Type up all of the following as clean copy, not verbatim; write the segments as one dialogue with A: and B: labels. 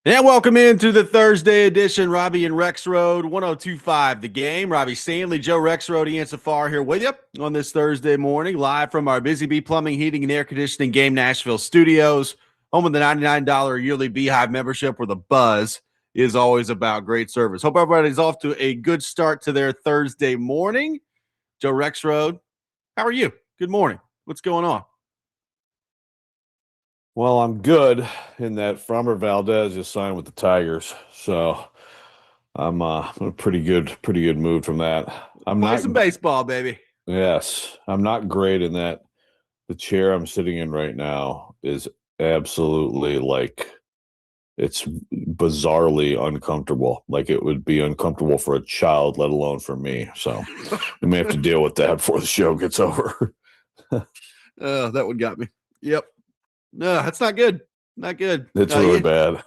A: And welcome into the Thursday edition, Robby and Rexrode, 1025 The Game. Robbie Stanley, Joe Rexrode, Ian Safar here with you on this Thursday morning, live from our Busy Bee Plumbing, Heating, and Air Conditioning Game Nashville studios, home of the $99 yearly Beehive membership where the buzz is always about great service. Hope everybody's off to a good start to their Thursday morning. Joe Rexrode, how are you? Good morning. What's going on?
B: Well, I'm good in that Framber Valdez just signed with the Tigers, so I'm in a pretty good mood from that. I'm
A: Play
B: not.
A: some baseball, baby.
B: Yes, I'm not great in that. The chair I'm sitting in right now is absolutely it's bizarrely uncomfortable. Like it would be uncomfortable for a child, let alone for me. So we may have to deal with that before the show gets over.
A: That one got me. Yep. No, that's not good. Not good.
B: It's really
A: Ian,
B: bad.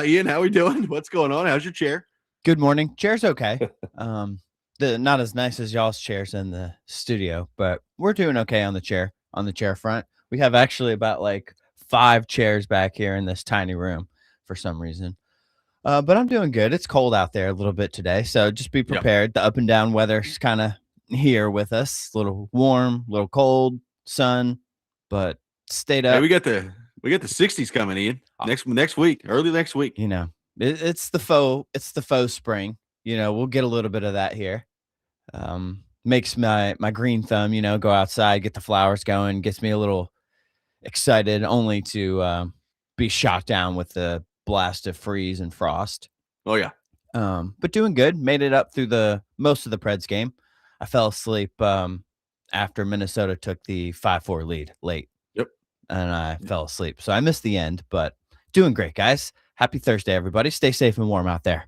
A: Ian, how we doing? What's going on? How's your chair?
C: Good morning. Chair's okay. Not as nice as y'all's chairs in the studio, but we're doing okay on the chair front. We have actually about like 5 chairs back here in this tiny room for some reason. But I'm doing good. It's cold out there a little bit today, so just be prepared. Yep. The up and down weather's kind of here with us. A little warm, a little cold, sun, but stayed up.
A: Hey, we got the 60s coming, Ian. Next week, early next week.
C: You know, it's the faux spring. You know, we'll get a little bit of that here. Makes my green thumb, go outside, get the flowers going, gets me a little excited, only to be shot down with the blast of freeze and frost.
A: Oh yeah.
C: But doing good. Made it up through the most of the Preds game. I fell asleep after Minnesota took the 5-4 lead late.
A: Yep.
C: And I fell asleep. So I missed the end, but doing great, guys. Happy Thursday, everybody. Stay safe and warm out there.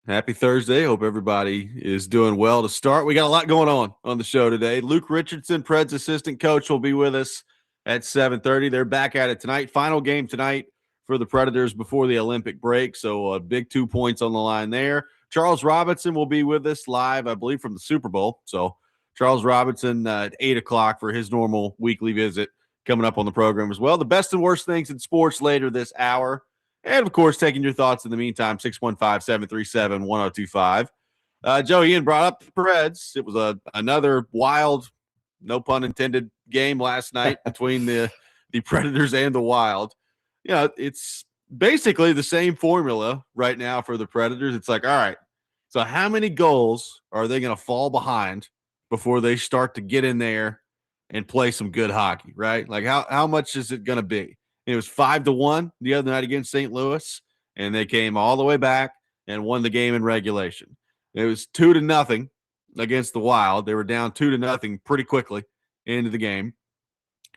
A: Happy Thursday. Hope everybody is doing well to start. We got a lot going on the show today. Luke Richardson, Preds assistant coach, will be with us at 7:30. They're back at it tonight. Final game tonight for the Predators before the Olympic break. So a big 2 points on the line there. Charles Robinson will be with us live, I believe, from the Super Bowl. So Charles Robinson at 8 o'clock for his normal weekly visit coming up on the program as well. The best and worst things in sports later this hour. And, of course, taking your thoughts in the meantime, 615-737-1025. Joe, Ian brought up the Preds. It was another wild, no pun intended, game last night between the Predators and the Wild. It's basically the same formula right now for the Predators. It's like, all right, so how many goals are they going to fall behind before they start to get in there and play some good hockey, right? Like how much is it going to be? It was 5-1 the other night against St. Louis, and they came all the way back and won the game in regulation. It was 2-0 against the Wild. They were down 2-0 pretty quickly into the game.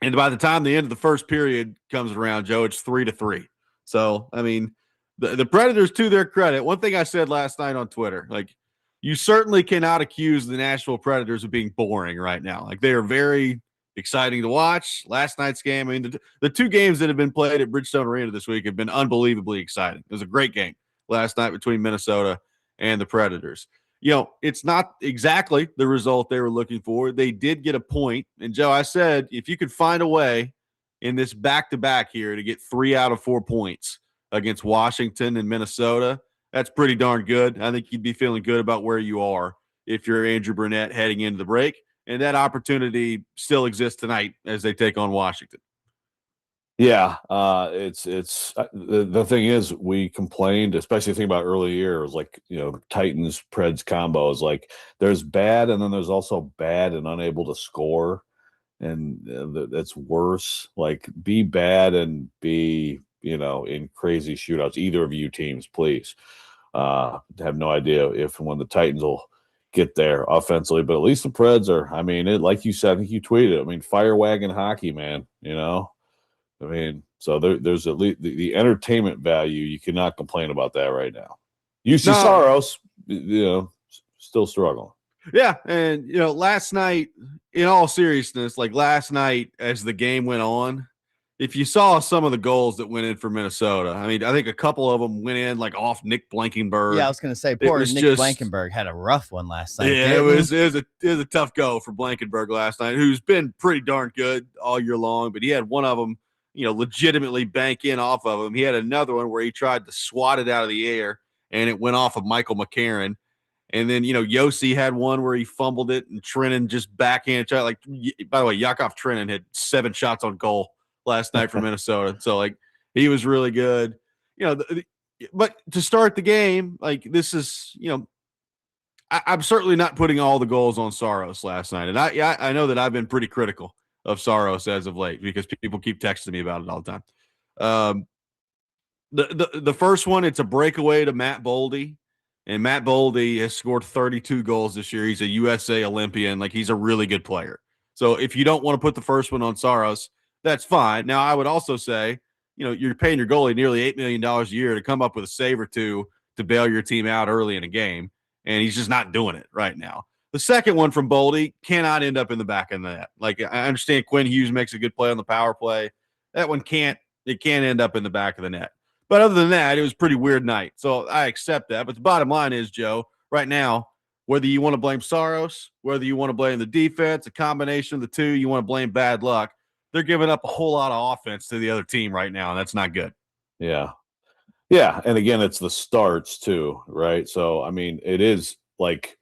A: And by the time the end of the first period comes around, Joe, it's 3-3. So, I mean, the Predators, to their credit, one thing I said last night on Twitter, like, you certainly cannot accuse the Nashville Predators of being boring right now. Like, they are very exciting to watch. Last night's game, I mean, the 2 games that have been played at Bridgestone Arena this week have been unbelievably exciting. It was a great game last night between Minnesota and the Predators. It's not exactly the result they were looking for. They did get a point. And, Joe, I said, if you could find a way in this back-to-back here to get 3 out of 4 points against Washington and Minnesota, that's pretty darn good. I think you'd be feeling good about where you are if you're Andrew Burnett heading into the break. And that opportunity still exists tonight as they take on Washington.
B: Yeah, it's the thing is, we complained, especially thinking about early years, like, Titans Preds combo is like there's bad and then there's also bad and unable to score, and that's worse. Like, be bad and be in crazy shootouts. Either of you teams, please. Have no idea if and when the Titans will get there offensively, but at least the Preds are. I mean, like you said, I think you tweeted. I mean, fire wagon hockey, man. I mean, so there's at least the entertainment value. You cannot complain about that right now. UC Saros, still struggling.
A: Yeah, and last night, in all seriousness, like last night as the game went on, if you saw some of the goals that went in for Minnesota, I mean, I think a couple of them went in like off Nick Blankenberg.
C: Yeah, I was going to say, poor Nick Blankenberg had a rough one last night.
A: Yeah, it was a tough go for Blankenberg last night, who's been pretty darn good all year long, but he had one of them legitimately bank in off of him. He had another one where he tried to swat it out of the air, and it went off of Michael McCarron. And then, Yossi had one where he fumbled it, and Trennan just backhand shot. Like, by the way, Yakov Trennan had 7 shots on goal last night for Minnesota. So, like, he was really good. But to start the game, like, this is, I'm certainly not putting all the goals on Saros last night. And I know that I've been pretty critical of Saros as of late because people keep texting me about it all the time. The first one, it's a breakaway to Matt Boldy. And Matt Boldy has scored 32 goals this year. He's a USA Olympian. Like, he's a really good player. So if you don't want to put the first one on Saros, that's fine. Now, I would also say, you're paying your goalie nearly $8 million a year to come up with a save or two to bail your team out early in a game. And he's just not doing it right now. The second one from Boldy cannot end up in the back of the net. Like, I understand Quinn Hughes makes a good play on the power play. That one can't end up in the back of the net. But other than that, it was a pretty weird night. So I accept that. But the bottom line is, Joe, right now, whether you want to blame Saros, whether you want to blame the defense, a combination of the two, you want to blame bad luck, they're giving up a whole lot of offense to the other team right now, and that's not good.
B: Yeah. Yeah. And again, it's the starts too, right? So, I mean, it is like,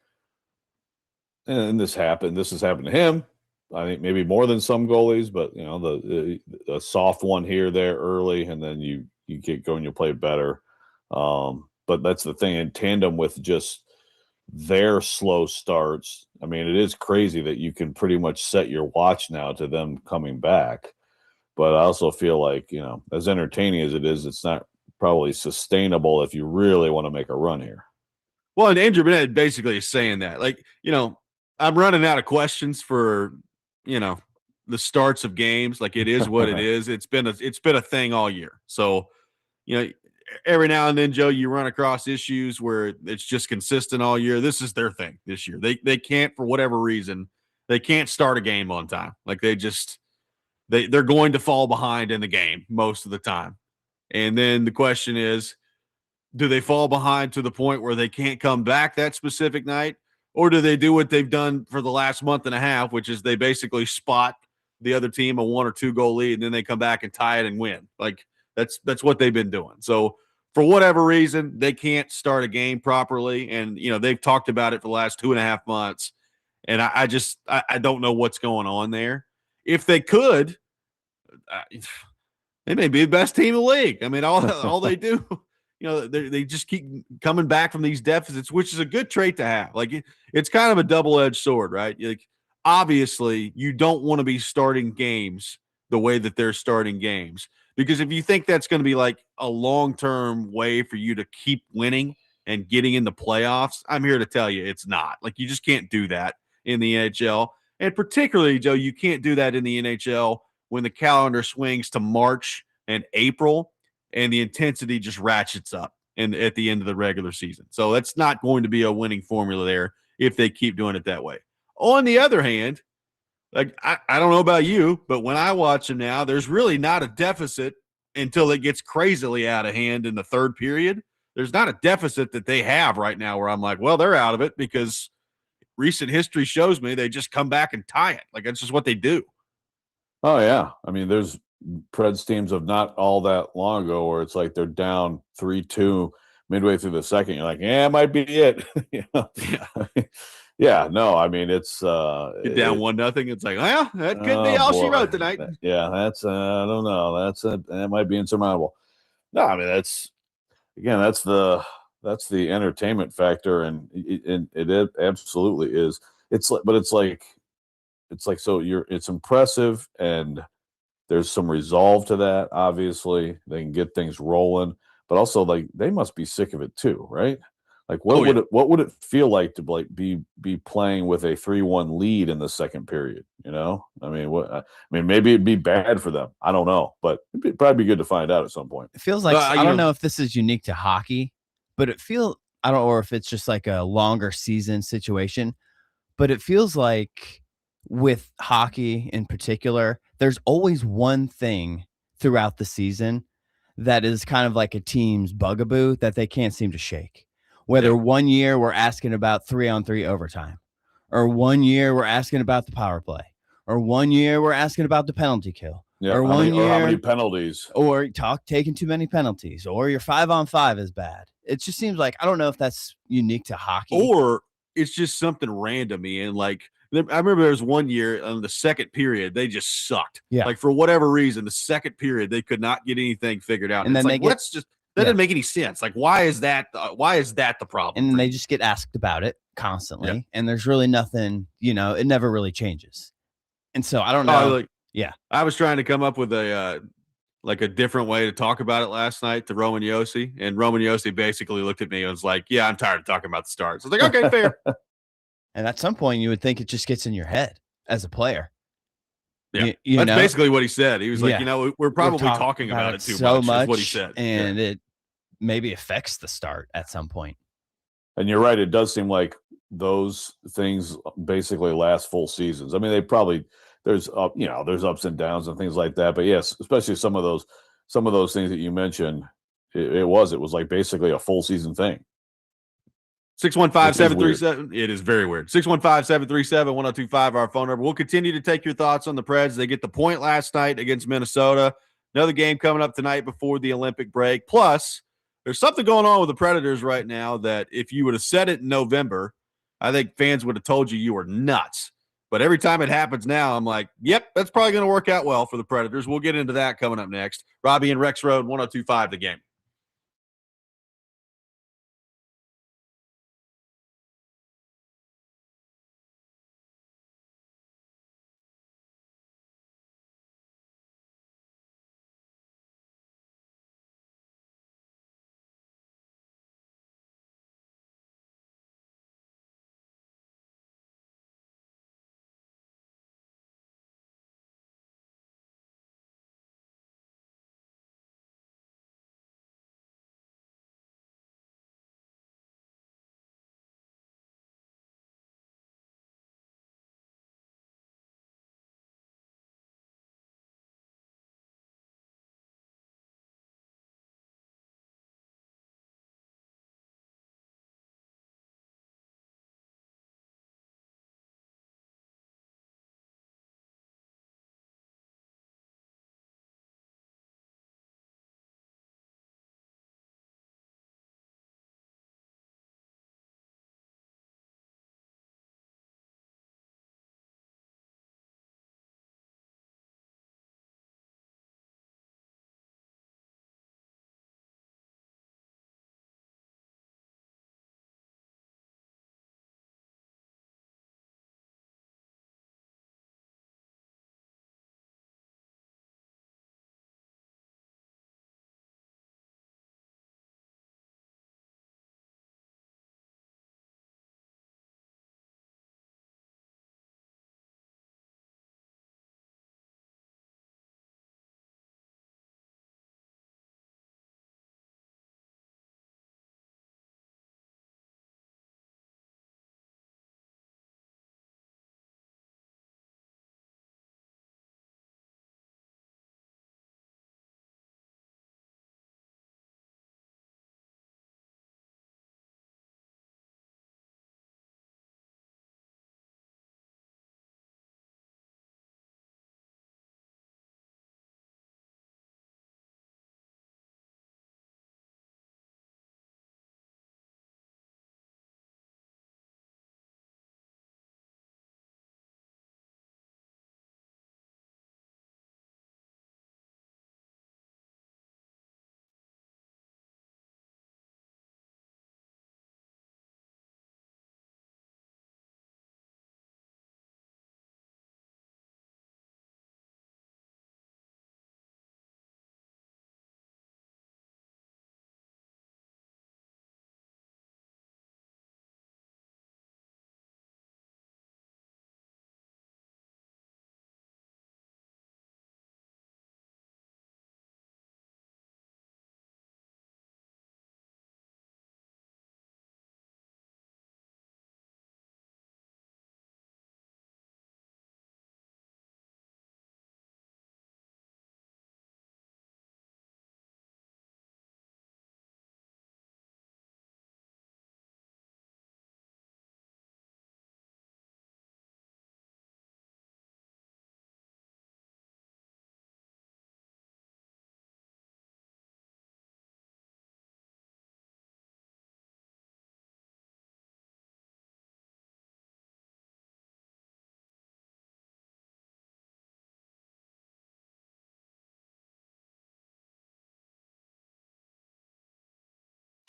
B: and this has happened to him. I think maybe more than some goalies, but, the soft one here, there early, and then you get going, you play better. But that's the thing, in tandem with just their slow starts. I mean, it is crazy that you can pretty much set your watch now to them coming back. But I also feel like, as entertaining as it is, it's not probably sustainable if you really want to make a run here.
A: Well, and Andrew Bennett basically is saying that. Like, I'm running out of questions for, the starts of games. Like, it is what it is. It's been a thing all year. So, every now and then, Joe, you run across issues where it's just consistent all year. This is their thing this year. They can't, for whatever reason, they can't start a game on time. Like, they're going to fall behind in the game most of the time. And then the question is, do they fall behind to the point where they can't come back that specific night? Or do they do what they've done for the last month and a half, which is they basically spot the other team a 1 or 2 goal lead, and then they come back and tie it and win? Like, that's what they've been doing. So for whatever reason, they can't start a game properly. And, they've talked about it for the last 2.5 months. And I don't know what's going on there. If they could, they may be the best team in the league. I mean, all they do, they just keep coming back from these deficits, which is a good trait to have. Like, it's kind of a double-edged sword, right? Like, obviously, you don't want to be starting games the way that they're starting games, because if you think that's going to be like a long-term way for you to keep winning and getting in the playoffs, I'm here to tell you it's not. Like, you just can't do that in the NHL. And particularly, Joe, you can't do that in the NHL when the calendar swings to March and April and the intensity just ratchets up at the end of the regular season. So that's not going to be a winning formula there if they keep doing it that way. On the other hand, like, I don't know about you, but when I watch them now, there's really not a deficit until it gets crazily out of hand in the third period. There's not a deficit that they have right now where I'm like, well, they're out of it, because recent history shows me they just come back and tie it. Like, that's just what they do.
B: Oh, yeah. I mean, there's Preds teams of not all that long ago where it's like they're down 3-2 midway through the second. You're like, yeah, it might be it. Yeah, no, I mean, it's
A: get down 1-0. It's like, well, that could be all she wrote tonight.
B: Yeah, that's I don't know. That might be insurmountable. No, I mean, that's the entertainment factor, and it absolutely is. It's impressive, and there's some resolve to that. Obviously, they can get things rolling, but also, like, they must be sick of it too, right? Like, what would it feel like to, like, be playing with a 3-1 lead in the second period? I mean, maybe it'd be bad for them. I don't know, but it'd probably be good to find out at some point.
C: It feels like I don't know if this is unique to hockey, but I don't know, or if it's just like a longer season situation, but it feels like with hockey in particular, there's always one thing throughout the season that is kind of like a team's bugaboo that they can't seem to shake. Whether one year we're asking about 3-on-3 overtime, or one year we're asking about the power play, or one year we're asking about the penalty kill,
B: Yeah,
C: or
B: how many
C: year,
B: penalties?
C: or taking too many penalties, or your 5-on-5 is bad. It just seems like, I don't know if that's unique to hockey.
A: Or it's just something random, Ian. Like, I remember there was one year in the second period, they just sucked.
C: Yeah.
A: Like, for whatever reason, the second period, they could not get anything figured out.
C: And
A: it's
C: then
A: like,
C: they
A: let's just, that doesn't make any sense. Like, why is that the problem?
C: and
A: for
C: they
A: you?
C: just get asked about it constantly, and there's really nothing, it never really changes. And so I don't know. Yeah.
A: I was trying to come up with a different way to talk about it last night to Roman Yossi, and Roman Yossi basically looked at me and was like, "Yeah, I'm tired of talking about the Stars." I was like, "Okay, fair."
C: And at some point, you would think it just gets in your head as a player.
A: Yeah,
C: you
A: that's
C: know?
A: basically what he said. He was like,
C: Yeah.
A: we're probably talking about it too
C: so
A: much, is what he said.
C: and it maybe affects the start at some point.
B: And you're right. It does seem like those things basically last full seasons. I mean, there's ups and downs and things like that. But yes, especially some of those things that you mentioned, it was like basically a full season thing.
A: 615-737. It is very weird. 615-737-1025, our phone number. We'll continue to take your thoughts on the Preds. They get the point last night against Minnesota. Another game coming up tonight before the Olympic break. Plus, there's something going on with the Predators right now that if you would have said it in November, I think fans would have told you were nuts. But every time it happens now, I'm like, yep, that's probably going to work out well for the Predators. We'll get into that coming up next. Robby and Rexrode, 1025 The Game.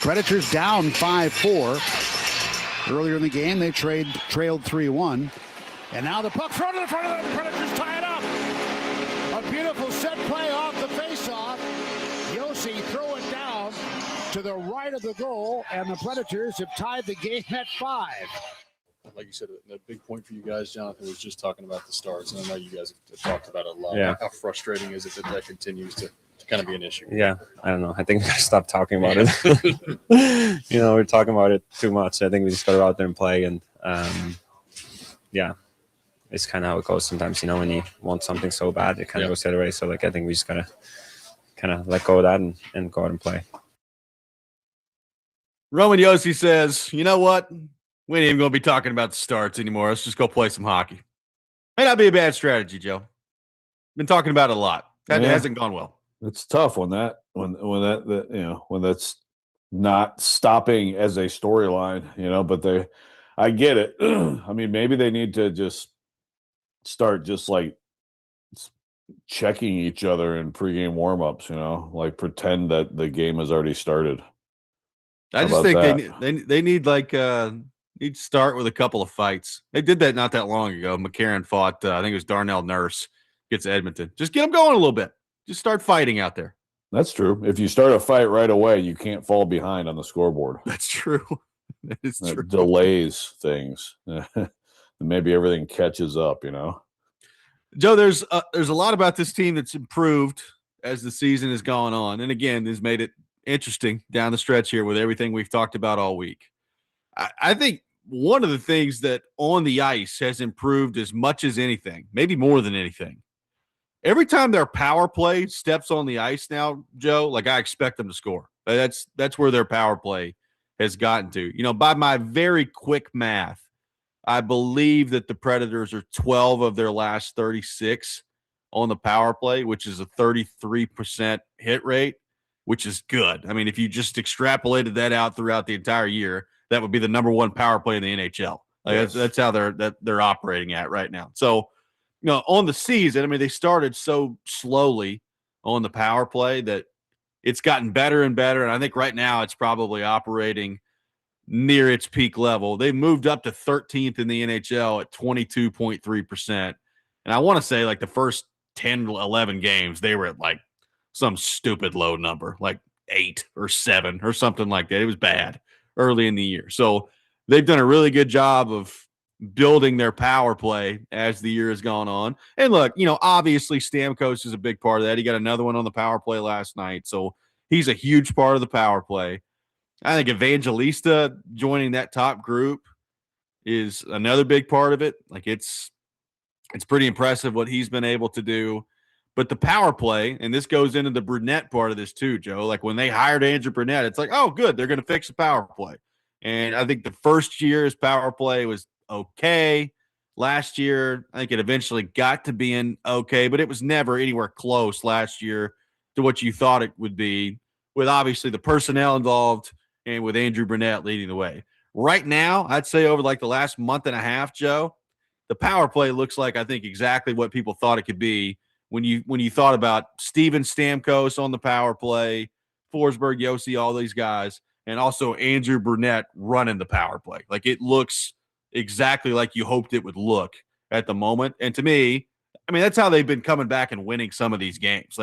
D: Predators down 5-4. Earlier in the game, they trailed 3-1. And now the puck thrown to the front of the Predators tie it up. A beautiful set play off the faceoff. Yossi throw it down to the right of the goal, and the Predators have tied the game at 5.
E: Like you said, the big point for you guys, Jonathan, was just talking about the starts. And I know you guys have talked about it a lot.
F: Yeah.
E: How frustrating is it that continues to kind of be an issue?
F: Yeah, I don't know. I think we gotta stop talking about it. We're talking about it too much. I think we just gotta go out there and play. And yeah, it's kind of how it goes sometimes. When you want something so bad, it kind of goes the other way. So I think we just gotta kind of let go of that and go out and play.
A: Roman Yossi says, you know what? We ain't even going to be talking about the starts anymore. Let's just go play some hockey. May not be a bad strategy, Joe. Been talking about it a lot. That hasn't gone well.
B: It's tough when that's not stopping as a storyline, but I get it. I mean, maybe they need to just start just like checking each other in pregame warmups, like pretend that the game has already started.
A: I just think they need need to start with a couple of fights. They did that not that long ago. McCarron fought, I think it was Darnell Nurse gets Edmonton. Just get them going a little bit. Just start fighting out there.
B: That's true. If you start a fight right away, you can't fall behind on the scoreboard.
A: That's true. That is true.
B: It delays things. Maybe everything catches up,
A: Joe, there's a lot about this team that's improved as the season has gone on. And again, has made it interesting down the stretch here with everything we've talked about all week. I think one of the things that on the ice has improved as much as anything, maybe more than anything, every time their power play steps on the ice now, Joe, I expect them to score. That's where their power play has gotten to. By my very quick math, I believe that the Predators are 12 of their last 36 on the power play, which is a 33% hit rate, which is good. I mean, if you just extrapolated that out throughout the entire year, that would be the number one power play in the NHL.
B: Yes.
A: That's how they're operating at right now. So, on the season, I mean, they started so slowly on the power play that it's gotten better and better. And I think right now it's probably operating near its peak level. They moved up to 13th in the NHL at 22.3%. And I want to say the first 10, 11 games, they were at some stupid low number, 8 or 7 or something like that. It was bad early in the year. So they've done a really good job of building their power play as the year has gone on. And look, obviously Stamkos is a big part of that. He got another one on the power play last night. So he's a huge part of the power play. I think Evangelista joining that top group is another big part of it. It's pretty impressive what he's been able to do. But the power play, and this goes into the Brunette part of this too, Joe, when they hired Andrew Brunette, it's oh, good, they're going to fix the power play. And I think the first year's power play was okay. Last year, I think it eventually got to being okay, but it was never anywhere close last year to what you thought it would be, with obviously the personnel involved and with Andrew Brunette leading the way. Right now, I'd say over the last month and a half, Joe, the power play looks I think exactly what people thought it could be when you thought about Steven Stamkos on the power play, Forsberg, Yossi, all these guys, and also Andrew Brunette running the power play. It looks exactly like you hoped it would look at the moment. And to me, I mean, that's how they've been coming back and winning some of these games.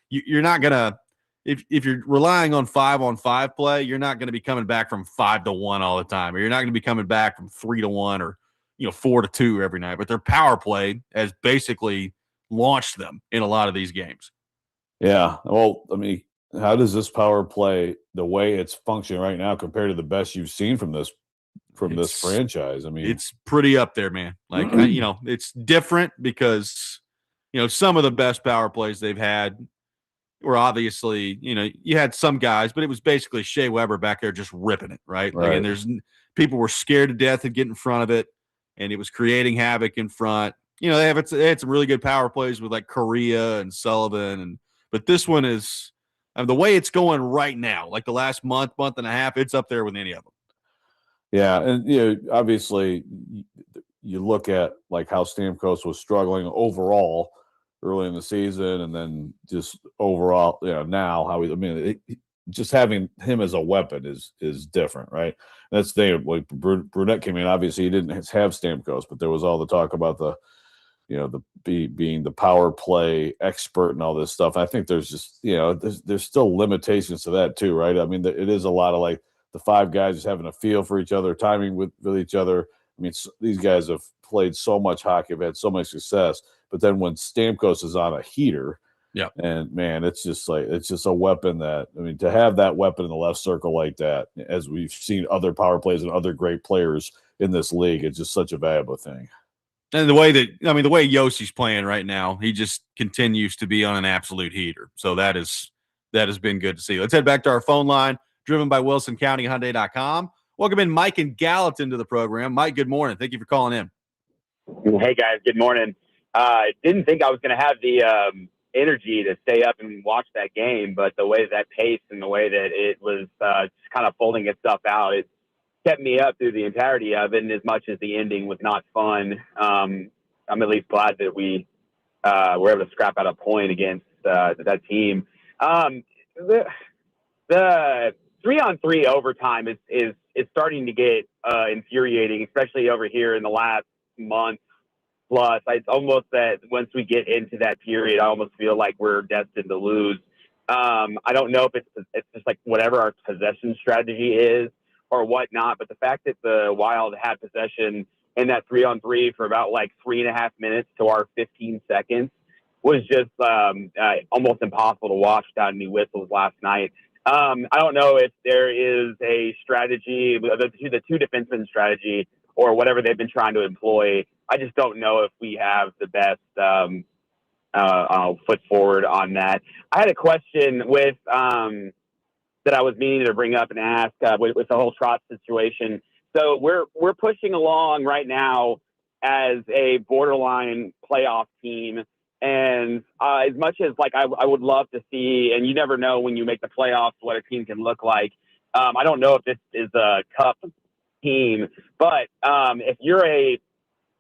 A: You're not going to, if you're relying on 5-on-5 play, you're not going to be coming back from 5-1 all the time, or you're not going to be coming back from 3-1 or 4-2 every night. But their power play has basically launched them in a lot of these games.
B: Yeah. Well, I mean, how does this power play, the way it's functioning right now, compared to the best you've seen from this franchise? I mean,
A: it's pretty up there, man. It's different because, some of the best power plays they've had were obviously, you had some guys, but it was basically Shea Weber back there just ripping it, right? And people were scared to death to get in front of it, and it was creating havoc in front. They had some really good power plays with Correa and Sullivan, but this one is, the way it's going right now, the last month and a half, it's up there with any of them.
B: Yeah, and obviously, you look at how Stamkos was struggling overall early in the season, and then just overall, now how just having him as a weapon is different, right? That's the thing. Like Brunette came in, obviously he didn't have Stamkos, but there was all the talk about being the power play expert and all this stuff. I think there's just there's still limitations to that too, right? I mean, it is a lot of like the five guys just having a feel for each other, timing with each other. I mean, these guys have played so much hockey, have had so much success, but then when Stamkos is on a heater.
A: Yeah.
B: And man, it's just a weapon that, I mean, to have that weapon in the left circle like that, as we've seen other power plays and other great players in this league, it's just such a valuable thing.
A: And the way Yossi's playing right now, he just continues to be on an absolute heater. So that has been good to see. Let's head back to our phone line, driven by WilsonCountyHyundai.com. Welcome in Mike and Gallatin to the program. Mike, good morning. Thank you for calling in.
G: Hey guys, good morning. Didn't think I was going to have the energy to stay up and watch that game, but the way that pace and the way that it was just kind of folding itself out, it kept me up through the entirety of it. And as much as the ending was not fun, I'm at least glad that we were able to scrap out a point against that team. The 3-on-3 overtime is starting to get infuriating, especially over here in the last month. Plus, it's almost that once we get into that period, I almost feel like we're destined to lose. I don't know if it's just like whatever our possession strategy is or whatnot, but the fact that the Wild had possession in that 3-on-3 for about like 3.5 minutes to our 15 seconds was just almost impossible to watch without any whistles last night. I don't know if there is a strategy, the two defenseman strategy, or whatever they've been trying to employ. I just don't know if we have the best foot forward on that. I had a question with that I was meaning to bring up and ask with the whole Trotz situation. So we're pushing along right now as a borderline playoff team. And as much as like I would love to see, and you never know when you make the playoffs what a team can look like. I don't know if this is a cup team, but if you're a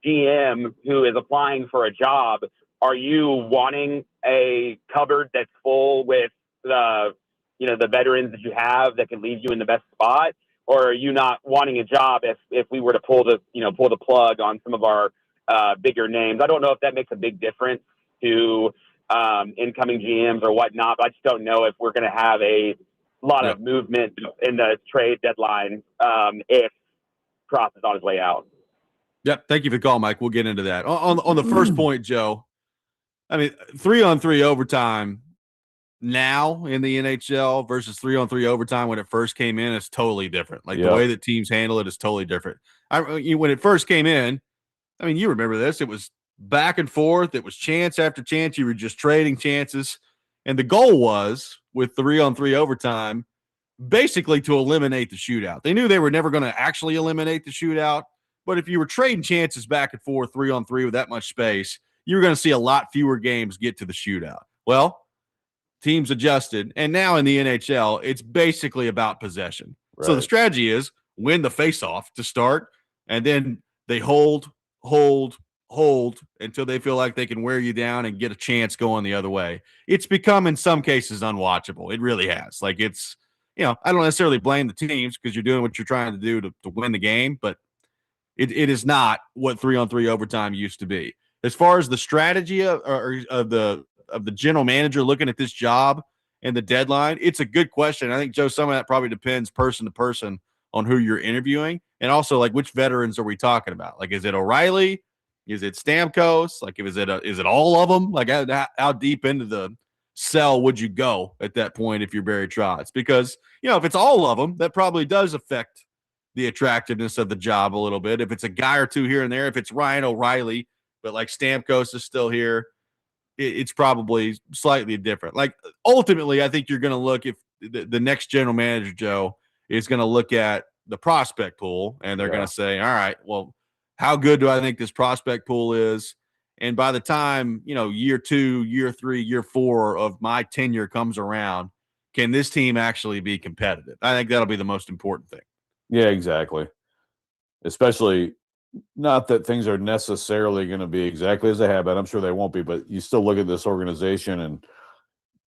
G: GM who is applying for a job, are you wanting a cupboard that's full with the veterans that you have that can leave you in the best spot, or are you not wanting a job if we were to pull the plug on some of our bigger names? I don't know if that makes a big difference to incoming GMs or whatnot, but I just don't know if we're going to have a lot of movement in the trade deadline if Cross is on his way out.
A: Yep. Thank you for the call, Mike. We'll get into that. On the first point, Joe, I mean, 3-on-3 overtime now in the NHL versus 3-on-3 overtime when it first came in is totally different. Like the way that teams handle it is totally different. When it first came in, I mean, you remember this. It was back and forth. It was chance after chance. You were just trading chances. And the goal was, with 3-on-3 overtime, basically to eliminate the shootout. They knew they were never going to actually eliminate the shootout, but if you were trading chances back and forth 3-on-3 with that much space, you were going to see a lot fewer games get to the shootout. Well, teams adjusted, and now in the NHL, it's basically about possession. Right. So the strategy is win the faceoff to start, and then they hold until they feel like they can wear you down and get a chance going the other way. It's become, in some cases, unwatchable. It really has. Like it's, I don't necessarily blame the teams because you're doing what you're trying to do to win the game, but it is not what 3-on-3 overtime used to be. As far as the strategy of the general manager looking at this job and the deadline, it's a good question. I think, Joe, some of that probably depends person to person on who you're interviewing, and also like which veterans are we talking about? Like, is it O'Reilly? Is it Stamkos? Like, is it all of them? Like, how deep into the cell would you go at that point if you're Barry Trotz? Because, if it's all of them, that probably does affect the attractiveness of the job a little bit. If it's a guy or two here and there, if it's Ryan O'Reilly, but like Stamkos is still here, it's probably slightly different. Like, ultimately, I think you're going to look, if the next general manager, Joe, is going to look at the prospect pool, and they're going to say, all right, well, how good do I think this prospect pool is? And by the time, year 2, year 3, year 4 of my tenure comes around, can this team actually be competitive? I think that'll be the most important thing.
B: Yeah, exactly. Especially not that things are necessarily going to be exactly as they have been. I'm sure they won't be, but you still look at this organization and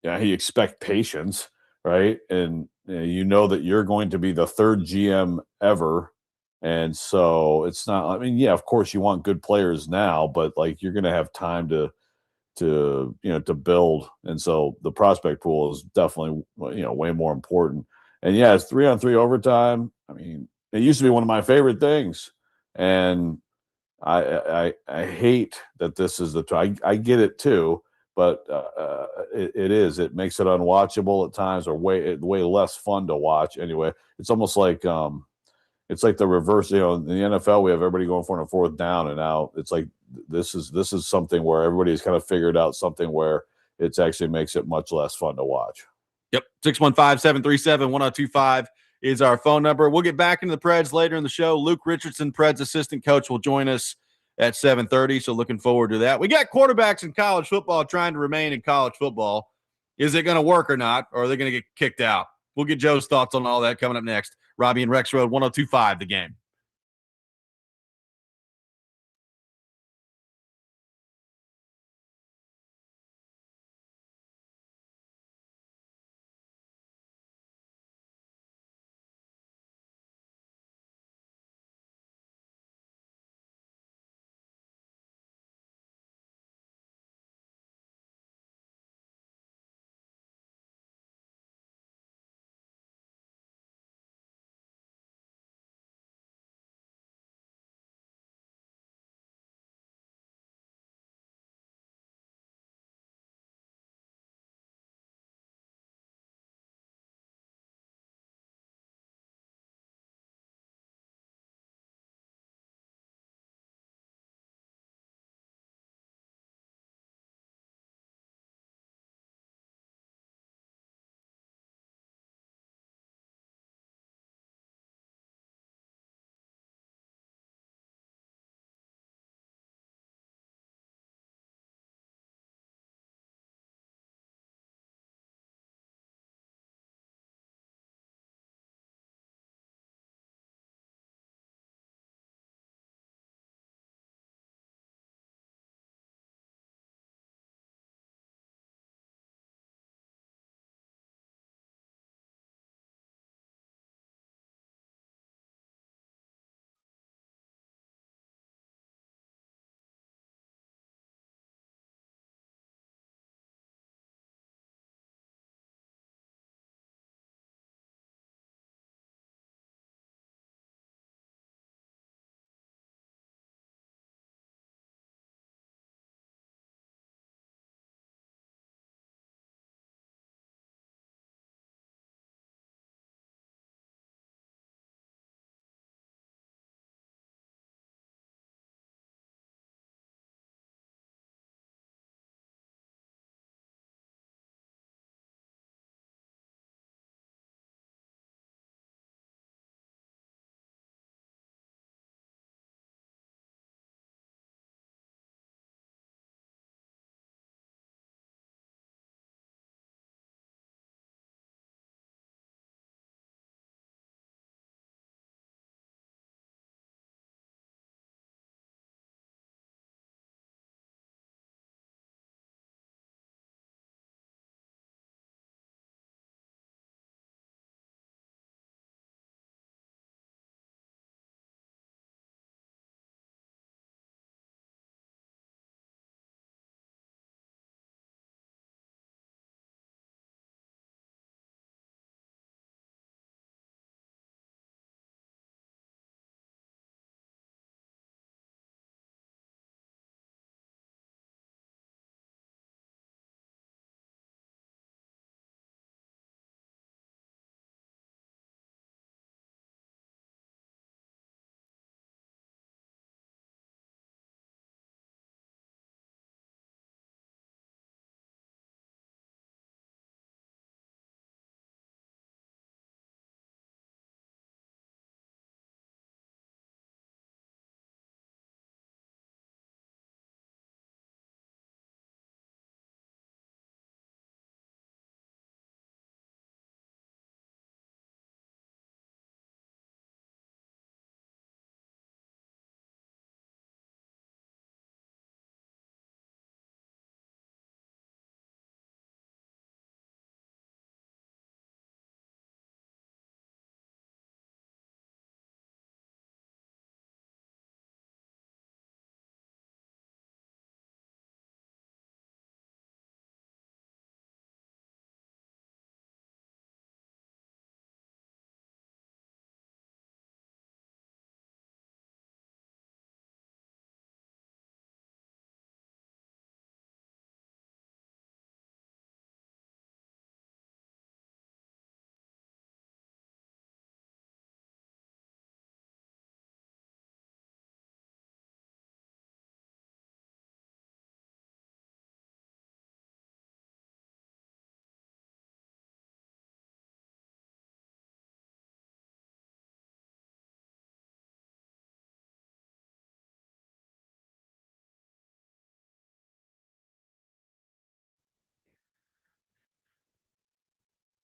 B: you expect patience. right? And you know that you're going to be the third GM ever. And so it's not, I mean, yeah, of course you want good players now, but like you're going to have time to to build. And so the prospect pool is definitely, way more important. And yeah, it's 3-on-3 overtime. I mean, it used to be one of my favorite things. And I hate that this is I get it too, but it is. It makes it unwatchable at times, or way less fun to watch. Anyway, it's almost like it's like the reverse. In the NFL, we have everybody going for a fourth down, and now it's like this is something where everybody's kind of figured out something where it's actually makes it much less fun to watch.
A: Yep. 615-737-1025 is our phone number. We'll get back into the Preds later in the show. Luke Richardson, Preds assistant coach, will join us at 7:30. So looking forward to that. We got quarterbacks in college football trying to remain in college football. Is it going to work or not? Or are they going to get kicked out? We'll get Joe's thoughts on all that coming up next. Robby and Rexrode, 1025 The Game.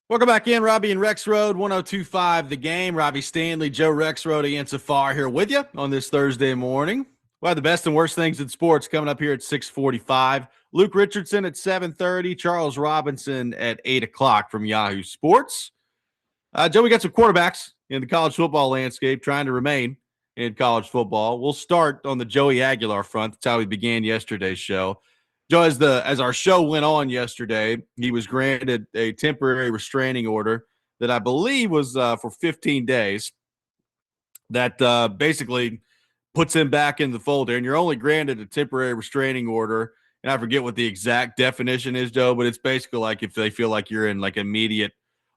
A: Welcome back in, Robby and Rexrode, 102.5 The Game. Robby Stanley, Joe Rexrode, Ian Safar here with you on this Thursday morning. We'll have the best and worst things in sports coming up here at 6:45. Luke Richardson at 7:30, Charles Robinson at 8 o'clock from Yahoo Sports. Joe, we got some quarterbacks in the college football landscape trying to remain in college football. We'll start on the Joey Aguilar front. That's how we began yesterday's show. Joe, as our show went on yesterday, he was granted a temporary restraining order that I believe was for 15 days. That basically puts him back in the fold there. And you're only granted a temporary restraining order. And I forget what the exact definition is, Joe, but it's basically like if they feel like you're in like immediate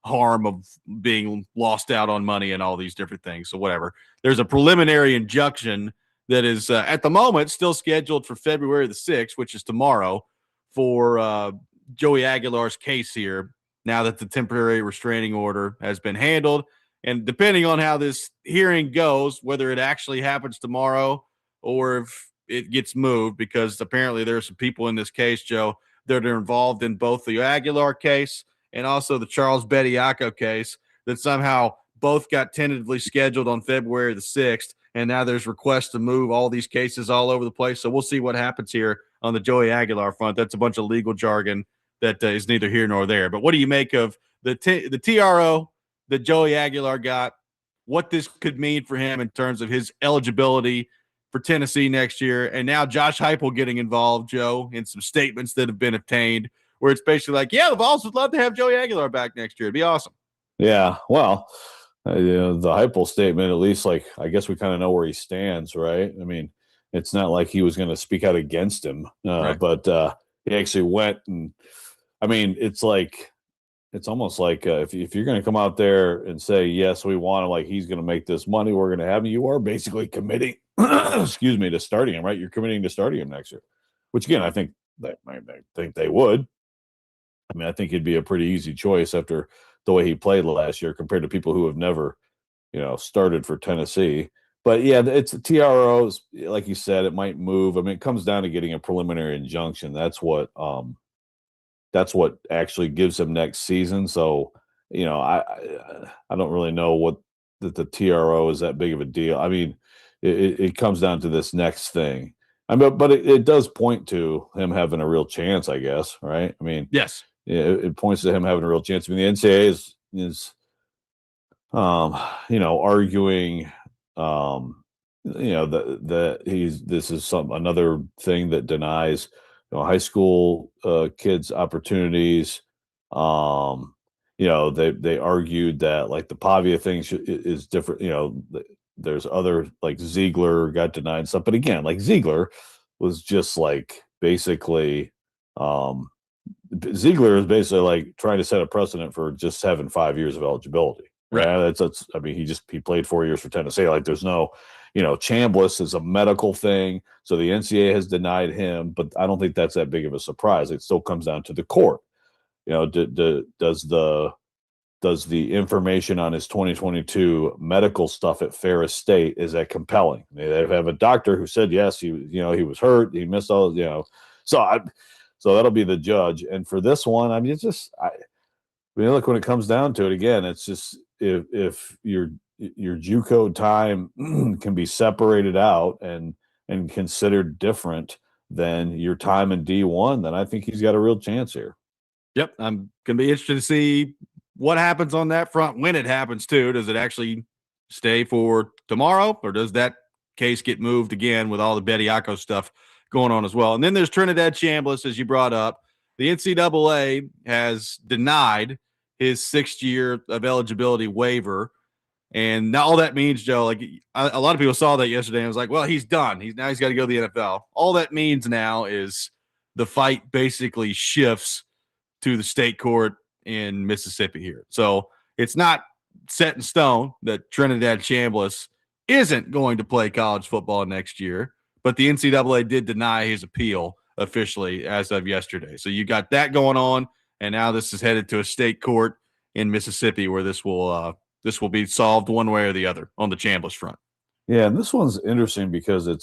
A: harm of being lost out on money and all these different things. So whatever. There's a preliminary injunction that is at the moment still scheduled for February the 6th, which is tomorrow, for Joey Aguilar's case here, now that the temporary restraining order has been handled. And depending on how this hearing goes, whether it actually happens tomorrow or if it gets moved, because apparently there are some people in this case, Joe, that are involved in both the Aguilar case and also the Charles Bediako case, that somehow both got tentatively scheduled on February the 6th. And now there's requests to move all these cases all over the place. So we'll see what happens here on the Joey Aguilar front. That's a bunch of legal jargon that is neither here nor there. But what do you make of the TRO that Joey Aguilar got, what this could mean for him in terms of his eligibility for Tennessee next year, and now Josh Heupel getting involved, Joe, in some statements that have been obtained where it's basically like, yeah, the Vols would love to have Joey Aguilar back next year. It'd be awesome.
B: Yeah, well, the Heupel statement, at least, like, I guess we kind of know where he stands, right? I mean, it's not like he was going to speak out against him,
A: Right.
B: but he actually went, and I mean, it's almost like if you're going to come out there and say, yes, we want him, like he's going to make this money, we're going to have him, you are basically committing, excuse me, to starting him, right? You're committing to starting him next year, which again, I think they would. I mean, I think it'd be a pretty easy choice after the way he played last year compared to people who have never, started for Tennessee. But yeah, it's TROs, like you said, it might move. I mean, it comes down to getting a preliminary injunction. That's what actually gives him next season. So, I don't really know what the TRO is that big of a deal. I mean, it comes down to this next thing. I mean, but it does point to him having a real chance, I guess, right? I mean,
A: Yes.
B: it points to him having a real chance. I mean, the NCAA is arguing, that this is another thing that denies, high school kids opportunities. They argued that like the Pavia thing is different. There's other, like Ziegler got denied stuff, but again, like Ziegler was just like basically. Ziegler is basically like trying to set a precedent for just having 5 years of eligibility.
A: Right.
B: Yeah, that's. I mean, he played 4 years for Tennessee. Like, there's no, Chambliss is a medical thing, so the NCAA has denied him. But I don't think that's that big of a surprise. It still comes down to the court. Does the information on his 2022 medical stuff at Ferris State, is that compelling? They have a doctor who said yes, he was hurt, he missed all, So that'll be the judge. And for this one, I mean, it's just, look, when it comes down to it, again, it's just if your JUCO time can be separated out and considered different than your time in D1, then I think he's got a real chance here.
A: Yep. I'm going to be interested to see what happens on that front when it happens too. Does it actually stay for tomorrow, or does that case get moved again with all the Bediako stuff going on as well? And then there's Trinidad Chambliss, as you brought up. The NCAA has denied his 6th year of eligibility waiver. And now all that means, Joe, like a lot of people saw that yesterday and was like, well, he's done. He's got to go to the NFL. All that means now is the fight basically shifts to the state court in Mississippi here. So it's not set in stone that Trinidad Chambliss isn't going to play college football next year. But the NCAA did deny his appeal officially as of yesterday. So you got that going on, and now this is headed to a state court in Mississippi where this will be solved one way or the other on the Chambliss front.
B: Yeah, and this one's interesting because it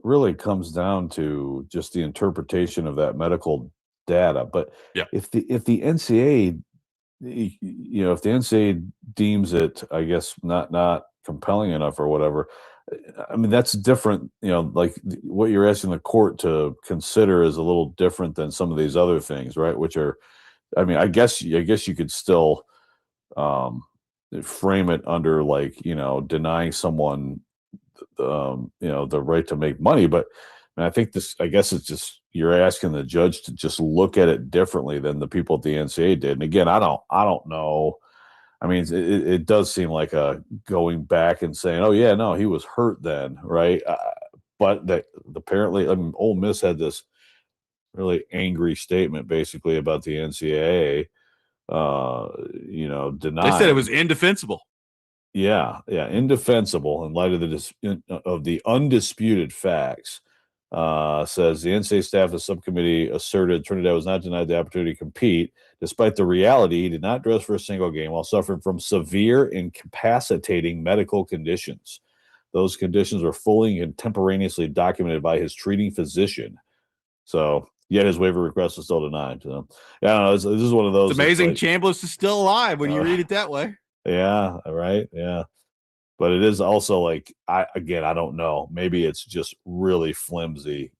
B: really comes down to just the interpretation of that medical data. But
A: Yeah.
B: if the NCAA, if the NCAA deems it, I guess not compelling enough or whatever, I mean, that's different. Like what you're asking the court to consider is a little different than some of these other things, right? Which are, I mean, I guess you could still frame it under like, denying someone, the right to make money. But I think I guess it's just, you're asking the judge to just look at it differently than the people at the NCAA did. And again, I don't know. I mean, it does seem like going back and saying, oh yeah, no, he was hurt then. Right. But that apparently, I mean, Ole Miss had this really angry statement basically about the NCAA, denying.
A: They said it was indefensible.
B: Yeah, indefensible in light of the undisputed facts. Says the NCAA staff of subcommittee asserted Trinidad was not denied the opportunity to compete, despite the reality he did not dress for a single game while suffering from severe incapacitating medical conditions. Those conditions were fully and contemporaneously documented by his treating physician. So, yet his waiver request was still denied. So, yeah, I don't know, this is one of those.
A: It's amazing Chambliss is still alive when you read it that way.
B: Yeah, right. Yeah. But it is also like, I don't know. Maybe it's just really flimsy,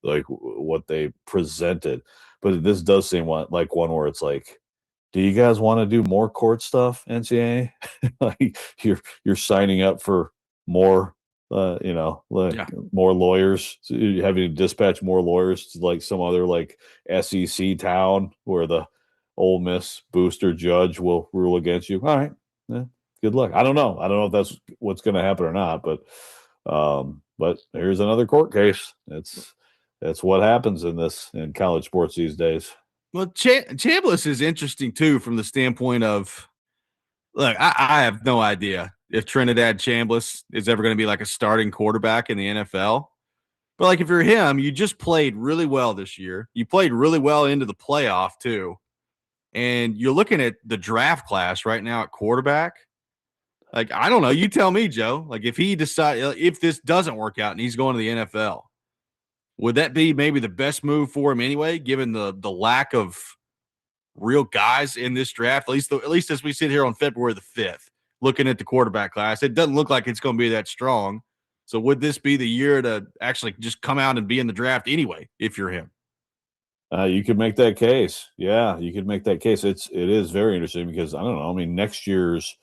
B: like what they presented. But this does seem like one where it's like, do you guys want to do more court stuff, NCAA? Like you're signing up for more, more lawyers, so you're having to dispatch more lawyers to like some other like SEC town where the Ole Miss booster judge will rule against you. All right. Yeah. Good luck. I don't know if that's what's going to happen or not, but here's another court case. That's what happens in college sports these days.
A: Well, Chambliss is interesting too from the standpoint of, look, I have no idea if Trinidad Chambliss is ever going to be like a starting quarterback in the NFL. But like if you're him, you just played really well this year. You played really well into the playoff too. And you're looking at the draft class right now at quarterback. Like, I don't know. You tell me, Joe. Like, if this doesn't work out and he's going to the NFL, would that be maybe the best move for him anyway, given the lack of real guys in this draft? At least as we sit here on February the 5th, looking at the quarterback class, it doesn't look like it's going to be that strong. So would this be the year to actually just come out and be in the draft anyway, if you're him?
B: You could make that case. Yeah, you could make that case. It is very interesting because I don't know. I mean, next year's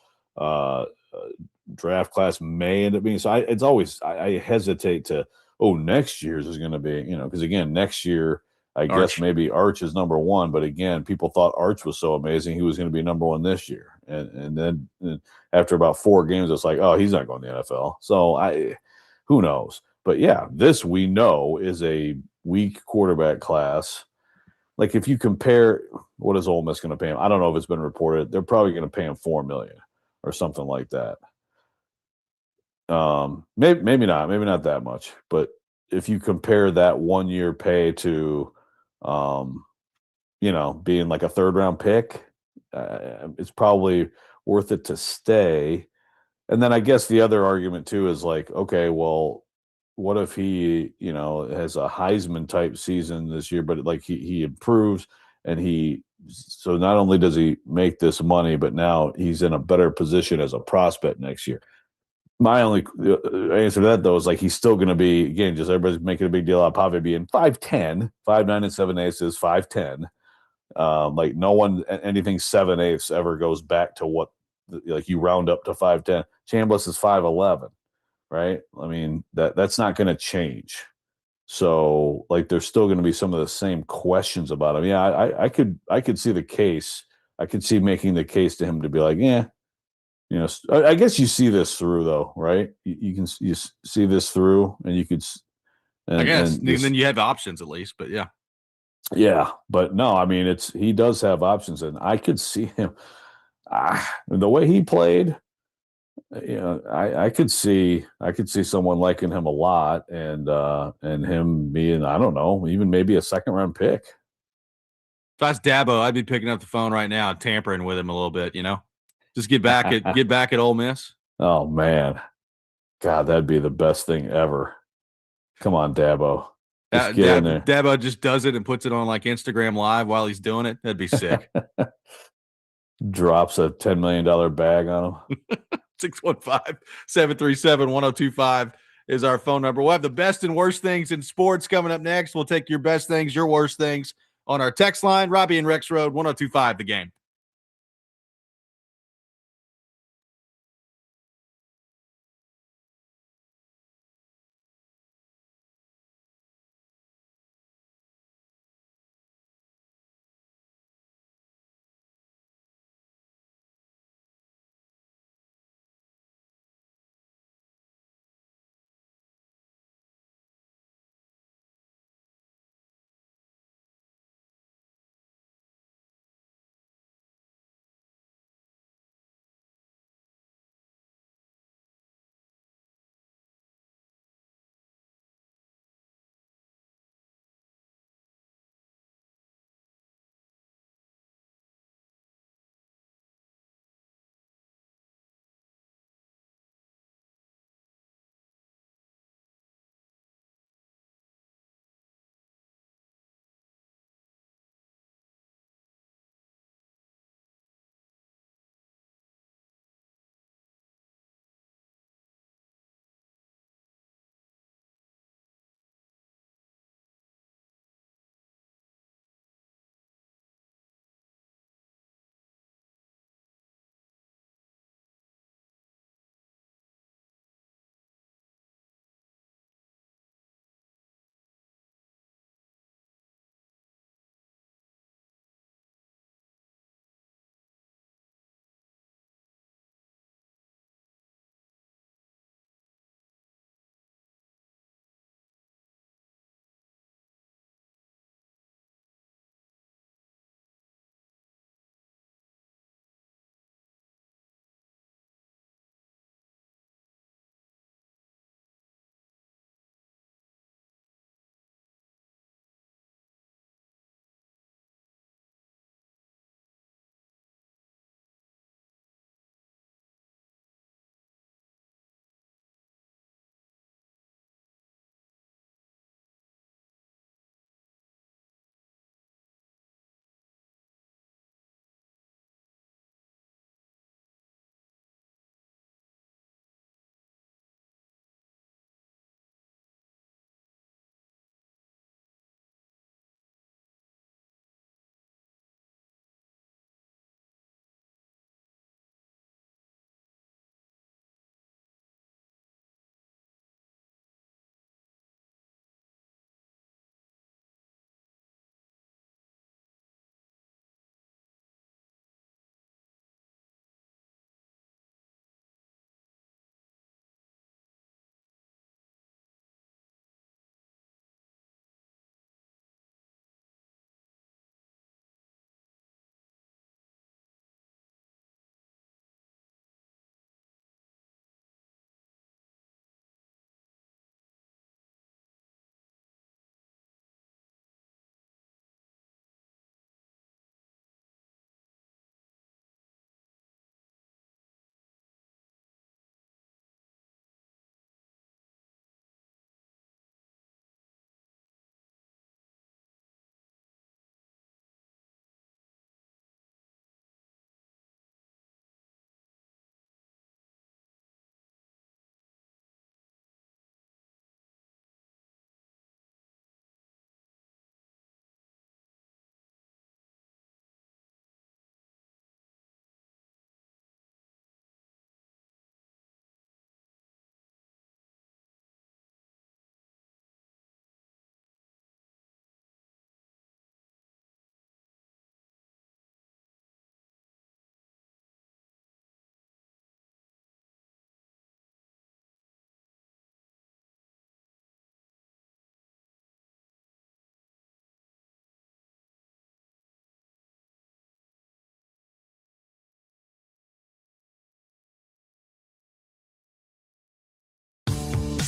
B: draft class may end up being. So I hesitate to. Oh, next year's is going to be, because again, next year I guess maybe Arch is number one, but again, people thought Arch was so amazing he was going to be number one this year, and then after about 4 games, it's like, oh, he's not going to the NFL. So who knows? But yeah, this we know is a weak quarterback class. Like if you compare, what is Ole Miss going to pay him? I don't know if it's been reported. They're probably going to pay him $4 million or something like that. Maybe not that much. But if you compare that 1 year pay to, being like a 3rd round pick, it's probably worth it to stay. And then I guess the other argument too is like, okay, well, what if he, has a Heisman type season this year, but like he improves and so not only does he make this money, but now he's in a better position as a prospect next year. My only answer to that though is like he's still going to be, again, just everybody's making a big deal out of Pave being 5'10", 5'9" and 7/8 is 5'10". Like no one, anything 7/8 ever goes back to what, like you round up to 5'10". Chambliss is 5'11". Right? I mean, that's not going to change. So, like, there's still going to be some of the same questions about him. Yeah, I could see the case. I could see making the case to him to be like, yeah, I guess you see this through though, right? You see this through, and you could.
A: I guess, and then you have options at least, but yeah.
B: Yeah, but no, I mean, he does have options, and I could see him. The way he played. I could see someone liking him a lot and him being, I don't know, even maybe a 2nd round pick.
A: If I was Dabo, I'd be picking up the phone right now and tampering with him a little bit, just get back at Ole Miss.
B: Oh man, God, that'd be the best thing ever. Come on, Dabo. Just get in there.
A: Debo just does it and puts it on like Instagram Live while he's doing it. That'd be sick.
B: Drops a $10 million bag on him.
A: 615-737-1025 is our phone number. We'll have the best and worst things in sports coming up next. We'll take your best things, your worst things on our text line. Robby and Rexrode, 1025 The Game.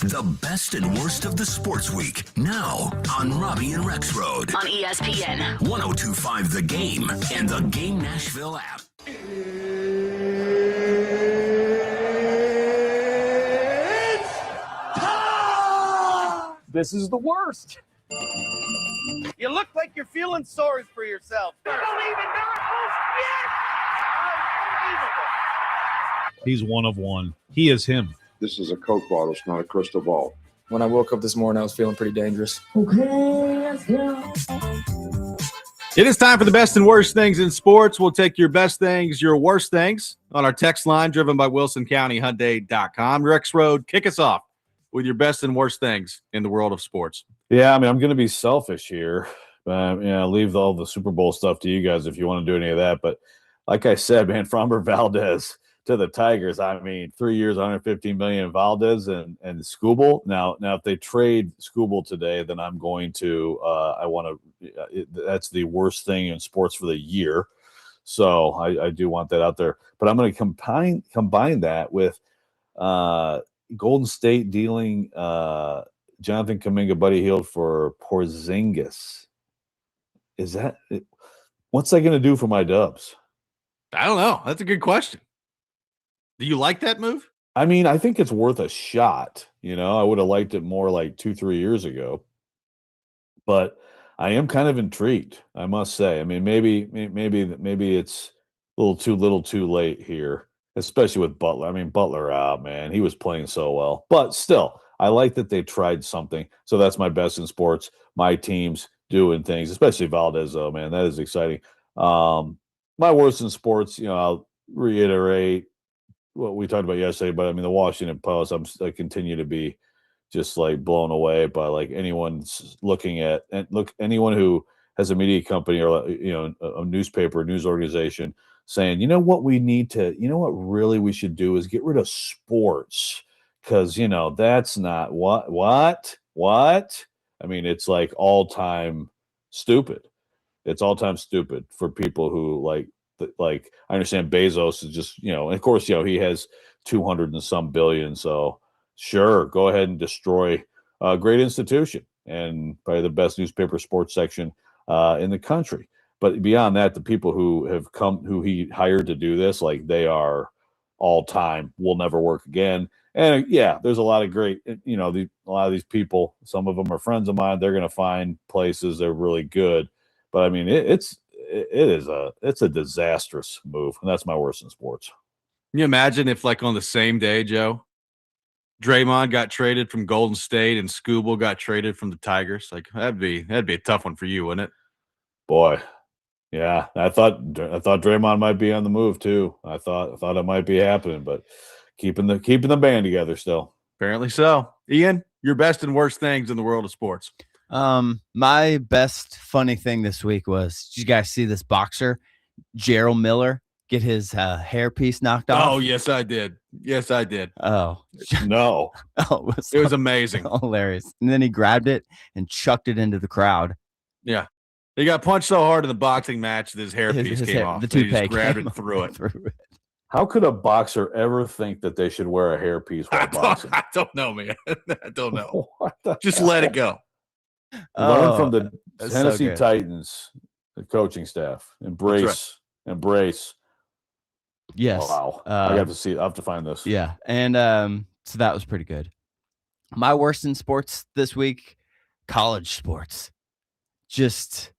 H: The best and worst of the sports week now on Robby and Rexrode
I: on ESPN
H: 1025 The Game and the Game Nashville app.
J: This is the worst.
I: You look like you're feeling sorry for yourself. You don't even know. Oh, yes! Unbelievable.
J: He's one of one. He is him.
K: This is a Coke bottle. It's not a crystal ball.
L: When I woke up this morning, I was feeling pretty dangerous.
A: It is time for the best and worst things in sports. We'll take your best things, your worst things on our text line driven by WilsonCountyHyundai.com. Rexrode, kick us off with your best and worst things in the world of sports.
B: Yeah, I mean, I'm going to be selfish here. Leave all the Super Bowl stuff to you guys if you want to do any of that. But like I said, man, Framber Valdez to the Tigers. I mean, 3 years, $115 million Valdez and Skubal. Now, if they trade Skubal today, then I'm going to. That's the worst thing in sports for the year. So I do want that out there. But I'm going to combine that with Golden State dealing Jonathan Kuminga, Buddy Hield for Porzingis. What's that going to do for my Dubs?
A: I don't know. That's a good question. Do you like that move?
B: I mean, I think it's worth a shot. I would have liked it more like 2-3 years ago. But I am kind of intrigued, I must say. I mean, maybe it's a little too late here, especially with Butler. I mean, Butler out, man. He was playing so well. But still, I like that they tried something. So that's my best in sports. My team's doing things, especially Valdez, though, man. That is exciting. My worst in sports, I'll reiterate what we talked about yesterday, but I mean, the Washington Post, I continue to be just like blown away by like anyone's looking at, and anyone who has a media company or, a newspaper, news organization saying, what really we should do is get rid of sports. Cause that's not what? I mean, it's like all time stupid. It's all time stupid for people who like I understand Bezos is just, and of course, he has 200 and some billion. So sure, go ahead and destroy a great institution and probably the best newspaper sports section in the country. But beyond that, the people who he hired to do this, like they are all time, will never work again. And yeah, there's a lot of great, a lot of these people, some of them are friends of mine. They're going to find places they're really good. But I mean, it's a disastrous move, and that's my worst in sports.
A: Can you imagine if, like, on the same day, Joe, Draymond got traded from Golden State and Skubal got traded from the Tigers? Like, that'd be a tough one for you, wouldn't it?
B: Boy, yeah. I thought Draymond might be on the move too. I thought it might be happening, but keeping the band together still.
A: Apparently so. Ian, your best and worst things in the world of sports.
C: My best funny thing this week was, did you guys see this boxer, Gerald Miller, get his hairpiece knocked off?
A: Oh, yes, I did.
C: Oh,
B: no.
C: Oh,
A: it was amazing.
C: Hilarious. And then he grabbed it and chucked it into the crowd.
A: Yeah. He got punched so hard in the boxing match that his hairpiece came off.
C: The toupee
A: grabbed it and threw it.
B: How could a boxer ever think that they should wear a hairpiece while boxing?
A: I don't know, man. I don't know. Just let it go.
B: Learn from the Tennessee Titans, the coaching staff. Embrace.
C: Yes.
B: Oh, wow. I have to find this.
C: Yeah. And so that was pretty good. My worst in sports this week, college sports. Just,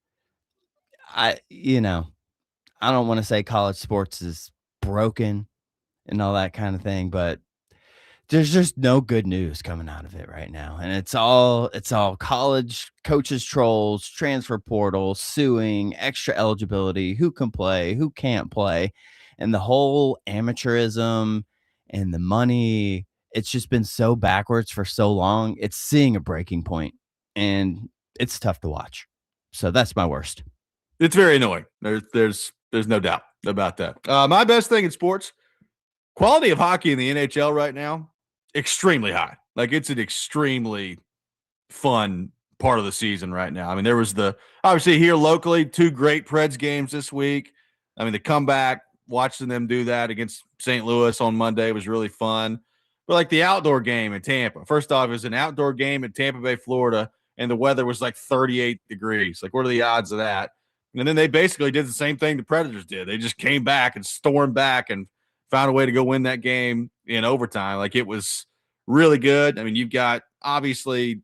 C: I don't want to say college sports is broken and all that kind of thing, but there's just no good news coming out of it right now. And it's all college coaches, trolls, transfer portal, suing, extra eligibility, who can play, who can't play. And the whole amateurism and the money, it's just been so backwards for so long. It's seeing a breaking point, and it's tough to watch. So that's my worst.
A: It's very annoying. There's no doubt about that. My best thing in sports, quality of hockey in the NHL right now, extremely high. Like, it's an extremely fun part of the season right now. I mean, there was obviously here locally, 2 great Preds games this week. I mean, the comeback, watching them do that against St. Louis on Monday was really fun. But like the outdoor game in Tampa, first off, it was an outdoor game in Tampa Bay, Florida, and the weather was like 38 degrees. Like, what are the odds of that? And then they basically did the same thing the Predators did. They just came back and stormed back and found a way to go win that game in overtime. Like, it was really good. I mean, you've got obviously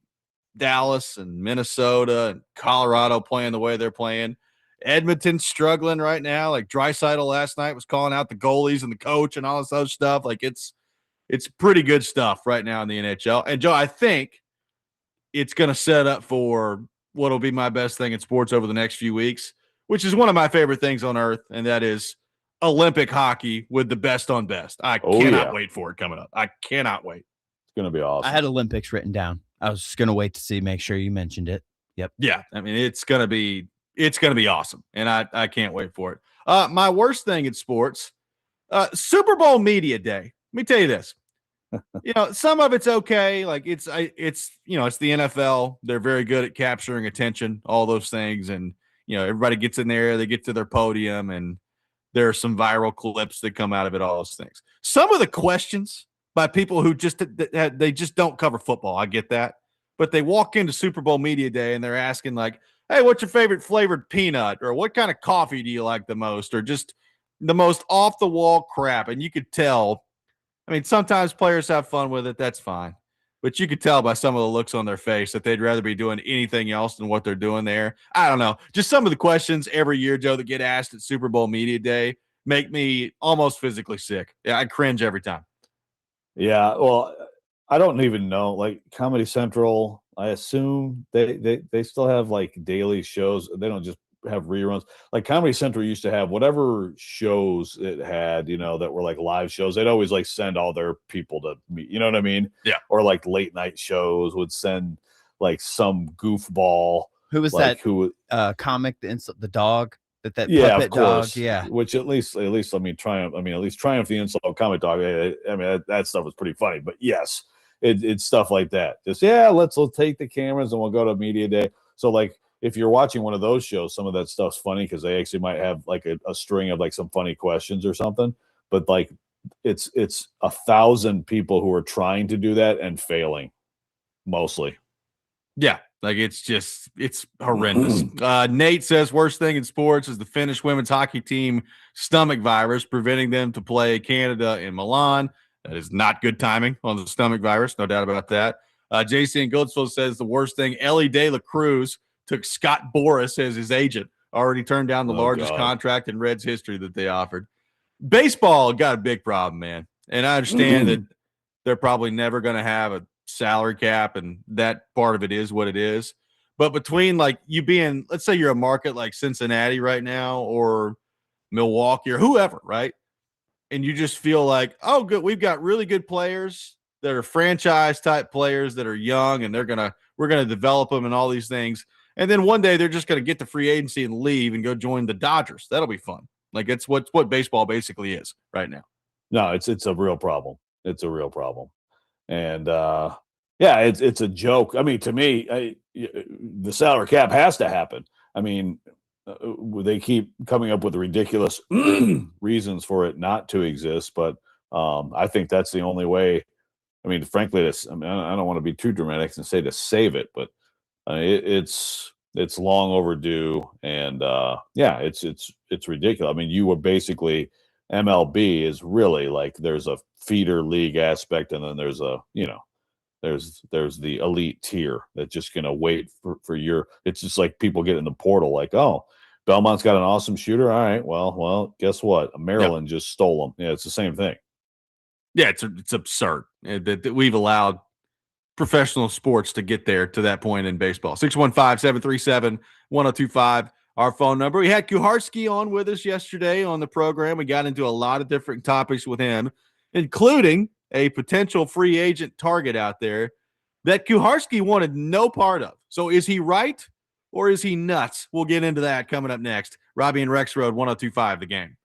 A: Dallas and Minnesota and Colorado playing the way they're playing. Edmonton's struggling right now. Like Draisaitl last night was calling out the goalies and the coach and all this other stuff. Like it's pretty good stuff right now in the NHL. And Joe, I think it's going to set up for what'll be my best thing in sports over the next few weeks, which is one of my favorite things on earth, and that is Olympic hockey with the best on best. I cannot wait for it coming up. I cannot wait.
B: It's going to be awesome.
C: I had Olympics written down. I was just going to wait to see, make sure you mentioned it. Yep.
A: Yeah. I mean, it's going to be awesome. And I can't wait for it. My worst thing in sports, Super Bowl media day. Let me tell you this. Some of it's okay. Like it's the NFL. They're very good at capturing attention, all those things. And, everybody gets in there, they get to their podium, and there are some viral clips that come out of it, all those things. Some of the questions by people who they just don't cover football. I get that. But they walk into Super Bowl media day and they're asking like, hey, what's your favorite flavored peanut? Or what kind of coffee do you like the most? Or just the most off the wall crap. And you could tell, I mean, sometimes players have fun with it. That's fine. But you could tell by some of the looks on their face that they'd rather be doing anything else than what they're doing there. I don't know. Just some of the questions every year, Joe, that get asked at Super Bowl media day make me almost physically sick. Yeah, I cringe every time.
B: Yeah, well, I don't even know. Like Comedy Central, I assume they still have like daily shows. They don't just have reruns. Like Comedy Central used to have whatever shows it had, that were like live shows. They'd always like send all their people to meet. You know what I mean?
A: Yeah.
B: Or like late night shows would send like some goofball.
C: Who was
B: like,
C: that?
B: Who?
C: Comic, the dog. That
B: Yeah,
C: puppet
B: of course.
C: dog. Yeah.
B: Which at least Triumph the insult comic dog. I mean that stuff was pretty funny. But yes, it's stuff like that. Just let's take the cameras and we'll go to media day. So like if you're watching one of those shows, some of that stuff's funny because they actually might have like a string of like some funny questions or something. But like it's 1,000 people who are trying to do that and failing mostly.
A: Yeah. Like it's horrendous. Nate says worst thing in sports is the Finnish women's hockey team stomach virus preventing them to play Canada in Milan. That is not good timing on the stomach virus, no doubt about that. JC in Goldsville says the worst thing, Ellie De La Cruz took Scott Boras as his agent, already turned down the largest contract in Reds history that they offered. Baseball got a big problem, man. And I understand that they're probably never going to have a salary cap, and that part of it is what it is. But between like you being, let's say you're a market like Cincinnati right now or Milwaukee or whoever, right? And you just feel like, oh, good, we've got really good players that are franchise type players that are young, and we're gonna develop them and all these things. And then one day they're just gonna get the free agency and leave and go join the Dodgers. That'll be fun. Like it's what baseball basically is right now.
B: No, it's a real problem. It's a real problem. And it's a joke. I mean, to me, the salary cap has to happen. I mean, they keep coming up with ridiculous reasons for it not to exist, but I think that's the only way. I mean, frankly, I don't want to be too dramatic and say to save it, but it's long overdue, and it's ridiculous. I mean, you were basically MLB is really like there's a feeder league aspect, and then there's there's the elite tier that's just going to wait for your. It's just like people get in the portal, like, oh, Belmont's got an awesome shooter. All right, well, guess what? Maryland just stole him. Yeah, it's the same thing.
A: Yeah, it's absurd that we've allowed professional sports to get there to that point in baseball. 615-737-1025. Our phone number. We had Kuharski on with us yesterday on the program. We got into a lot of different topics with him, including a potential free agent target out there that Kuharski wanted no part of. So is he right or is he nuts? We'll get into that coming up next. Robby and Rexrode, 1025 The Game.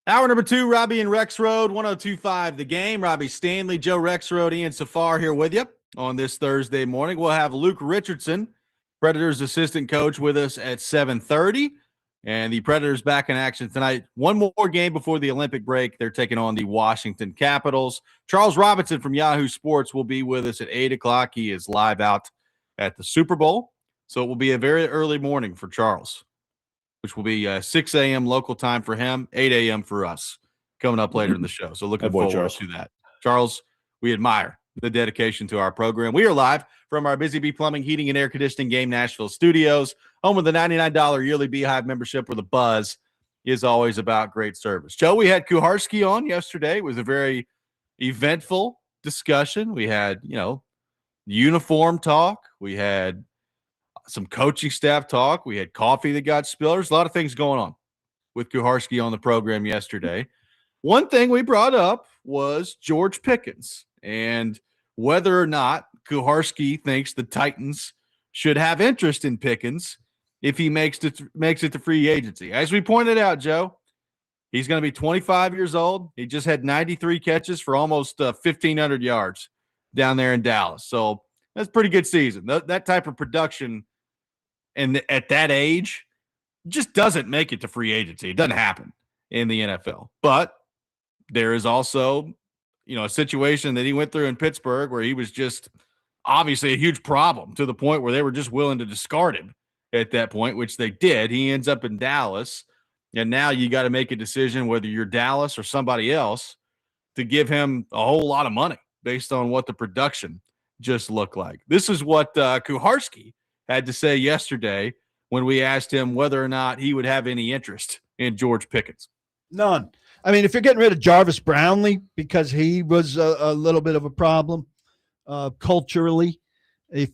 A: Hour number 2, Robby and Rexrode, 102.5 The Game. Robby Stanley, Joe Rexrode, Ian Safar here with you on this Thursday morning. We'll have Luke Richardson, Predators assistant coach, with us at 7:30. And the Predators back in action tonight. One more game before the Olympic break. They're taking on the Washington Capitals. Charles Robinson from Yahoo Sports will be with us at 8 o'clock. He is live out at the Super Bowl. So it will be a very early morning for Charles, which will be 6 a.m. local time for him, 8 a.m. for us, coming up later in the show. So looking forward to that. Charles, we admire the dedication to our program. We are live from our Busy Bee Plumbing, Heating, and Air Conditioning Game Nashville studios, home of the $99 yearly Beehive membership, where the buzz is always about great service. Joe, we had Kuharski on yesterday. It was a very eventful discussion. We had, uniform talk. We had some coaching staff talk. We had coffee that got spilled. There's a lot of things going on with Kuharski on the program yesterday. One thing we brought up was George Pickens and whether or not Kuharski thinks the Titans should have interest in Pickens if he makes it to free agency. As we pointed out, Joe, he's going to be 25 years old. He just had 93 catches for almost 1,500 yards down there in Dallas. So that's a pretty good season. That type of production and at that age just doesn't make it to free agency. It doesn't happen in the NFL. But there is also, a situation that he went through in Pittsburgh where he was just obviously a huge problem to the point where they were just willing to discard him at that point, which they did. He ends up in Dallas, and now you got to make a decision whether you're Dallas or somebody else to give him a whole lot of money based on what the production just looked like. This is what Kuharski had to say yesterday when we asked him whether or not he would have any interest in George Pickens.
M: None. I mean, if you're getting rid of Jarvis Brownlee because he was a little bit of a problem culturally,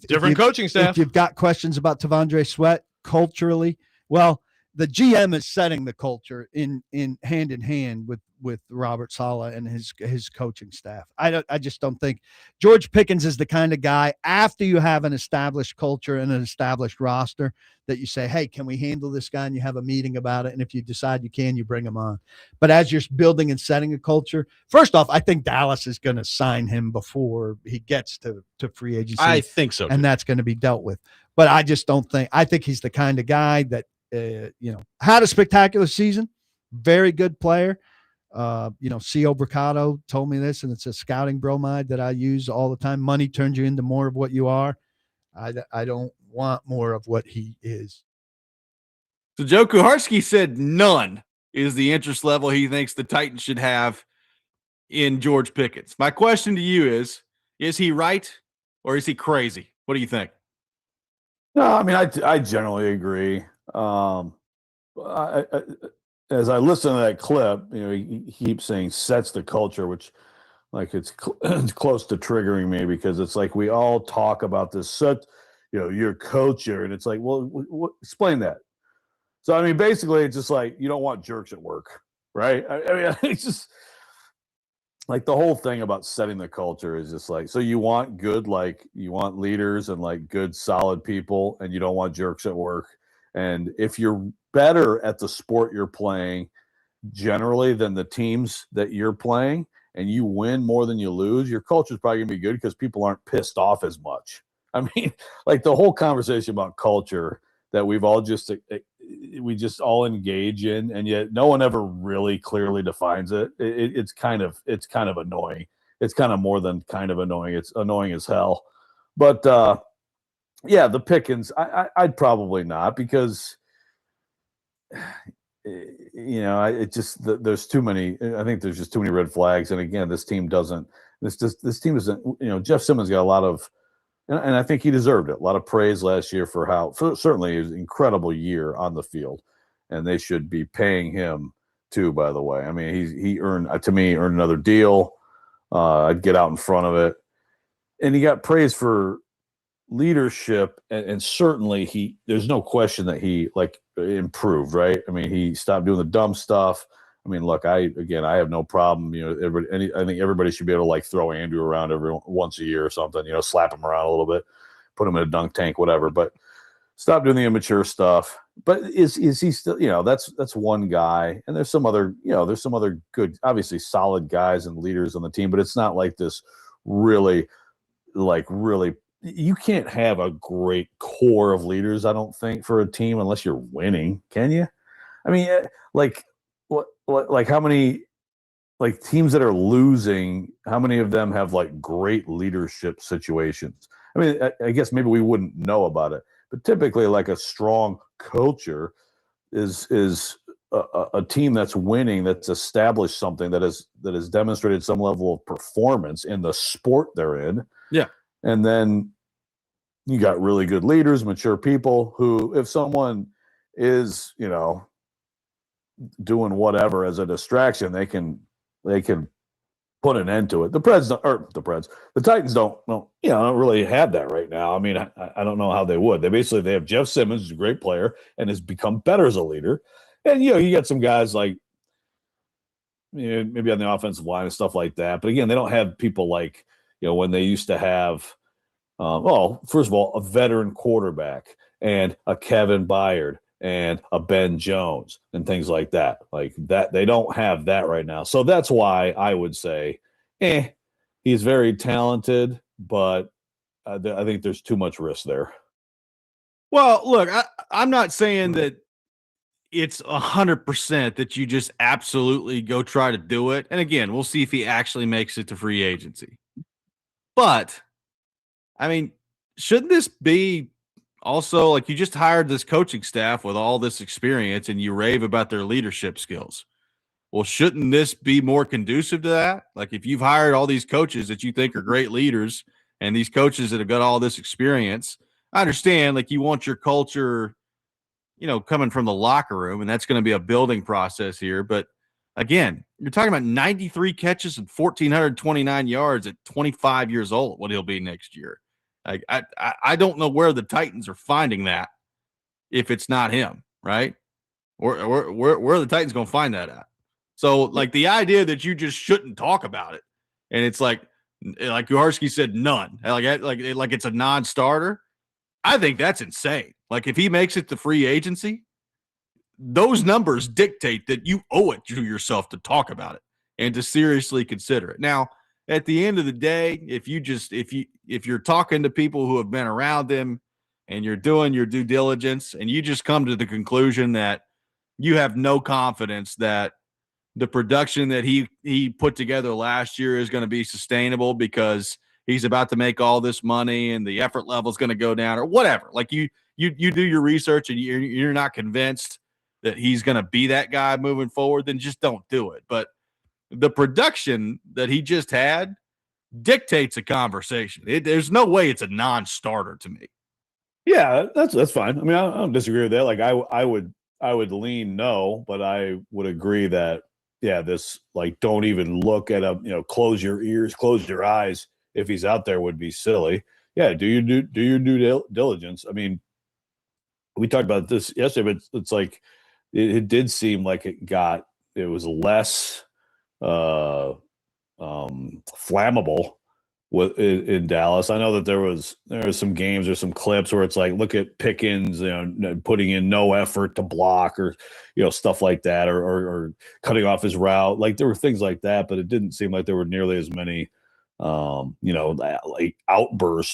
J: different coaching staff.
M: If you've got questions about Tavondre Sweat culturally, well, the GM is setting the culture in hand with Robert Saleh and his coaching staff. I just don't think George Pickens is the kind of guy, after you have an established culture and an established roster, that you say, hey, can we handle this guy? And you have a meeting about it. And if you decide you can, you bring him on. But as you're building and setting a culture, first off, I think Dallas is going to sign him before he gets to free agency.
J: I think so too.
M: And that's going to be dealt with. But I just don't think – I think he's the kind of guy that, had a spectacular season, very good player. C.O. Bricado told me this, and it's a scouting bromide that I use all the time. Money turns you into more of what you are. I don't want more of what he is.
A: So Joe Kuharski said none is the interest level he thinks the Titans should have in George Pickens. My question to you is he right or is he crazy? What do you think?
B: No, I mean, I generally agree. As I listen to that clip, he keeps saying sets the culture, which it's close to triggering me, because it's like we all talk about this your culture, and it's like, well, explain that. So I mean, basically, it's just like you don't want jerks at work, right? I mean, it's just like the whole thing about setting the culture is just like, so you want good, you want leaders and good, solid people, and you don't want jerks at work. And if you're better at the sport you're playing generally than the teams that you're playing, and you win more than you lose, your culture is probably going to be good because people aren't pissed off as much. I mean, the whole conversation about culture that we've all we just all engage in, and yet no one ever really clearly defines it. It's kind of annoying. It's kind of more than kind of annoying. It's annoying as hell. But yeah, the Pickens, I'd probably not, because there's too many. I think there's just too many red flags. And again, this team isn't. Jeff Simmons got a lot of, and I think he deserved it, a lot of praise last year for certainly his incredible year on the field, and they should be paying him too. By the way, I mean he earned another deal. I'd get out in front of it, and he got praise for leadership, and certainly there's no question that he improved, right? I mean, he stopped doing the dumb stuff. I mean, look, I have no problem. I think everybody should be able to throw Andrew around once a year or something. Slap him around a little bit, put him in a dunk tank, whatever. But stop doing the immature stuff. But is he still, that's one guy, and there's some other good, obviously solid guys and leaders on the team, but it's not like this really you can't have a great core of leaders, I don't think, for a team unless you're winning, can you? I mean, how many teams that are losing, how many of them have great leadership situations? I mean, I guess maybe we wouldn't know about it, but typically a strong culture is a team that's winning, that's established something, that has demonstrated some level of performance in the sport they're in.
A: Yeah.
B: And then you got really good leaders, mature people who, if someone is, doing whatever as a distraction, they can put an end to it. The Titans don't really have that right now. I mean, I don't know how they would. They have Jeff Simmons, who's a great player and has become better as a leader. And, you got some guys maybe on the offensive line and stuff like that. But again, they don't have people when they used to have, first of all, a veteran quarterback and a Kevin Byard and a Ben Jones and things like that. They don't have that right now. So that's why I would say, he's very talented, but I think there's too much risk there.
A: Well, look, I'm not saying that it's 100% that you just absolutely go try to do it. And again, we'll see if he actually makes it to free agency. But, I mean, shouldn't this be also you just hired this coaching staff with all this experience and you rave about their leadership skills? Well, shouldn't this be more conducive to that? If you've hired all these coaches that you think are great leaders and these coaches that have got all this experience, I understand you want your culture, coming from the locker room, and that's going to be a building process here. But again, you're talking about 93 catches and 1,429 yards at 25 years old, what he'll be next year. I don't know where the Titans are finding that if it's not him, right? Or where are the Titans going to find that at? So, the idea that you just shouldn't talk about it, and it's like Kuharski said, none. It's a non-starter. I think that's insane. If he makes it to free agency, those numbers dictate that you owe it to yourself to talk about it and to seriously consider it. Now, at the end of the day, if you're talking to people who have been around him and you're doing your due diligence and you just come to the conclusion that you have no confidence that the production that he put together last year is going to be sustainable because he's about to make all this money and the effort level is going to go down or whatever. You do your research and you're not convinced that he's going to be that guy moving forward, then just don't do it. But the production that he just had dictates a conversation. There's no way it's a non-starter to me.
B: Yeah, that's fine. I mean, I don't disagree with that. I would lean no, but I would agree that this don't even look at close your ears, close your eyes if he's out there would be silly. Yeah, do your due diligence. I mean, we talked about this yesterday, but it's it did seem like it was less flammable in Dallas. I know that there was some games or some clips where it's look at Pickens, putting in no effort to block or stuff like that, or cutting off his route. There were things like that, but it didn't seem like there were nearly as many outbursts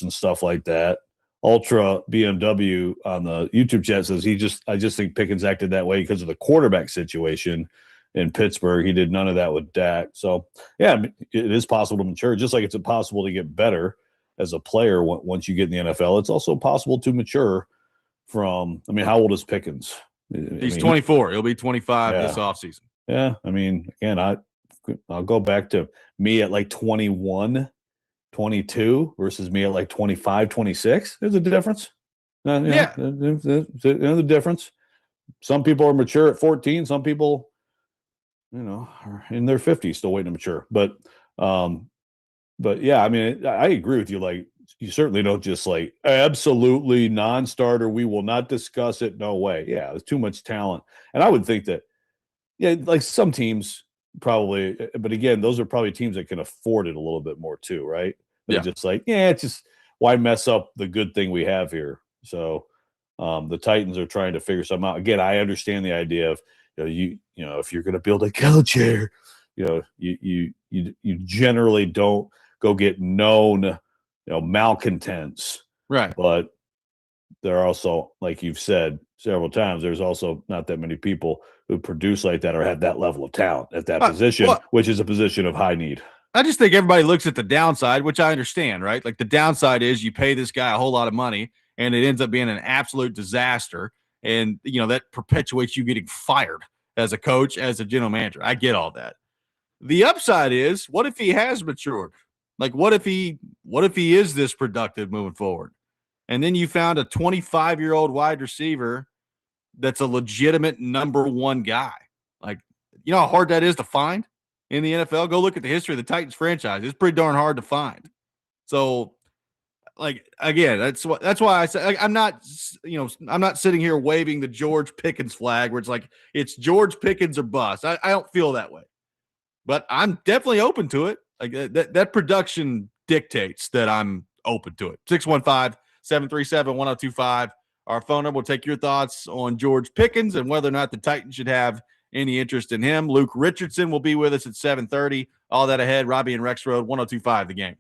B: and stuff like that. Ultra BMW on the YouTube chat says I just think Pickens acted that way because of the quarterback situation in Pittsburgh. He did none of that with Dak. So yeah, it is possible to mature, just like it's impossible to get better as a player once you get in the NFL. It's also possible to mature from, how old is Pickens?
A: He's 24. He'll be 25 this offseason.
B: Yeah. I mean, again, I'll go back to me at 21, 22 versus me at 25, 26. There's a difference. The difference. Some people are mature at 14. Some people, are in their 50s still waiting to mature. But yeah, I mean, I agree with you. You certainly don't just absolutely non-starter. We will not discuss it. No way. Yeah, there's too much talent. And I would think that, some teams probably, but again, those are probably teams that can afford it a little bit more too, right? They're just it's just why mess up the good thing we have here? So The Titans are trying to figure something out. Again, I understand the idea of you know if you're going to build a culture, you generally don't go get known malcontents,
A: Right.
B: but there are also, like you've said several times, there's also not that many people who produce like that or have that level of talent at that position, which is a position of high need.
A: I just think everybody looks at the downside, which I understand, right? Like the downside is you pay this guy a whole lot of money and it ends up being an absolute disaster. And, that perpetuates you getting fired as a coach, as a general manager. I get all that. The upside is, what if he has matured? Like, what if he is this productive moving forward? And then you found a 25-year-old wide receiver that's a legitimate number one guy. Like, you know how hard that is to find in the NFL? Go look at the history of the Titans franchise. It's pretty darn hard to find. So, like, again, that's why I said I'm not sitting here waving the George Pickens flag where it's like it's George Pickens or bust. I don't feel that way. But I'm definitely open to it. Like that production dictates that I'm open to it. 615-737-1025. Our phone number will take your thoughts on George Pickens and whether or not the Titans should have any interest in him. Luke Richardson will be with us at 7:30. All that ahead. Robby and Rexrode, 1025 The Game.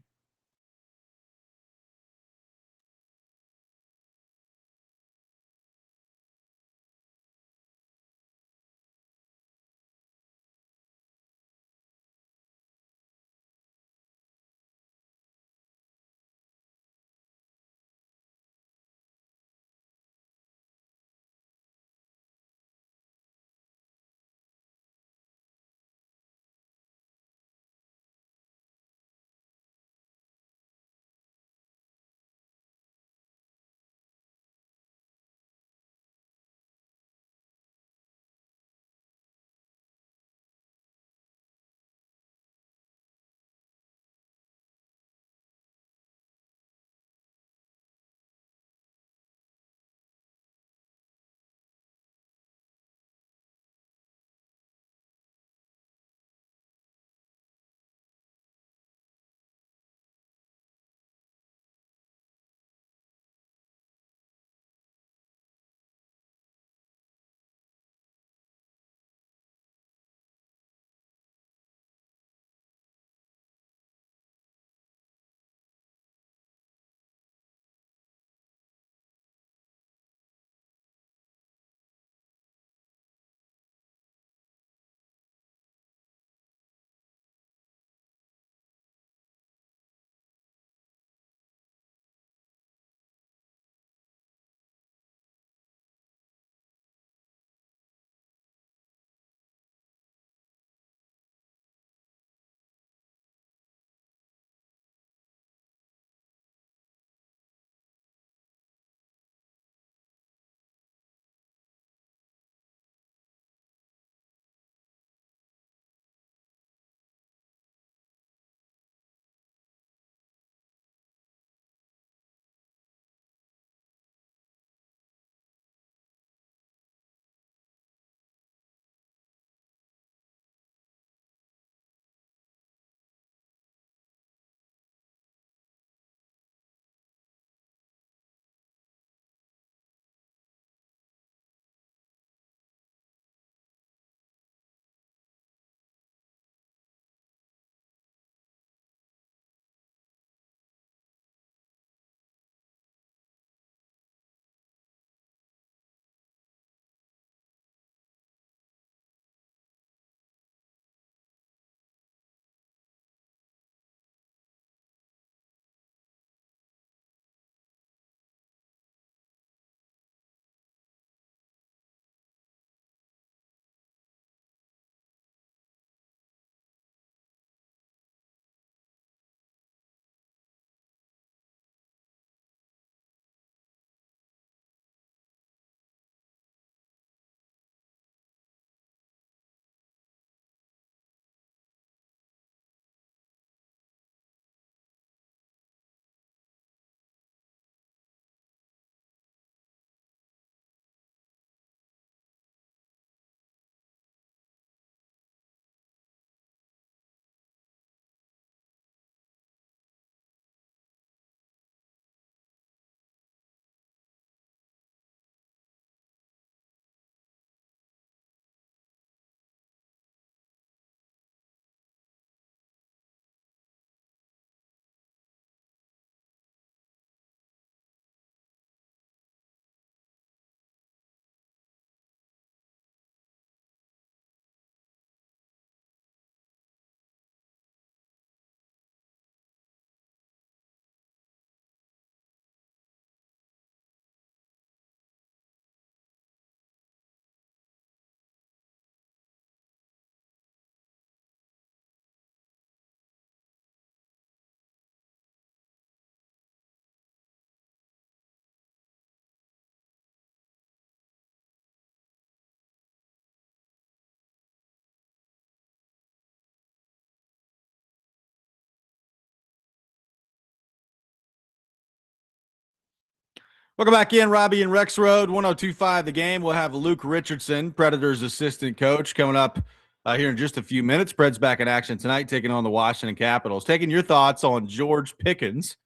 A: Welcome back in, Robby and Rexrode, 102.5 The Game. We'll have Luke Richardson, Predators assistant coach, coming up here in just a few minutes. Preds back in action tonight, taking on the Washington Capitals. Taking your thoughts on George Pickens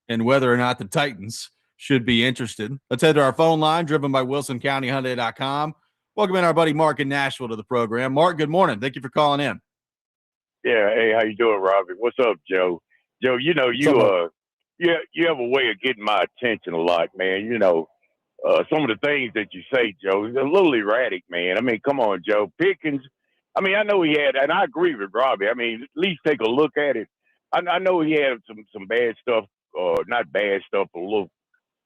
A: and whether or not the Titans should be interested. Let's head to our phone line, driven by WilsonCountyHyundai.com. Welcome in our buddy Mark in Nashville to the program. Mark, good morning. Thank you for calling in.
N: Yeah, hey, how you doing, Robby? What's up, Joe? Joe, you know, you have a way of getting my attention a lot, man. You know, some of the things that you say, Joe, is a little erratic, man. I mean, come on, Joe. Pickens, I mean, I know he had, and I agree with Robby. I mean, at least take a look at it. I know he had some bad stuff, not bad stuff, but a little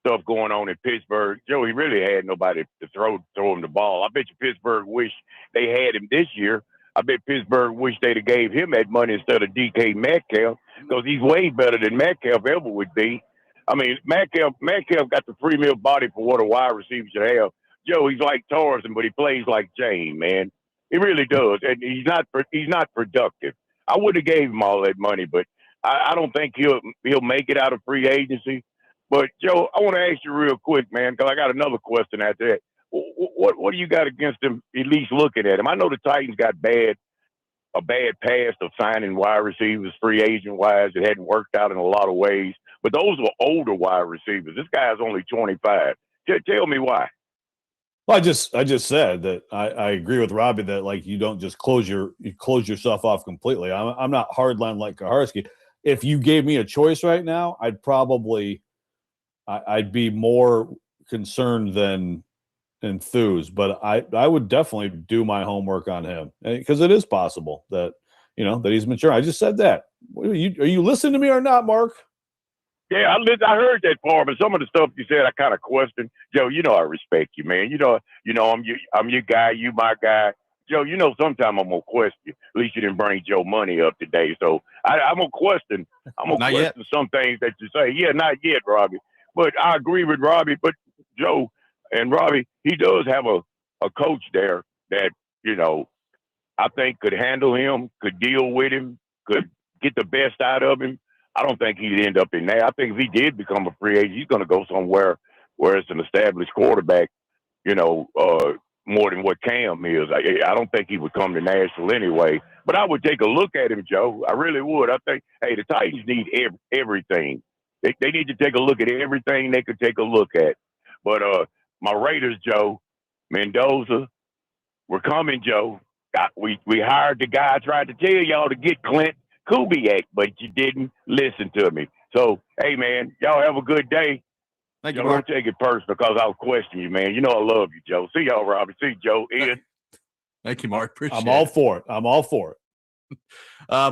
N: stuff going on in Pittsburgh. Joe, he really had nobody to throw him the ball. I bet you Pittsburgh wish they had him this year. I bet Pittsburgh wish they'd have gave him that money instead of DK Metcalf, because he's way better than Metcalf ever would be. I mean, Metcalf got the premier body for what a wide receiver should have. Joe, he's like Tarzan, but he plays like Jane, man. He really does, and he's not productive. I would have gave him all that money, but I don't think he'll make it out of free agency. But Joe, I want to ask you real quick, man, because I got another question after that. What do you got against him, at least looking at him? I know the Titans got a bad past of signing wide receivers, free agent-wise. It hadn't worked out in a lot of ways. But those were older wide receivers. This guy's only 25. Tell me why.
B: Well, I just said that I agree with Robby that, like, you don't just close yourself off completely. I'm not hardline like Kaharski. If you gave me a choice right now, I'd be more concerned than enthused, but I would definitely do my homework on him, because it is possible that that he's mature. I just said that. Are you listening to me or not, Mark?
N: Yeah, I heard that part, but some of the stuff you said I kind of questioned. Joe, I respect you, man. I'm your guy, you my guy. Joe, sometime I'm gonna question you. At least you didn't bring Joe Money up today, so I'm gonna question. Some things that you say. Yeah, not yet, Robby. But I agree with Robby. But Joe and Robby, he does have a coach there that, I think could handle him, could deal with him, could get the best out of him. I don't think he'd end up in there. I think if he did become a free agent, he's going to go somewhere where it's an established quarterback, more than what Cam is. I don't think he would come to Nashville anyway. But I would take a look at him, Joe. I really would. I think, hey, the Titans need everything. They need to take a look at everything they could take a look at. But my Raiders, Joe, Mendoza, we're coming, Joe. We hired the guy I tried to tell y'all to get Clint Kubiak, but you didn't listen to me. So, hey, man, y'all have a good day.
A: Thank you,
N: Mark.
A: Mark.
N: Don't take it personal because I'll question you, man. I love you, Joe. See y'all, Robby. See Joe. Ian.
A: Thank you, Mark. Appreciate
B: I'm all for it. I'm all for it.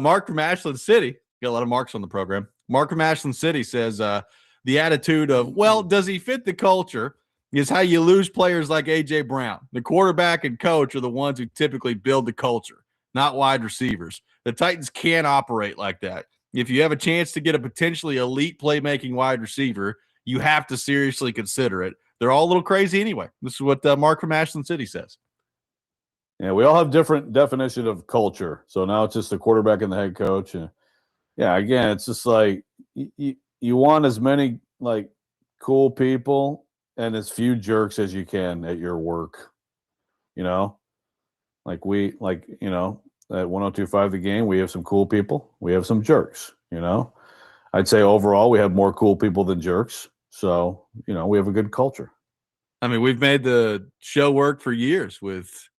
A: Mark from Ashland City. Got a lot of Marks on the program. Mark from Ashland City says the attitude of, well, does he fit the culture, is how you lose players like A.J. Brown. The quarterback and coach are the ones who typically build the culture, not wide receivers. The Titans can't operate like that. If you have a chance to get a potentially elite playmaking wide receiver, you have to seriously consider it. They're all a little crazy anyway. This is what Mark from Ashland City says.
B: Yeah, we all have different definition of culture. So now it's just the quarterback and the head coach. And yeah, again, it's just like you want as many like cool people and as few jerks as you can at your work. At 102.5 The Game, we have some cool people. We have some jerks, I'd say overall we have more cool people than jerks. So, we have a good culture.
A: I mean, we've made the show work for years with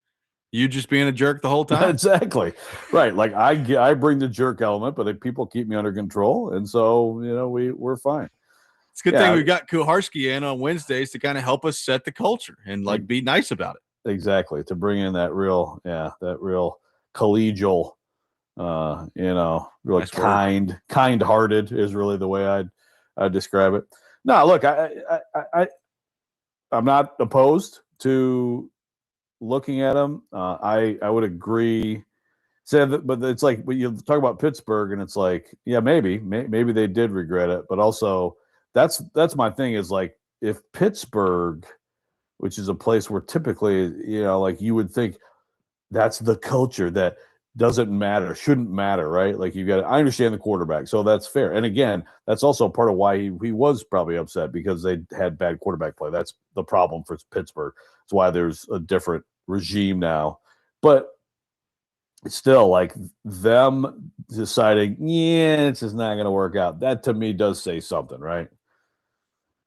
A: you just being a jerk the whole time.
B: Exactly. Right. Like I bring the jerk element, but people keep me under control. And so, we're fine.
A: It's a good thing we've got Kuharski in on Wednesdays to kind of help us set the culture and be nice about it.
B: Exactly. To bring in that real collegial, really
A: nice
B: kind-hearted is really the way I'd describe it. No, look, I'm not opposed to looking at him. I would agree. But it's like when you talk about Pittsburgh, and it's like, yeah, maybe they did regret it, but also that's my thing is like if Pittsburgh, which is a place where typically, like you would think that's the culture that doesn't matter, shouldn't matter, right? Like I understand the quarterback, so that's fair. And again, that's also part of why he was probably upset because they had bad quarterback play. That's the problem for Pittsburgh. That's why there's a different regime now. But it's still like them deciding, yeah, it's just not going to work out. That to me does say something, right?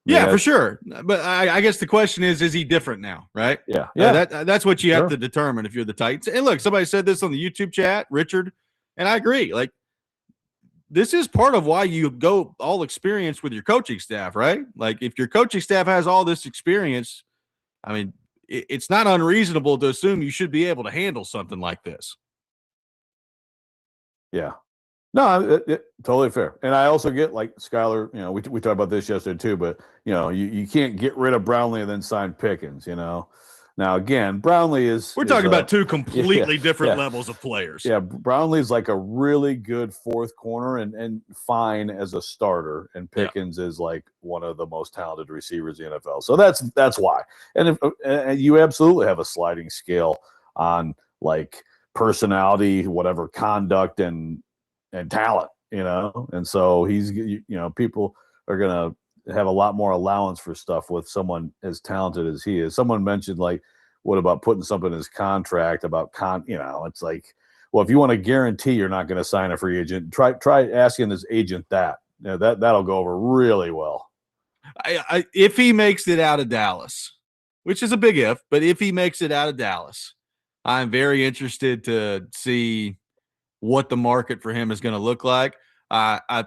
A: Yeah, for sure. But I guess the question is he different now, right?
B: Yeah.
A: That's what you have to determine if you're the Titans. And look, somebody said this on the YouTube chat, Richard, and I agree. Like, this is part of why you go all experience with your coaching staff, right? Like, if your coaching staff has all this experience, I mean, it's not unreasonable to assume you should be able to handle something like this.
B: Yeah. No, totally fair. And I also get like Skyler, we talked about this yesterday too, but you can't get rid of Brownlee and then sign Pickens, Now again, Brownlee
A: we're talking about two completely different levels of players.
B: Yeah, Brownlee's like a really good fourth corner and fine as a starter, and Pickens is like one of the most talented receivers in the NFL. So that's why. And you absolutely have a sliding scale on like personality, whatever, conduct and talent, and so he's, people are going to have a lot more allowance for stuff with someone as talented as he is. Someone mentioned like, what about putting something in his contract about it's like, well, if you want to guarantee you're not going to sign a free agent, try asking his agent that. That'll go over really well.
A: If he makes it out of Dallas, which is a big if, but if he makes it out of Dallas, I'm very interested to see what the market for him is going to look like. I'm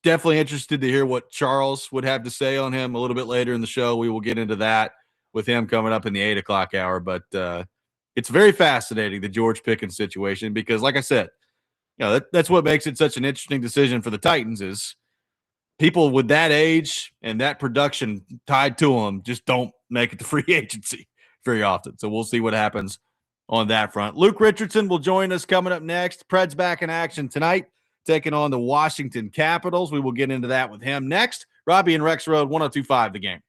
A: definitely interested to hear what Charles would have to say on him a little bit later in the show. We will get into that with him coming up in the 8 o'clock hour. But it's very fascinating, the George Pickens situation, because like I said, that's what makes it such an interesting decision for the Titans is people with that age and that production tied to them just don't make it to free agency very often. So we'll see what happens on that front. Luke Richardson will join us coming up next. Preds back in action tonight, taking on the Washington Capitals. We will get into that with him next. Robby and Rexrode, 102.5 The Game.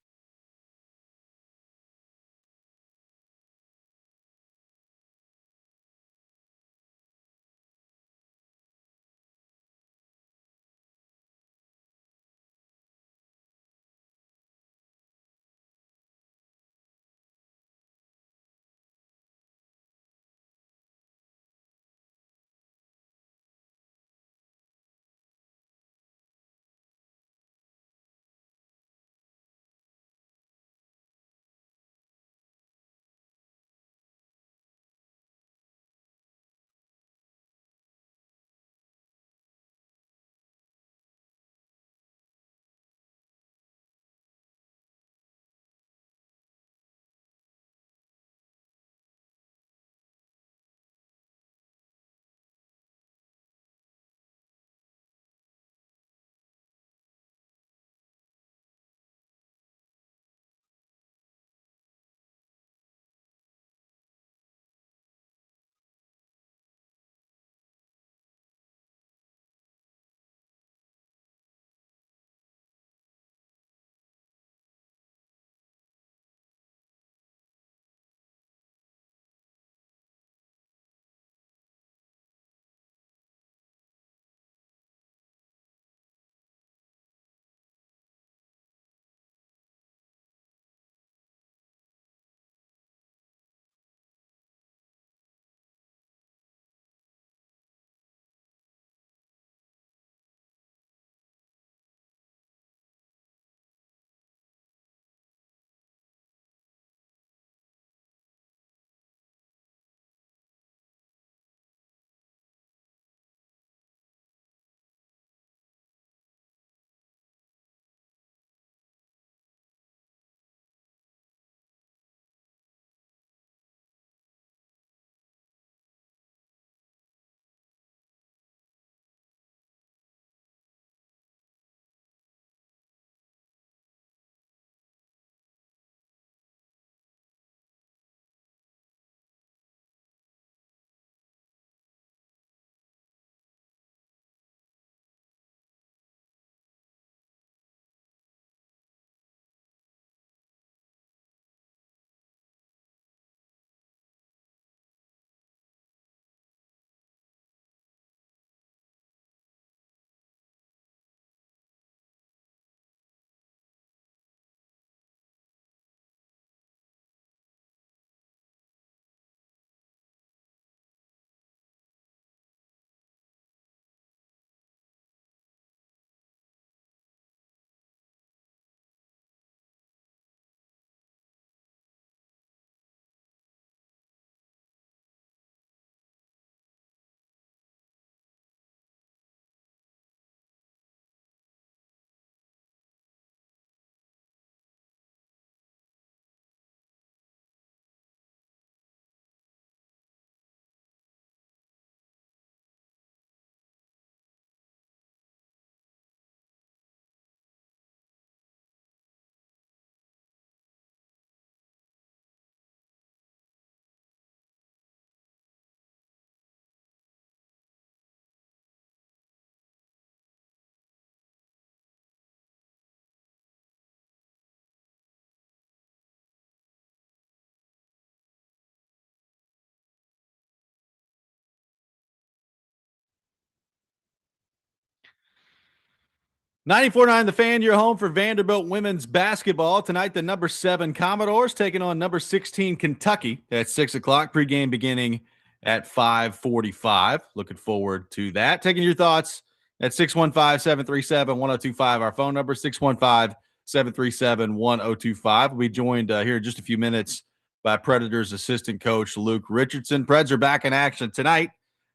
A: 94.9 The Fan, your home for Vanderbilt women's basketball. Tonight, the number 7 Commodores taking on number 16 Kentucky at 6 o'clock. Pregame beginning at 5:45. Looking forward to that. Taking your thoughts at 615-737-1025. Our phone number, 615-737-1025. We'll be joined here in just a few minutes by Predators assistant coach Luke Richardson. Preds are back in action tonight,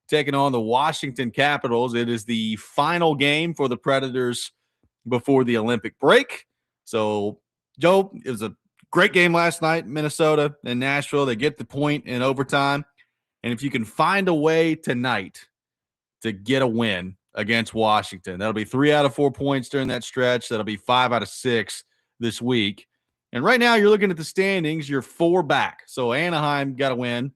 A: taking on the Washington Capitals. It is the final game for the Predators before the Olympic break. So, Joe, it was a great game last night, Minnesota and Nashville. They get the point in overtime. And if you can find a way tonight to get a win against Washington, that'll be 3 out of 4 points during that stretch. That'll be 5 out of 6 this week. And right now you're looking at the standings. You're 4 back. So Anaheim got a win.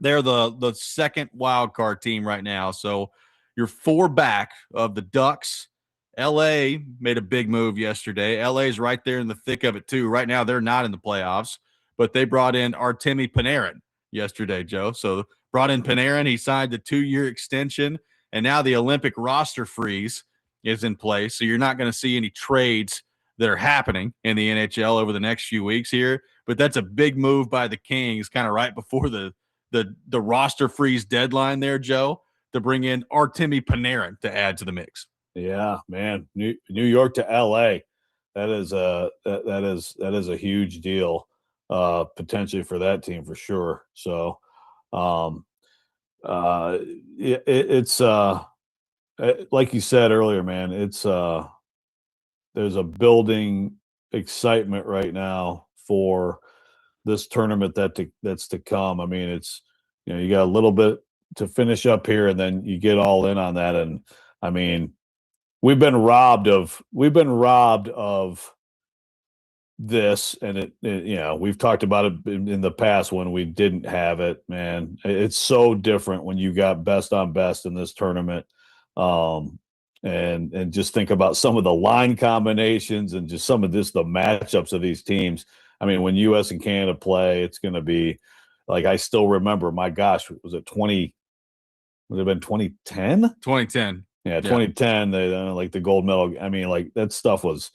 A: They're the second wild card team right now. So you're 4 back of the Ducks. LA made a big move yesterday. LA's right there in the thick of it too. Right now they're not in the playoffs, but they brought in Artemi Panarin yesterday, Joe. So brought in Panarin. He signed a 2-year extension, and now the Olympic roster freeze is in place. So you're not going to see any trades that are happening in the NHL over the next few weeks here. But that's a big move by the Kings kind of right before the roster freeze deadline there, Joe, to bring in Artemi Panarin to add to the mix.
B: Yeah, man. New York to LA. That is a huge deal, potentially for that team for sure. So it's like you said earlier, man, it's there's a building excitement right now for this tournament that's to come. I mean, it's, you got a little bit to finish up here and then you get all in on that. And I mean, we've been robbed of this, and we've talked about it in the past when we didn't have it, man. It's so different when you got best on best in this tournament. And just think about some of the line combinations and just some of the matchups of these teams. I mean, when US and Canada play, it's going to be like, I still remember, my gosh, was it 2010?
A: 2010.
B: Yeah, 2010, they like the gold medal. I mean, like that stuff's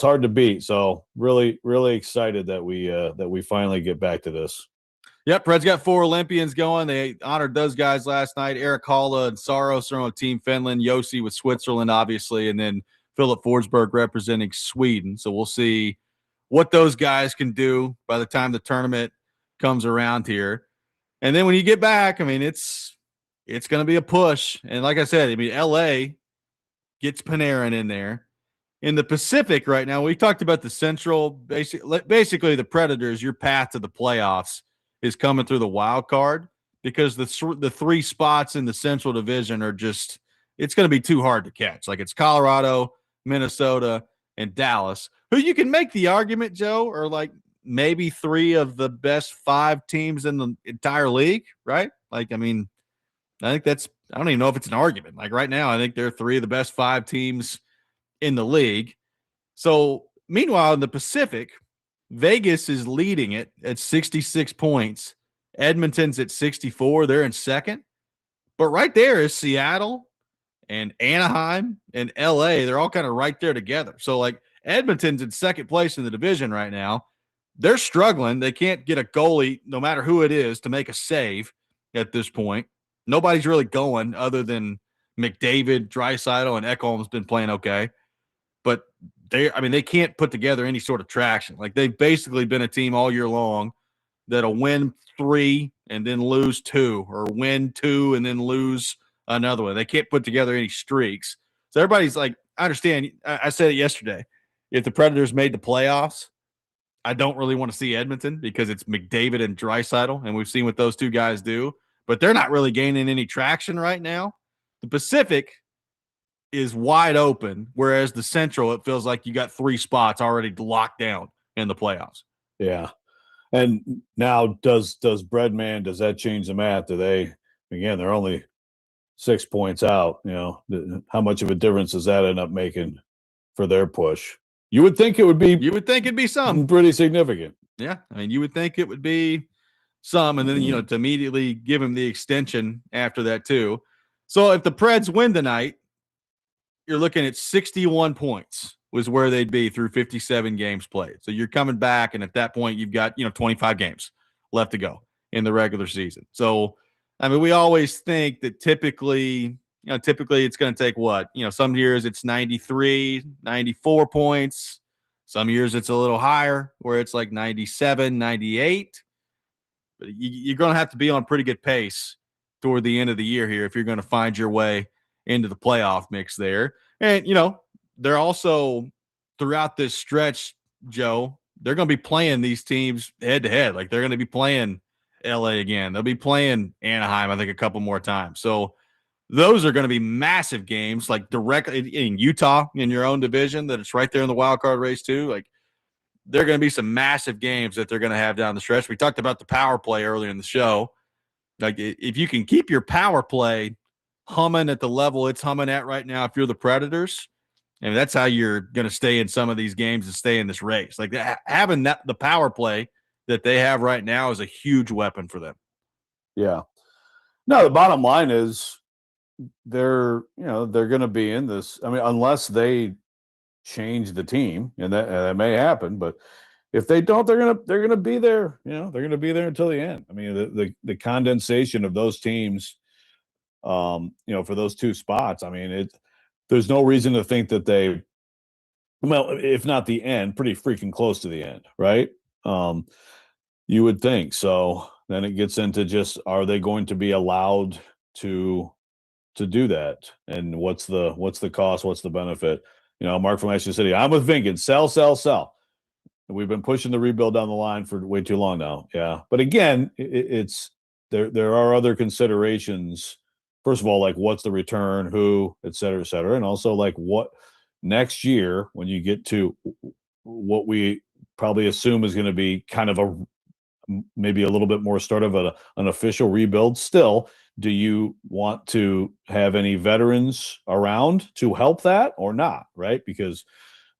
B: hard to beat. So really, really excited that we finally get back to this.
A: Yep, Preds got 4 Olympians going. They honored those guys last night. Eric Haula and Saros are on Team Finland. Yossi with Switzerland, obviously, and then Philip Forsberg representing Sweden. So we'll see what those guys can do by the time the tournament comes around here. And then when you get back, I mean, it's going to be a push. And like I said, I mean, LA gets Panarin in there. In the Pacific right now, we talked about the Central. Basically, the Predators, your path to the playoffs is coming through the wild card, because the 3 spots in the Central Division are just – it's going to be too hard to catch. Like, it's Colorado, Minnesota, and Dallas, who you can make the argument, Joe, are like maybe 3 of the best 5 teams in the entire league, right? Like, I mean – I think I don't even know if it's an argument. Like right now, I think they're 3 of the best 5 teams in the league. So meanwhile, in the Pacific, Vegas is leading it at 66 points. Edmonton's at 64. They're in second. But right there is Seattle and Anaheim and LA. They're all kind of right there together. So like Edmonton's in second place in the division right now. They're struggling. They can't get a goalie, no matter who it is, to make a save at this point. Nobody's really going other than McDavid, Draisaitl, and Ekholm's been playing okay. But they can't put together any sort of traction. Like, they've basically been a team all year long that'll win 3 and then lose 2, or win 2 and then lose another one. They can't put together any streaks. So everybody's like, I understand. I said it yesterday. If the Predators made the playoffs, I don't really want to see Edmonton because it's McDavid and Draisaitl, and we've seen what those 2 guys do. But they're not really gaining any traction right now. The Pacific is wide open, whereas the Central, it feels like you got 3 spots already locked down in the playoffs.
B: Yeah. And now does Breadman, does that change the math? They're only 6 points out. How much of a difference does that end up making for their push? You would think it'd be some pretty significant.
A: Yeah. I mean, you would think it would be some, and then, to immediately give him the extension after that too. So if the Preds win tonight, you're looking at 61 points was where they'd be through 57 games played. So you're coming back, and at that point, you've got 25 games left to go in the regular season. So, I mean, we always think that typically it's going to take what? Some years it's 93, 94 points. Some years it's a little higher where it's like 97, 98. But you're going to have to be on pretty good pace toward the end of the year here if you're going to find your way into the playoff mix there. And, they're also throughout this stretch, Joe, they're going to be playing these teams head to head. Like they're going to be playing LA again. They'll be playing Anaheim, I think, a couple more times. So those are going to be massive games, like directly in Utah in your own division, that it's right there in the wild card race too. Like there are going to be some massive games that they're going to have down the stretch. We talked about the power play earlier in the show. Like if you can keep your power play humming at the level it's humming at right now, if you're the Predators, and that's how you're going to stay in some of these games and stay in this race. Like having the power play that they have right now is a huge weapon for them.
B: Yeah. No, the bottom line is they're going to be in this. I mean, unless they change the team, and that may happen, but if they don't, they're going to be there. They're going to be there until the end. I mean, the condensation of those teams, for those two spots. I mean, there's no reason to think that if not the end, pretty freaking close to the end, right? You would think. So then it gets into just, are they going to be allowed to do that? And what's the cost? What's the benefit? Mark from Ashton City, I'm with Vinkin. Sell. We've been pushing the rebuild down the line for way too long now. Yeah. But again, it's there are other considerations. First of all, like what's the return, who, et cetera, and also like what next year when you get to what we probably assume is going to be kind of maybe a little bit more start of an official rebuild. Still, do you want to have any veterans around to help that or not? Right, because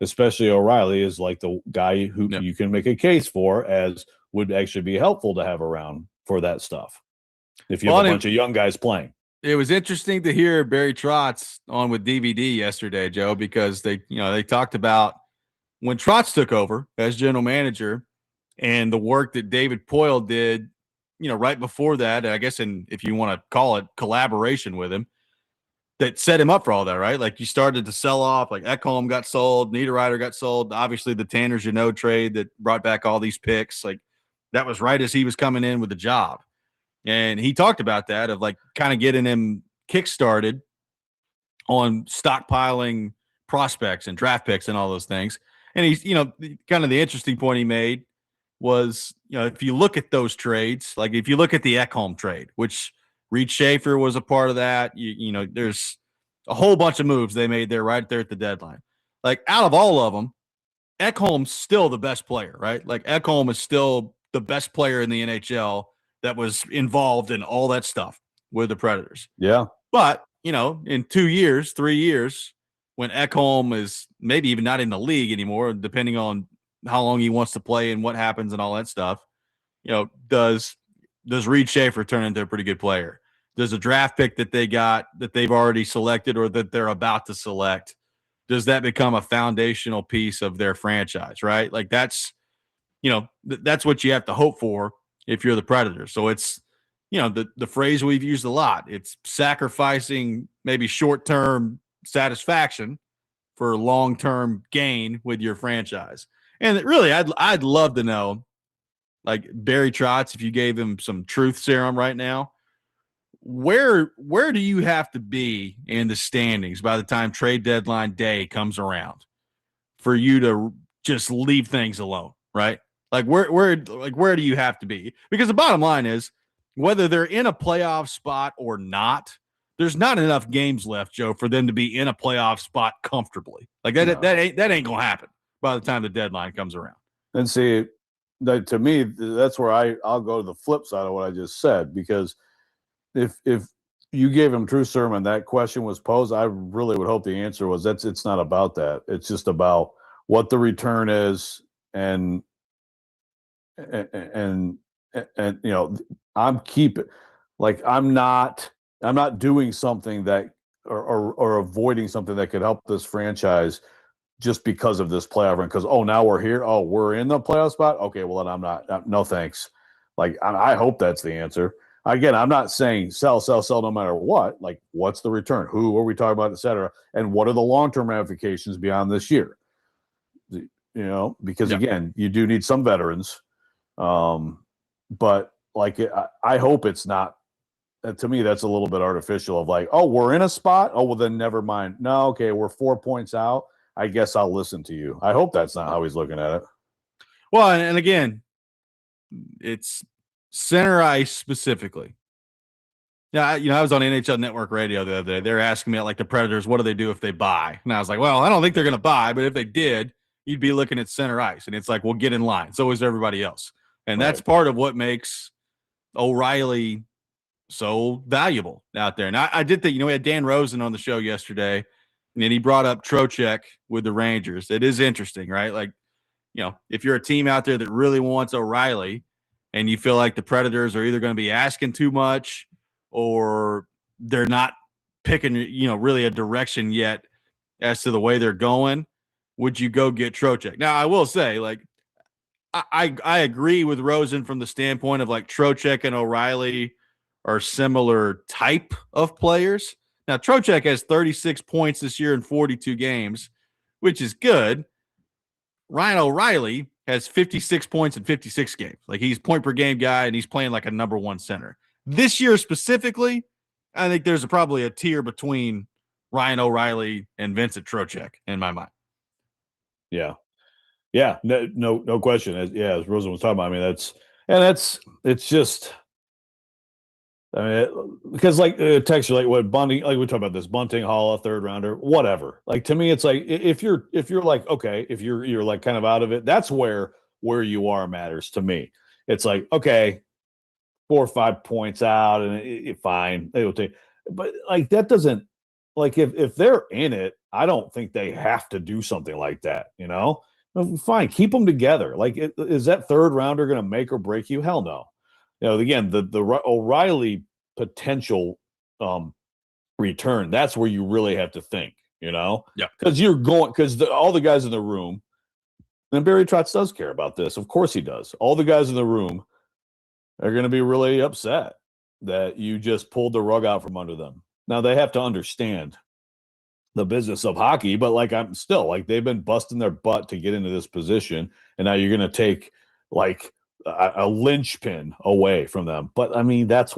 B: especially O'Reilly is like the guy who you can make a case for as would actually be helpful to have around for that stuff if you have a bunch of young guys playing.
A: It was interesting to hear Barry Trotz on with DVD yesterday, Joe, because they talked about when Trotz took over as general manager and the work that David Poyle did, right before that, I guess, and if you want to call it collaboration with him, that set him up for all that, right? Like you started to sell off, like Ekholm got sold, Niederreiter got sold, obviously the Tanner Jeannot trade that brought back all these picks, like that was right as he was coming in with the job. And he talked about that, of like kind of getting him kickstarted on stockpiling prospects and draft picks and all those things. And he's, kind of the interesting point he made was, if you look at those trades, like if you look at the Ekholm trade, which Reed Schaefer was a part of that, there's a whole bunch of moves they made there right there at the deadline. Like out of all of them, Ekholm's still the best player, right? Like Ekholm is still the best player in the NHL that was involved in all that stuff with the Predators.
B: Yeah.
A: But, in 2 years, 3 years, when Ekholm is maybe even not in the league anymore, depending on how long he wants to play and what happens and all that stuff, does Reed Schaefer turn into a pretty good player? Does a draft pick that they got that they've already selected or that they're about to select, does that become a foundational piece of their franchise, right? Like that's what you have to hope for if you're the Predators. So it's, the phrase we've used a lot. It's sacrificing maybe short-term satisfaction for long-term gain with your franchise. And really, I'd love to know, like Barry Trotz, if you gave him some truth serum right now, where do you have to be in the standings by the time trade deadline day comes around for you to just leave things alone, right? Like where do you have to be? Because the bottom line is, whether they're in a playoff spot or not, there's not enough games left, Joe, for them to be in a playoff spot comfortably. Like that ain't gonna happen by the time the deadline comes around.
B: And see, to me, that's where I'll go to the flip side of what I just said, because if you gave him true sermon, that question was posed, I really would hope the answer was it's not about that. It's just about what the return is and I'm not doing something that or avoiding something that could help this franchise just because of this playoff run. Because now we're here. Oh, we're in the playoff spot. Okay, well then I'm not. No thanks. Like I hope that's the answer. Again, I'm not saying sell no matter what. Like, what's the return? Who are we talking about, et cetera? And what are the long-term ramifications beyond this year? Because again, you do need some veterans. But like, I hope it's not. To me, that's a little bit artificial of like, oh, we're in a spot. Oh, well, then never mind. No, okay, we're 4 points out. I guess I'll listen to you. I hope that's not how he's looking at it.
A: Well, and again, it's center ice specifically. Yeah, I was on NHL Network Radio the other day. They're asking me, like, the Predators, what do they do if they buy? And I was like, well, I don't think they're going to buy, but if they did, you'd be looking at center ice. And it's like, well, get in line. So is everybody else. And that's part of what makes O'Reilly so valuable out there. And I did think, we had Dan Rosen on the show yesterday, and then he brought up Trocheck with the Rangers. It is interesting, right? Like, if you're a team out there that really wants O'Reilly and you feel like the Predators are either going to be asking too much or they're not picking, really a direction yet as to the way they're going, would you go get Trocheck? Now, I will say, like, I agree with Rosen from the standpoint of, like, Trocheck and O'Reilly are similar type of players. Now, Trocheck has 36 points this year in 42 games, which is good. Ryan O'Reilly has 56 points in 56 games. Like, he's point per game guy, and he's playing like a number one center. This year specifically, I think there's probably a tier between Ryan O'Reilly and Vincent Trocheck in my mind.
B: Yeah. No question. As Rosen was talking about, I mean, it's just, I mean, because like text you like what Bunting, like we talk about this Bunting, Hall, a third rounder, whatever. Like, to me, it's like if you're like, okay, if you're like kind of out of it, that's where you are matters to me. It's like, okay, 4 or 5 points out, and fine, they will take. But like, that doesn't, like, if they're in it, I don't think they have to do something like that. Fine, keep them together. Like, is that third rounder going to make or break you? Hell no. Again, the O'Reilly potential return, that's where you really have to think,
A: Yeah.
B: Because all the guys in the room, and Barry Trotz does care about this. Of course he does. All the guys in the room are going to be really upset that you just pulled the rug out from under them. Now, they have to understand the business of hockey, but like, I'm still like, they've been busting their butt to get into this position, and now you're going to take like a linchpin away from them. But I mean, that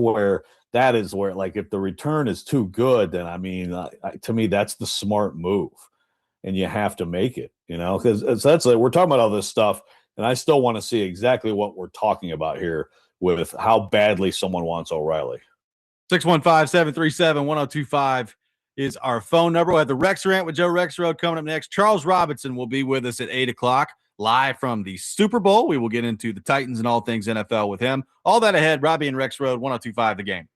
B: is where, like, if the return is too good, then I mean, to me, that's the smart move, and you have to make it, because that's like, we're talking about all this stuff, and I still want to see exactly what we're talking about here with how badly someone wants O'Reilly.
A: 615-737-1025 is our phone number. We'll have the Rex Rant with Joe Rexrode coming up next. Charles Robinson will be with us at 8 o'clock. Live from the Super Bowl. We will get into the Titans and all things NFL with him. All that ahead. Robby and Rexrode, 1025 The Game.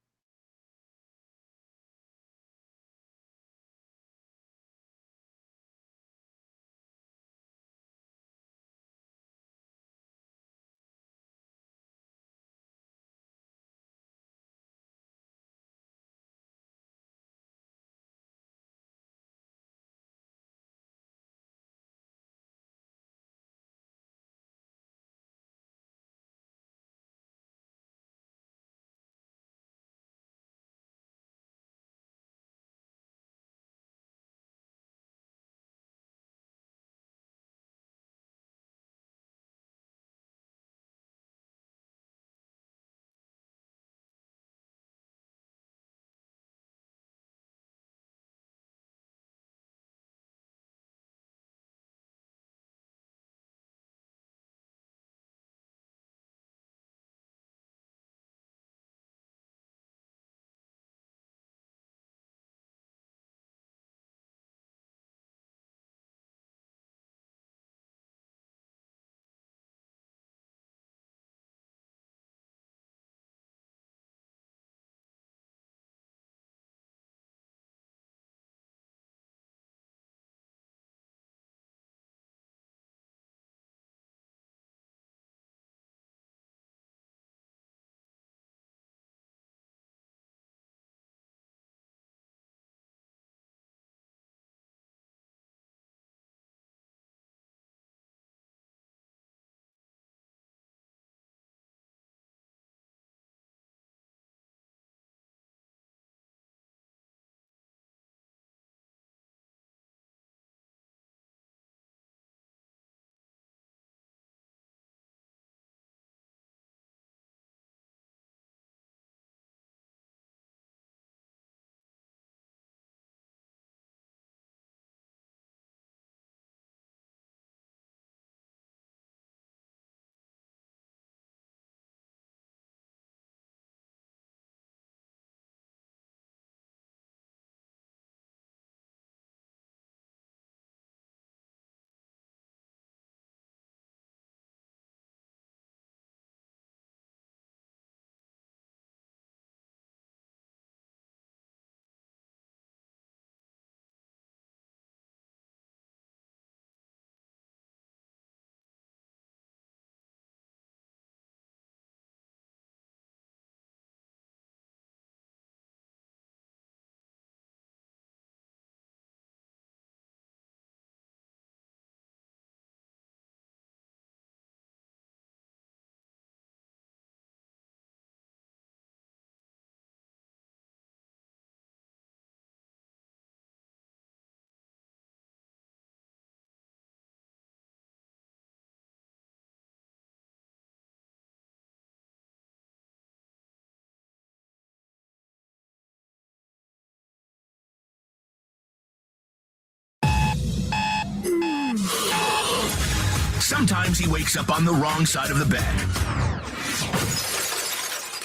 H: Sometimes he wakes up on the wrong side of the bed.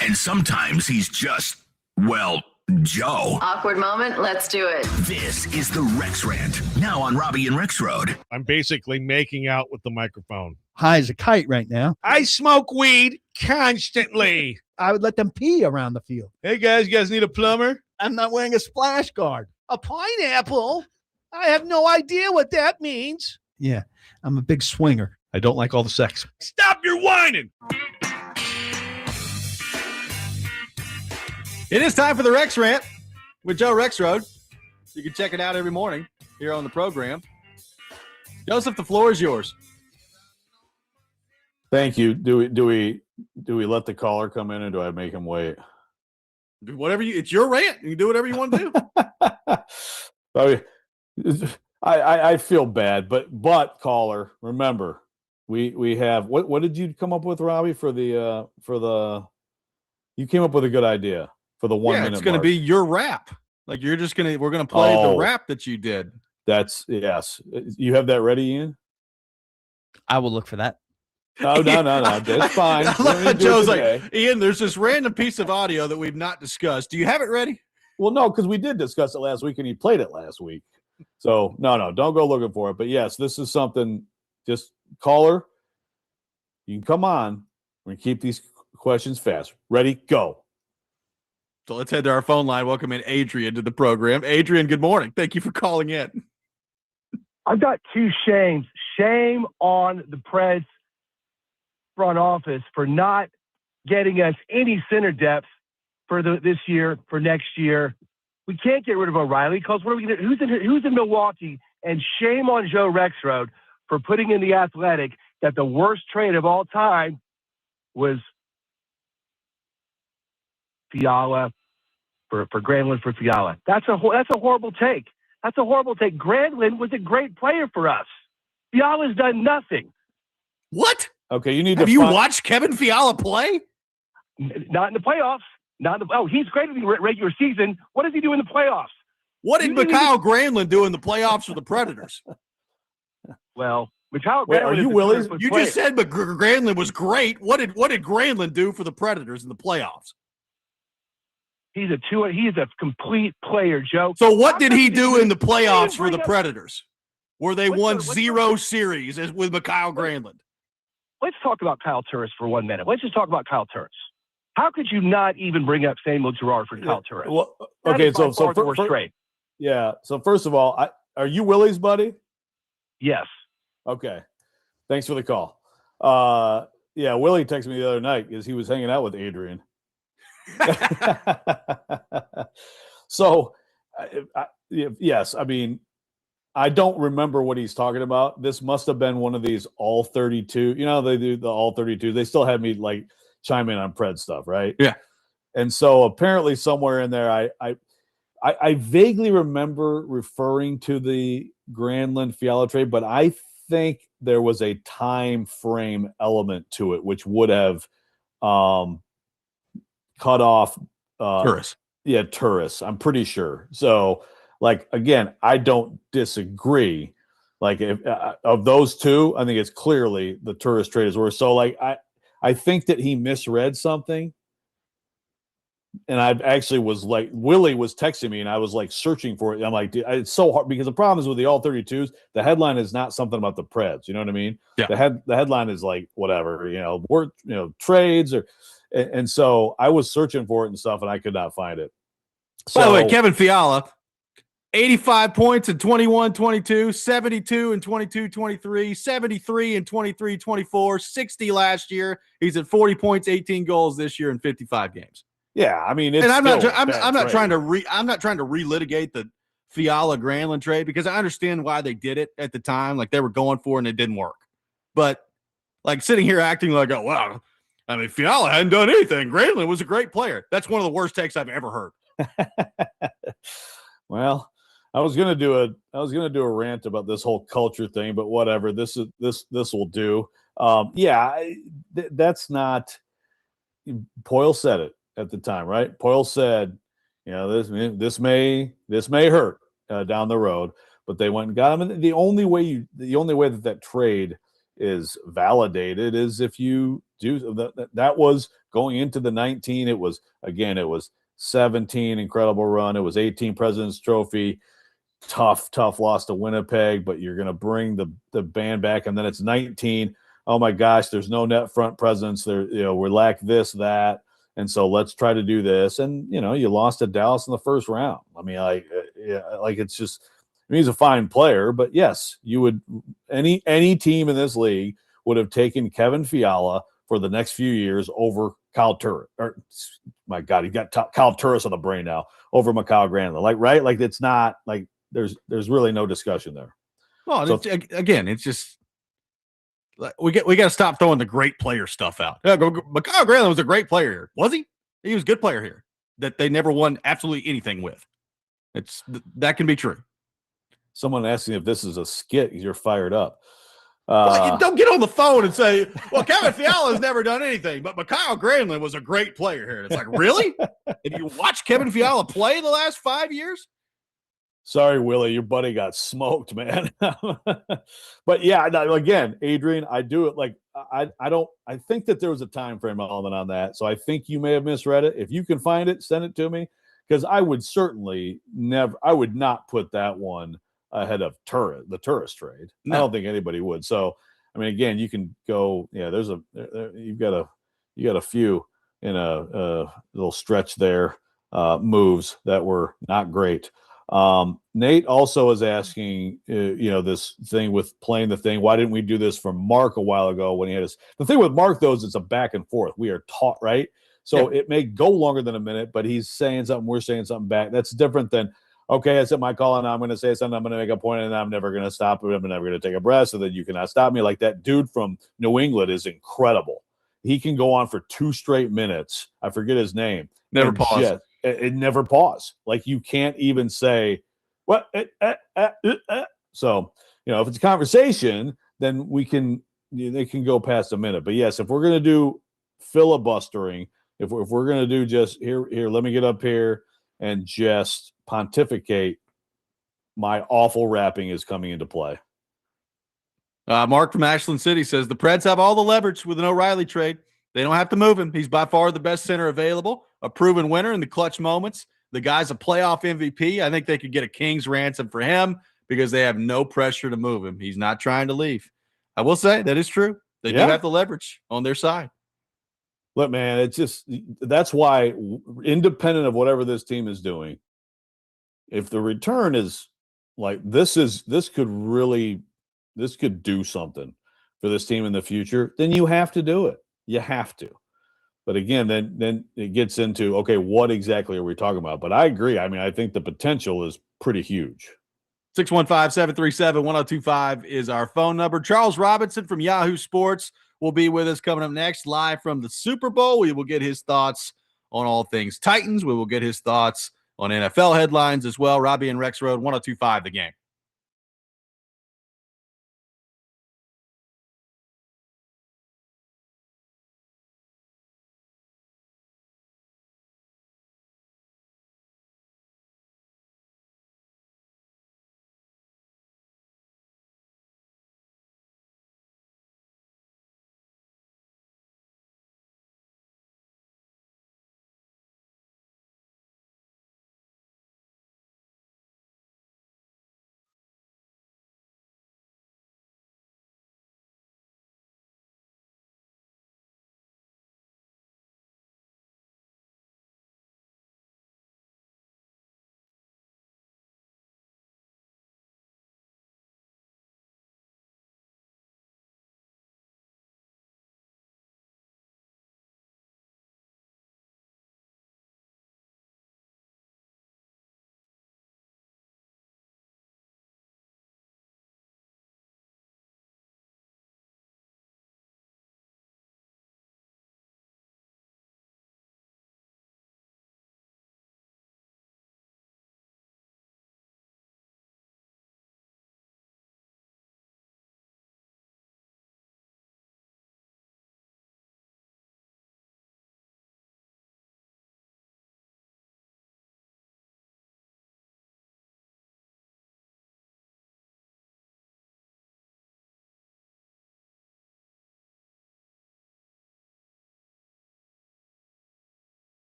H: And sometimes he's just, well, Joe.
O: Awkward moment. Let's do it.
H: This is the Rex Rant, now on Robby and Rexrode.
J: I'm basically making out with the microphone.
M: High as a kite right now.
J: I smoke weed constantly.
M: I would let them pee around the field.
J: Hey, guys, you guys need a plumber?
M: I'm not wearing a splash guard.
I: A pineapple? I have no idea what that means.
M: Yeah, I'm a big swinger.
J: I don't like all the sex. Stop your whining.
A: It is time for the Rex Rant with Joe Rexrode. You can check it out every morning here on the program. Joseph, the floor is yours.
B: Thank you. Do we let the caller come in, or do I make him wait?
A: Do whatever it's your rant. You can do whatever you want to
B: do. I feel bad, but caller, remember, we have what did you come up with, Robby, for the you came up with a good idea for the 1 minute.
A: It's going to be your rap. Like we're going to play the rap that you did.
B: That's yes. You have that ready, Ian?
C: I will look for that.
B: No. That's fine.
A: Joe's like, Ian, there's this random piece of audio that we've not discussed. Do you have it ready?
B: Well, no, because we did discuss it last week and he played it last week. So no, don't go looking for it. But yes, this is something. Just caller, you can come on. We're gonna keep these questions fast. Ready? Go.
A: So let's head to our phone line. Welcome in Adrian to the program. Adrian, good morning. Thank you for calling in.
P: I've got two shames. Shame on the Preds front office for not getting us any center depth for this year, for next year. We can't get rid of O'Reilly because what are we going to do? Who's in Milwaukee? And shame on Joe Rexrode for putting in the Athletic that the worst trade of all time was Fiala for Granlund for Fiala. That's a horrible take. That's a horrible take. Granlund was a great player for us. Fiala's done nothing.
A: What?
B: Okay, you need
A: Have
B: to
A: you watched Kevin Fiala play?
P: Not in the playoffs. He's great in the regular season. What does he do in the playoffs?
A: What did Mikhail Granlund do in the playoffs for the Predators?
P: Well, Mikhail Granlund.
B: Wait, are you Willie?
A: You just said Granlund was great. What did Granlund do for the Predators in the playoffs?
P: He's a complete player, Joe.
A: So what did he do in the playoffs for the Predators, where they won 0 series with Mikhail Granlund?
P: Let's talk about Kyle Turris for 1 minute. Let's just talk about Kyle Turris. How could you not even bring up Samuel Girard for Kyle Turris?
B: Well, okay, so
P: the worst trade.
B: Yeah. So first of all, are you Willie's buddy?
P: Yes.
B: Okay. Thanks for the call. Yeah, Willie texted me the other night because he was hanging out with Adrian. So, yes, I mean, I don't remember what he's talking about. This must have been one of these all 32. You know, they do the all 32. They still had me like chime in on Pred stuff, right?
A: Yeah.
B: And so apparently somewhere in there, I vaguely remember referring to the Granlund Fiala trade, but I think there was a time frame element to it, which would have cut off
A: Turris.
B: Yeah, Turris. I'm pretty sure. So, like, again, I don't disagree. Like, if of those two, I think it's clearly the Turris trade is worse. So, like, I think that he misread something. And I actually was like, Willie was texting me and I was like searching for it. I'm like, dude, it's so hard because the problem is with the all 32s, the headline is not something about the Preds. You know what I mean?
A: Yeah.
B: The headline is like, whatever, trades and so I was searching for it and stuff and I could not find it.
A: By the way, Kevin Fiala, 85 points in 21-22, 72 in 22-23, 73 in 23-24, 60 last year. He's at 40 points, 18 goals this year in 55 games.
B: Yeah, I mean,
A: I'm not trying to relitigate the Fiala Granlund trade because I understand why they did it at the time. Like they were going for it and it didn't work. But like sitting here acting like, oh wow, I mean, Fiala hadn't done anything. Granlund was a great player. That's one of the worst takes I've ever heard.
B: Well, I was gonna do a rant about this whole culture thing, but whatever. This will do. That's not. Poyle said it at the time, right? Poyle said, this may hurt down the road, but they went and got him. And the only way that trade is validated is if you do that was going into the 19. It was 17 incredible run. It was 18 President's Trophy, tough loss to Winnipeg, but you're going to bring the band back, and then it's 19. Oh my gosh, there's no net front presence there. We lack this, that. And so let's try to do this. And, you lost to Dallas in the first round. I mean, it's just, he's a fine player, but yes, you would, any team in this league would have taken Kevin Fiala for the next few years over Kyle Turris. Or, my God, he got Kyle Turris on the brain now over Mikhail Granlund. Right? Like, it's not like there's really no discussion there.
A: Well, so, it's just, we got to stop throwing the great player stuff out. Mikhail Granlund was a great player here. Was he? He was a good player here that they never won absolutely anything with. That can be true.
B: Someone asking if this is a skit, you're fired up.
A: Well, you don't get on the phone and say, well, Kevin Fiala has never done anything, but Mikhail Granlund was a great player here. It's like, really? Have you watched Kevin Fiala play the last 5 years?
B: Sorry, Willie, your buddy got smoked, man. But yeah, again, Adrian, I do it like I think that there was a time frame element on that. So I think you may have misread it. If you can find it, send it to me, because I would certainly I would not put that one ahead of the Turris trade. No. I don't think anybody would. So I mean, again, you can go, you've got a few in a little stretch there, moves that were not great. Nate also is asking, this thing with playing the thing. Why didn't we do this for Mark a while ago when he had the thing with Mark, though, is it's a back and forth. We are taught, right? So It may go longer than a minute, but he's saying something, we're saying something back. That's different than, okay, I said my call and I'm going to say something. I'm going to make a point and I'm never going to stop it. I'm never going to take a breath so that you cannot stop me. Like that dude from New England is incredible. He can go on for 2 straight minutes. I forget his name.
A: Never pause.
B: It never pause. Like you can't even say what. So if it's a conversation, then they can go past a minute. But yes, if we're going to do filibustering, if we're going to do just here, let me get up here and just pontificate, my awful rapping is coming into play.
A: Mark from Ashland City says the Preds have all the leverage with an O'Reilly trade. They don't have to move him. He's by far the best center available, a proven winner in the clutch moments. The guy's a playoff MVP. I think they could get a king's ransom for him because they have no pressure to move him. He's not trying to leave. I will say that is true. They do have the leverage on their side.
B: Look, man, that's why, independent of whatever this team is doing, if the return is like this could do something for this team in the future, then you have to do it. You have to. But again, then it gets into, okay, what exactly are we talking about? But I agree. I mean, I think the potential is pretty huge.
A: 615-737-1025 is our phone number. Charles Robinson from Yahoo Sports will be with us coming up next, live from the Super Bowl. We will get his thoughts on all things Titans. We will get his thoughts on NFL headlines as well. Robby and Rexrode, 1025 The Game.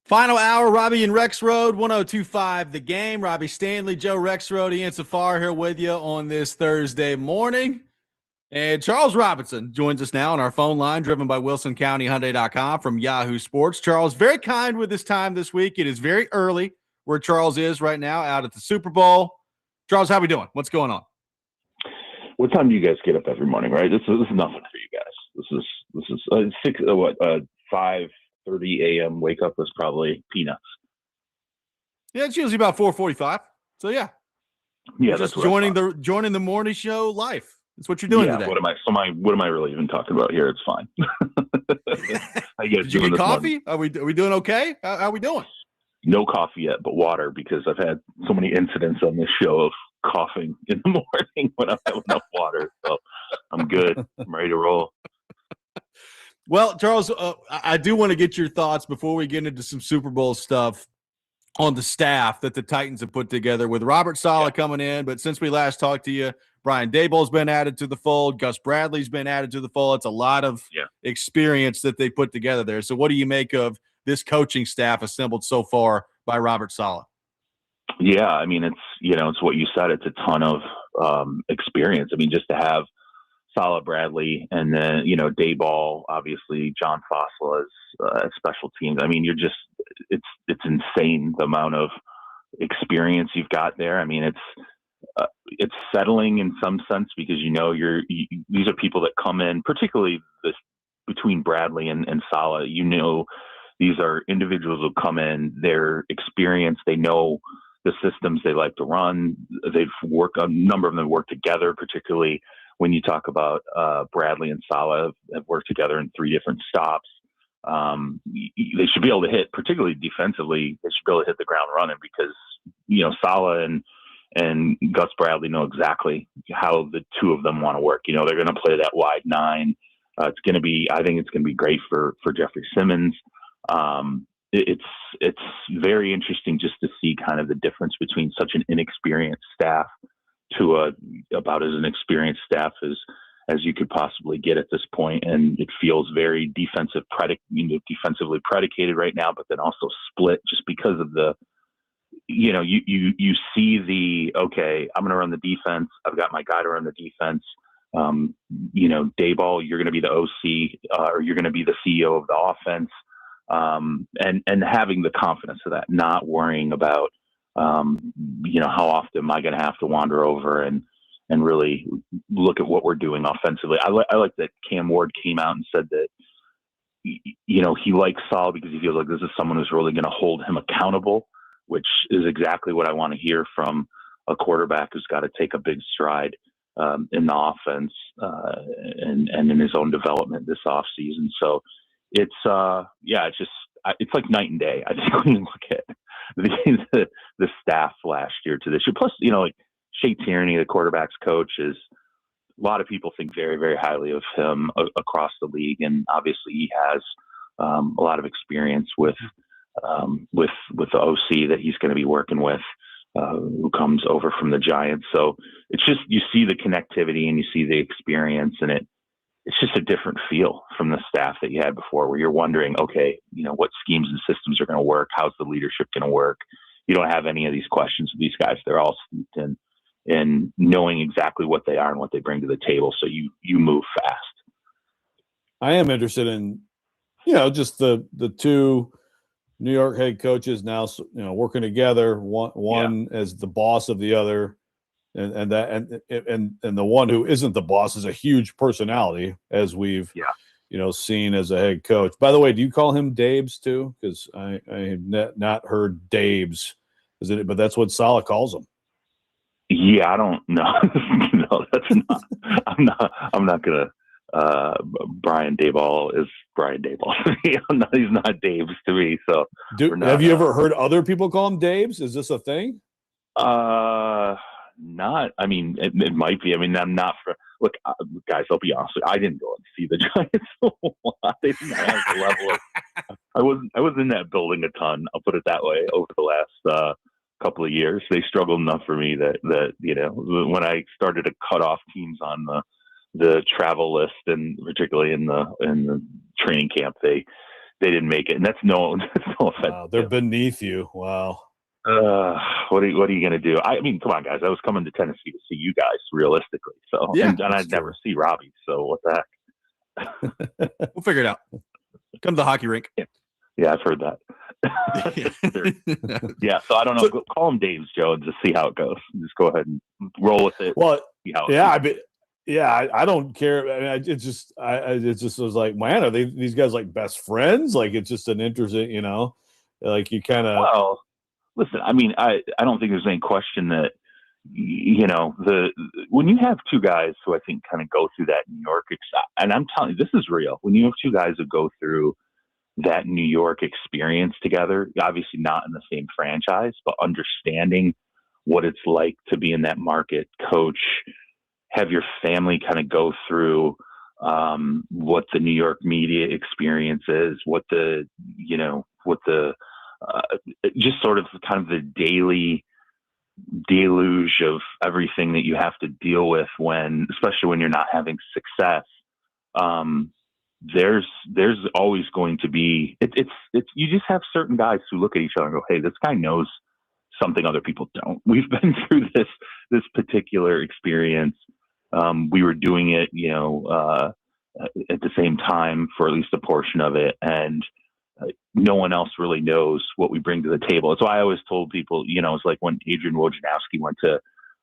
A: Final hour, Robby and Rexrode, 102.5 The Game. Robby Stanley, Joe Rexrode, Ian Safar here with you on this Thursday morning. And Charles Robinson joins us now on our phone line, driven by WilsonCountyHyundai.com from Yahoo Sports. Charles, very kind with his time this week. It is very early where Charles is right now, out at the Super Bowl. Charles, how we doing? What's going on?
O: What time do you guys get up every morning? Right, this is nothing for you guys. This is 5:30 a.m. wake up was probably peanuts.
A: Yeah, it's usually about 4:45. So yeah,
O: Yeah,
A: just
O: that's what
A: joining the morning show live. That's what you're doing today.
O: What am I really even talking about here? It's fine. How you guys
A: Did you
O: doing
A: get
O: this
A: coffee?
O: morning?
A: Are we doing okay? How are we doing?
O: No coffee yet, but water, because I've had so many incidents on this show of coughing in the morning when I have enough water. So I'm good. I'm ready to roll.
A: Well, Charles, I do want to get your thoughts before we get into some Super Bowl stuff on the staff that the Titans have put together with Robert Saleh coming in. But since we last talked to you, Brian Daboll's been added to the fold. Gus Bradley's been added to the fold. It's a lot of experience that they put together there. So what do you make of this coaching staff assembled so far by Robert Saleh?
O: Yeah, I mean, it's what you said. It's a ton of experience. I mean, just to have Saleh, Bradley, and then, Daboll, obviously John Fossil as special teams. I mean, it's insane the amount of experience you've got there. I mean, it's settling in some sense because these are people that come in, particularly between Bradley and Saleh. These are individuals who come in, they're experienced, they know the systems they like to run. A number of them work together, particularly when you talk about Bradley and Saleh have worked together in 3 different stops. They should be able to hit, particularly defensively, they should be able to hit the ground running because, Saleh and Gus Bradley know exactly how the two of them want to work. They're going to play that wide 9. I think it's going to be great for Jeffrey Simmons. It's very interesting just to see kind of the difference between such an inexperienced staff to about as an experienced staff as you could possibly get at this point. And it feels very defensively predicated right now, but then also split just because of you see okay, I'm going to run the defense. I've got my guy to run the defense. Daboll, you're going to be the OC or you're going to be the CEO of the offense. And having the confidence of that, not worrying about, how often am I going to have to wander over and really look at what we're doing offensively. I like that Cam Ward came out and said that, he likes Saleh because he feels like this is someone who's really going to hold him accountable, which is exactly what I want to hear from a quarterback who's got to take a big stride in the offense and in his own development this offseason. So it's like night and day. I think when you look at the staff last year to this year, plus, like Shea Tierney, the quarterback's coach, is a lot of people think very, very highly of him across the league. And obviously he has a lot of experience with the OC that he's going to be working with, who comes over from the Giants. So it's just, you see the connectivity and you see the experience, and it's just a different feel from the staff that you had before, where you're wondering, okay, what schemes and systems are going to work? How's the leadership going to work? You don't have any of these questions with these guys. They're all steeped in knowing exactly what they are and what they bring to the table. So you move fast.
B: I am interested in, just the two New York head coaches now, working together, one as the boss of the other. And the one who isn't the boss is a huge personality, as we've seen as a head coach. By the way, do you call him Dabes too? Because I have not heard Dabes, but that's what Saleh calls him.
O: Yeah, I don't know. No, that's not. I'm not gonna. Brian Daboll is Brian Daboll. He's not Dabes to me. So
B: have you ever heard other people call him Dabes? Is this a thing?
O: Not. I mean, it might be. I mean, I'm not for. Look, guys, I'll be honest with you. I didn't go and see the Giants a lot. They didn't have the level of. I was in that building a ton. I'll put it that way. Over the last couple of years, they struggled enough for me that when I started to cut off teams on the travel list, and particularly in the training camp, they they didn't make it, and that's no offense.
B: Wow, they're beneath you. Wow.
O: What are you going to do? I mean, come on, guys. I was coming to Tennessee to see you guys, realistically. So,
A: Yeah,
O: and I'd never see Robby. So, what the heck?
A: We'll figure it out. Come to the hockey rink.
O: Yeah, I've heard that. Yeah, so I don't know. Call him Dave's, Joe, and just see how it goes. Just go ahead and roll with it.
B: Well,
O: see how
B: I don't care. I mean, it just was like, man, are these guys like best friends? Like, it's just an interesting, like you kind of.
O: Well, listen, I mean, I don't think there's any question that, when you have two guys who I think kind of go through that New York, and I'm telling you, this is real. When you have two guys who go through that New York experience together, obviously not in the same franchise, but understanding what it's like to be in that market, coach, have your family kind of go through what the New York media experience is, just sort of kind of the daily deluge of everything that you have to deal with especially when you're not having success. There's always going to be, it's you just have certain guys who look at each other and go, hey, this guy knows something other people don't. We've been through this particular experience. We were doing it, at the same time for at least a portion of it. And no one else really knows what we bring to the table. So I always told people, it's like when Adrian Wojnarowski went to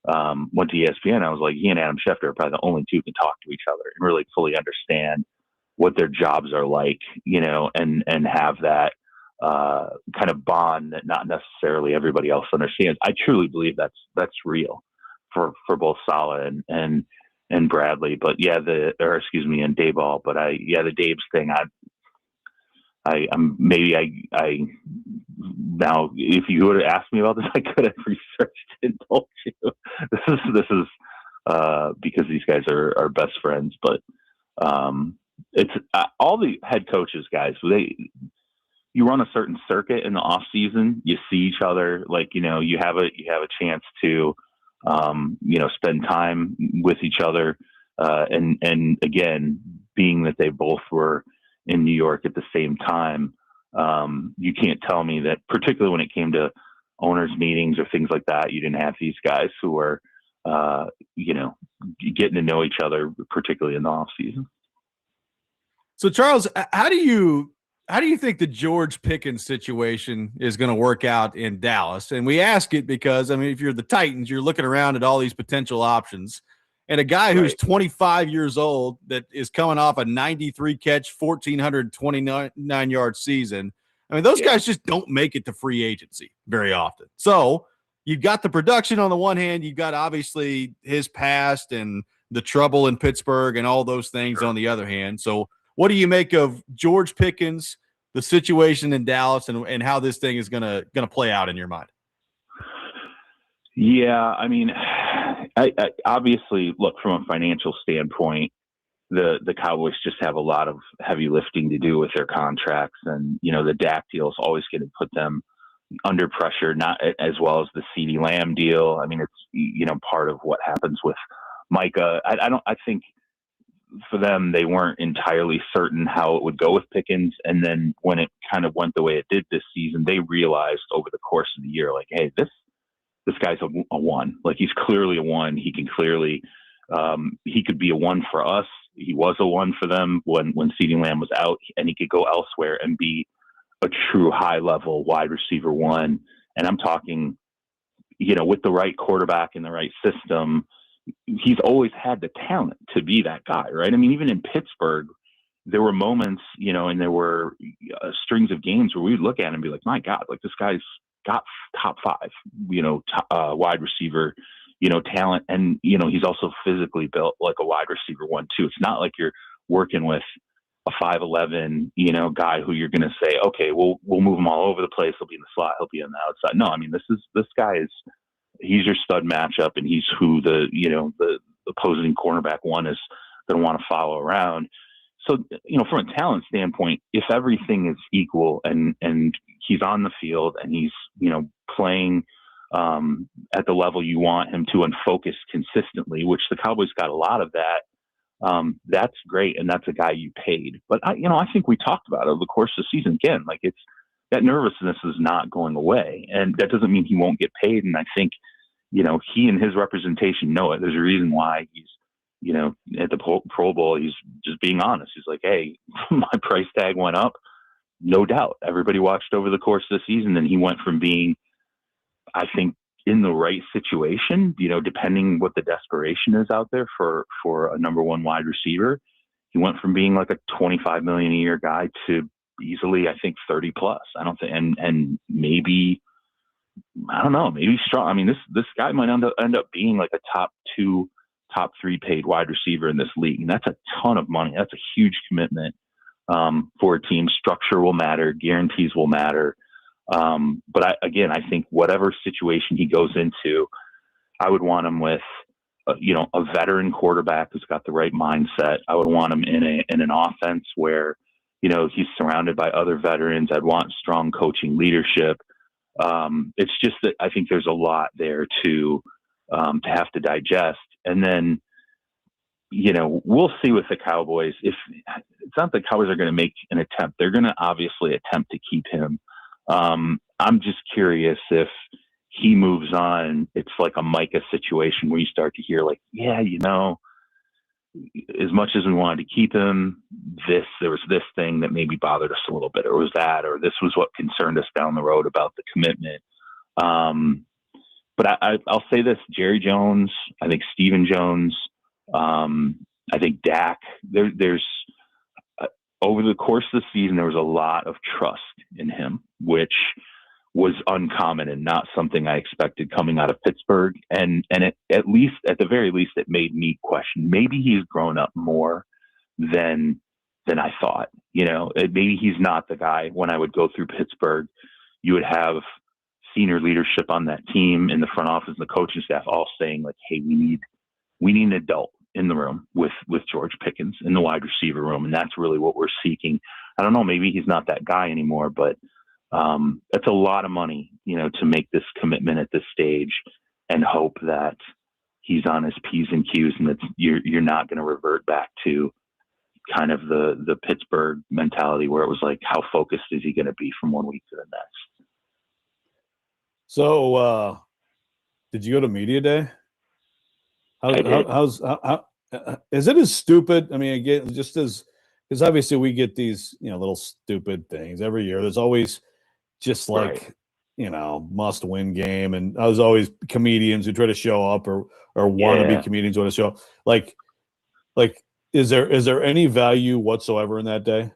O: ESPN, I was like, he and Adam Schefter are probably the only two who can talk to each other and really fully understand what their jobs are like, and have that kind of bond that not necessarily everybody else understands. I truly believe that's real for both Saleh and Bradley, but and Dayball. But the Dabes thing, now, if you would have asked me about this, I could have researched and told you. This is because these guys are best friends, but it's all the head coaches, guys. You run a certain circuit in the off season. You see each other, like you have a chance to spend time with each other, and again, being that they both were in New York at the same time, you can't tell me that, particularly when it came to owners meetings or things like that, you didn't have these guys who were getting to know each other, particularly in the off season.
A: So, Charles, how do you think the George Pickens situation is going to work out in Dallas? And we ask it because, I mean, if you're the Titans, you're looking around at all these potential options. And a guy who's 25 years old that is coming off a 93 catch, 1,429 yard season. I mean, those guys just don't make it to free agency very often. So you've got the production on the one hand, you've got obviously his past and the trouble in Pittsburgh and all those things on the other hand. So what do you make of George Pickens, the situation in Dallas, and how this thing is gonna play out in your mind?
O: Yeah, I mean, I obviously look from a financial standpoint. The Cowboys just have a lot of heavy lifting to do with their contracts, and the Dak deal is always going to put them under pressure, not as well as the CeeDee Lamb deal. I mean, it's part of what happens with Micah. I think for them, they weren't entirely certain how it would go with Pickens. And then when it kind of went the way it did this season, they realized over the course of the year, like, hey, this guy's a one. Like, he's clearly a one. He can clearly, he could be a one for us. He was a one for them when CeeDee Lamb was out, and he could go elsewhere and be a true high level wide receiver one. And I'm talking, with the right quarterback in the right system, he's always had the talent to be that guy, right? I mean, even in Pittsburgh, there were moments, and there were strings of games where we'd look at him and be like, my God, like, this guy's got top five, wide receiver, talent. And, he's also physically built like a wide receiver one too. It's not like you're working with a 5'11", guy who you're going to say, okay, we'll move him all over the place. He'll be in the slot. He'll be on the outside. No, I mean, this guy he's your stud matchup, and he's who the opposing cornerback one is going to want to follow around. So, from a talent standpoint, if everything is equal and he's on the field and he's, playing at the level you want him to and focused consistently, which the Cowboys got a lot of that that's great, and that's a guy you paid. But I think we talked about it over the course of the season again. Like, it's that nervousness is not going away, and that doesn't mean he won't get paid. And I think he and his representation know it. There's a reason why he's at the Pro Bowl. He's just being honest. He's like, hey, my price tag went up. No doubt. Everybody watched over the course of the season, and he went from being, I think, in the right situation, depending what the desperation is out there for a number one wide receiver, he went from being like a $25 million a year guy to easily, I think, 30 plus. I don't think, and maybe, I don't know, maybe strong. I mean, this guy might end up being like a top 2, top 3 paid wide receiver in this league. And that's a ton of money. That's a huge commitment for a team. Structure will matter. Guarantees will matter. But I think whatever situation he goes into, I would want him with, a veteran quarterback who's got the right mindset. I would want him in an offense where, he's surrounded by other veterans. I'd want strong coaching leadership. It's just that I think there's a lot there to have to digest. And then, we'll see with the Cowboys. If it's not the Cowboys are going to make an attempt, they're going to obviously attempt to keep him. I'm just curious if he moves on, it's like a Micah situation where you start to hear like, yeah, as much as we wanted to keep him, there was this thing that maybe bothered us a little bit, or this was what concerned us down the road about the commitment. But I'll say this: Jerry Jones, I think Stephen Jones, I think Dak. There's over the course of the season, there was a lot of trust in him, which was uncommon and not something I expected coming out of Pittsburgh. And at the very least, it made me question, maybe he's grown up more than I thought. Maybe he's not the guy. When I would go through Pittsburgh, you would have senior leadership on that team in the front office and the coaching staff all saying like, hey, we need an adult in the room with George Pickens in the wide receiver room. And that's really what we're seeking. I don't know, maybe he's not that guy anymore, but it's a lot of money, to make this commitment at this stage and hope that he's on his P's and Q's and that you're not going to revert back to kind of the Pittsburgh mentality where it was like, how focused is he going to be from one week to the next?
B: So, did you go to media day? How is it as stupid? I mean, again, because obviously we get these, little stupid things every year. There's always just like, must win game. And there's always comedians who try to show up or want to be comedians who want to show up. Like, is there any value whatsoever in that day?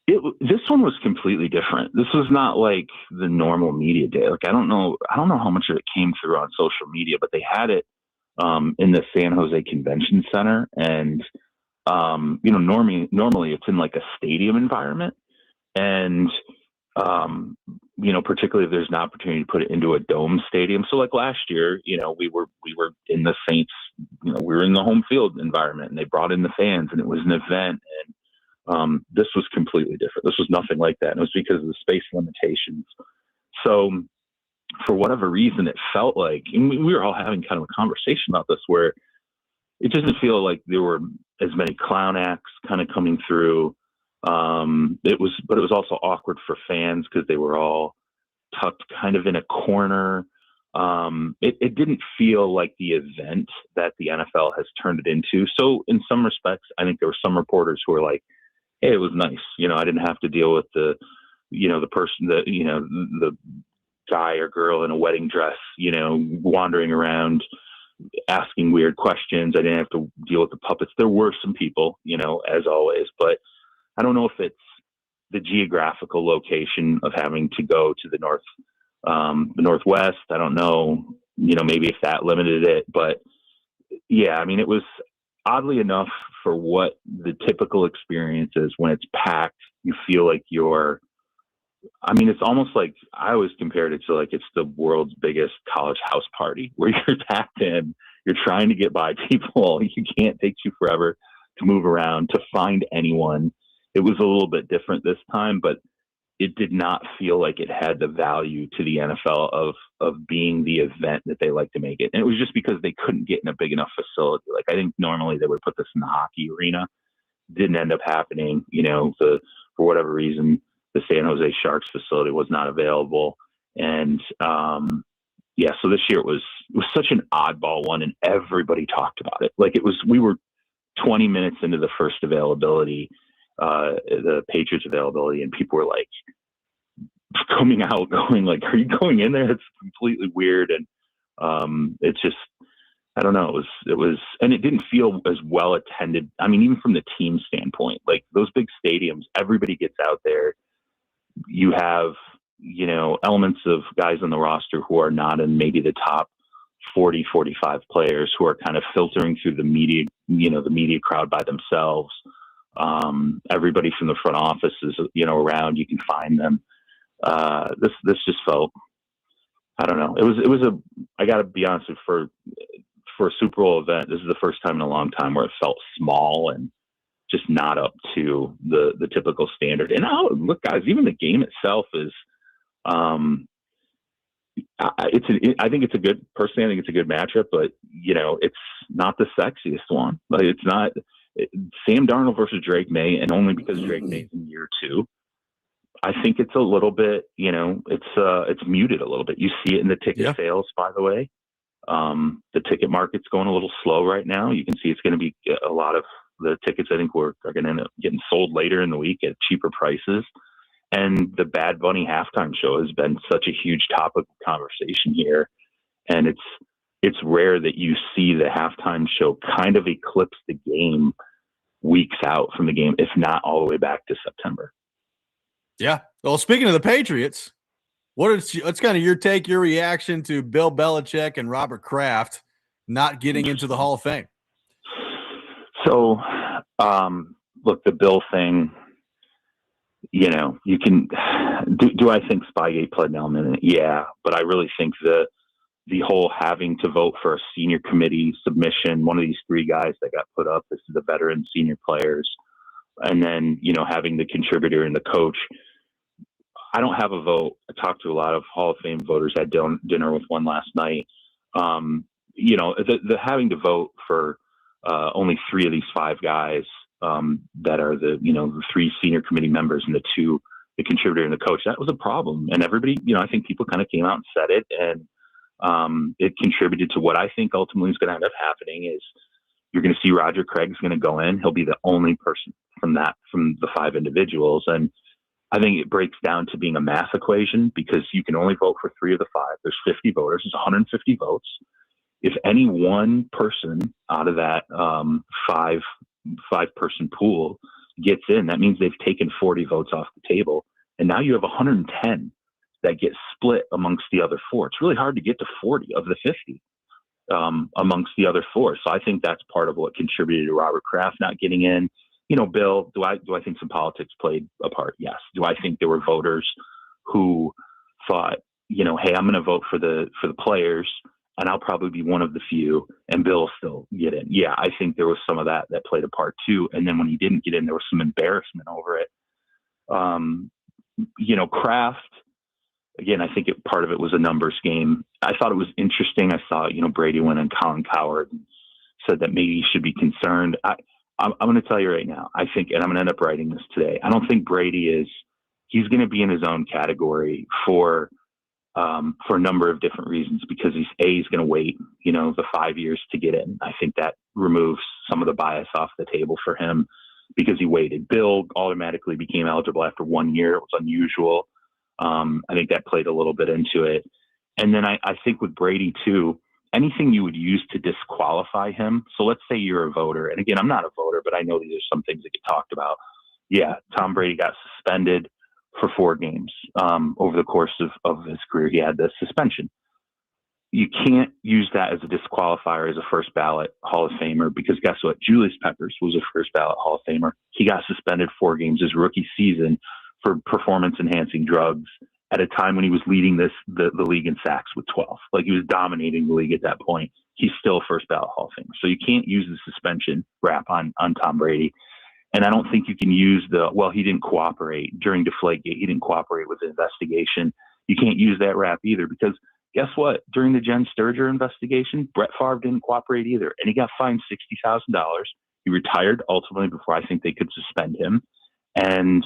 O: This one was completely different. This was not like the normal media day. Like, I don't know how much of it came through on social media, but they had it in the San Jose Convention Center. And, normally it's in like a stadium environment. And, particularly if there's an opportunity to put it into a dome stadium. So like last year, we were in the Saints, we were in the home field environment and they brought in the fans and it was an event. And this was completely different. This was nothing like that. And it was because of the space limitations. So for whatever reason, it felt like, and we were all having kind of a conversation about this, where it doesn't feel like there were as many clown acts kind of coming through. It was also awkward for fans because they were all tucked kind of in a corner. It didn't feel like the event that the NFL has turned it into. So in some respects, I think there were some reporters who were like, hey, it was nice. I didn't have to deal with the person that, the guy or girl in a wedding dress, wandering around asking weird questions. I didn't have to deal with the puppets. There were some people, as always, but I don't know if it's the geographical location of having to go to the Northwest. I don't know, maybe if that limited it, but yeah, I mean, it was oddly enough for what the typical experience is when it's packed, you feel like it's almost like I always compared it to like it's the world's biggest college house party where you're packed in, you're trying to get by people. You can't take you forever to move around, to find anyone. It was a little bit different this time, but it did not feel like it had the value to the NFL of being the event that they like to make it. And it was just because they couldn't get in a big enough facility. Like, I think normally they would put this in the hockey arena. Didn't end up happening. For whatever reason, the San Jose Sharks facility was not available. And so this year it was such an oddball one, and everybody talked about it. Like, we were 20 minutes into the first availability, the Patriots availability, and people were like coming out going like, are you going in there? It's completely weird. And it's just, I don't know. It was, and it didn't feel as well attended. I mean, even from the team standpoint, like those big stadiums, everybody gets out there. You have, elements of guys on the roster who are not in maybe the top 40, 45 players who are kind of filtering through the media, the media crowd by themselves. Everybody from the front office is, around, you can find them. This just felt, I don't know. It was I gotta be honest with you, for a Super Bowl event, this is the first time in a long time where it felt small and just not up to the typical standard. And look, guys, even the game itself is, I think it's a good, personally, I think it's a good matchup, but it's not the sexiest one. Like, it's not Sam Darnold versus Drake May, and only because Drake May's in year 2. I think it's a little bit, it's muted a little bit. You see it in the ticket sales, by the way. The ticket market's going a little slow right now. You can see it's going to be a lot of the tickets, I think, are going to end up getting sold later in the week at cheaper prices. And the Bad Bunny halftime show has been such a huge topic of conversation here. And it's rare that you see the halftime show kind of eclipse the game weeks out from the game, if not all the way back to September.
A: Yeah. Well, speaking of the Patriots, what's kind of your take, your reaction to Bill Belichick and Robert Kraft not getting into the Hall of Fame?
O: So, look, the Bill thing, you can do I think Spygate played an element in it? Yeah, but I really think the whole having to vote for a senior committee submission, one of these 3 guys that got put up, this is the veteran senior players, and then, having the contributor and the coach. I don't have a vote. I talked to a lot of Hall of Fame voters. I had dinner with one last night. The having to vote for only 3 of these 5 guys that are the 3 senior committee members and the 2, the contributor and the coach, that was a problem. And everybody, I think people kind of came out and said it, and it contributed to what I think ultimately is going to end up happening is you're going to see Roger Craig's going to go in. He'll be the only person from the 5 individuals. And I think it breaks down to being a math equation because you can only vote for 3 of the 5. There's 50 voters. There's 150 votes. If any one person out of that 5-person pool gets in, that means they've taken 40 votes off the table. And now you have 110 that get split amongst the other 4. It's really hard to get to 40 of the 50 amongst the other 4. So I think that's part of what contributed to Robert Kraft not getting in. Bill, do I think some politics played a part? Yes. Do I think there were voters who thought, hey, I'm going to vote for the players and I'll probably be one of the few and Bill will still get in? Yeah, I think there was some of that played a part too. And then when he didn't get in, there was some embarrassment over it. Kraft, again, I think part of it was a numbers game. I thought it was interesting. I saw, Brady went on Colin Cowherd and said that maybe he should be concerned. I'm going to tell you right now, I think, and I'm going to end up writing this today, I don't think Brady he's going to be in his own category for a number of different reasons because he's going to wait, the 5 years to get in. I think that removes some of the bias off the table for him because he waited. Bill automatically became eligible after 1 year. It was unusual. I think that played a little bit into it. And then I think with Brady too, anything you would use to disqualify him. So let's say you're a voter. And again, I'm not a voter, but I know these are some things that get talked about. Yeah, Tom Brady got suspended for 4 games over the course of his career. He had the suspension. You can't use that as a disqualifier as a first ballot Hall of Famer because guess what? Julius Peppers was a first ballot Hall of Famer. He got suspended 4 games his rookie season for performance enhancing drugs at a time when he was leading the league in sacks with 12. Like, he was dominating the league at that point. He's still first ballot Hall of Famer. So you can't use the suspension rap on Tom Brady. And I don't think you can use he didn't cooperate during Deflategate. He didn't cooperate with the investigation. You can't use that rap either, because guess what? During the Jen Sturger investigation, Brett Favre didn't cooperate either. And he got fined $60,000. He retired ultimately before I think they could suspend him. And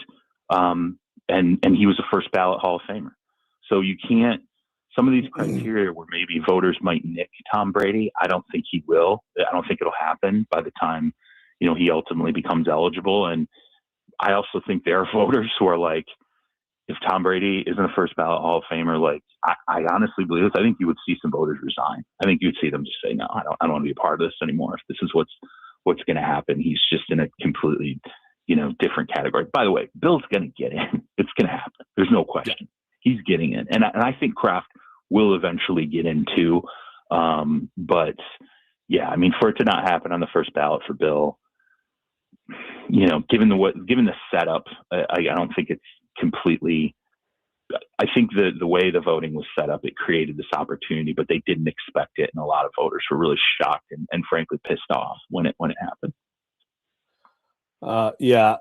O: he was a first ballot Hall of Famer. So you can't, some of these criteria where maybe voters might nick Tom Brady, I don't think he will. I don't think it'll happen by the time, he ultimately becomes eligible. And I also think there are voters who are like, if Tom Brady isn't a first ballot Hall of Famer, like I honestly believe this. I think you would see some voters resign. I think you'd see them just say, no, I don't want to be a part of this anymore. If this is what's going to happen, he's just in a completely, different category. By the way, Bill's going to get in. It's going to happen. There's no question. He's getting in. And I think Kraft will eventually get in too. But yeah, I mean, for it to not happen on the first ballot for Bill, given the setup, I don't think it's completely. I think the way the voting was set up, it created this opportunity, but they didn't expect it, and a lot of voters were really shocked and frankly pissed off when it happened.
B: Yeah,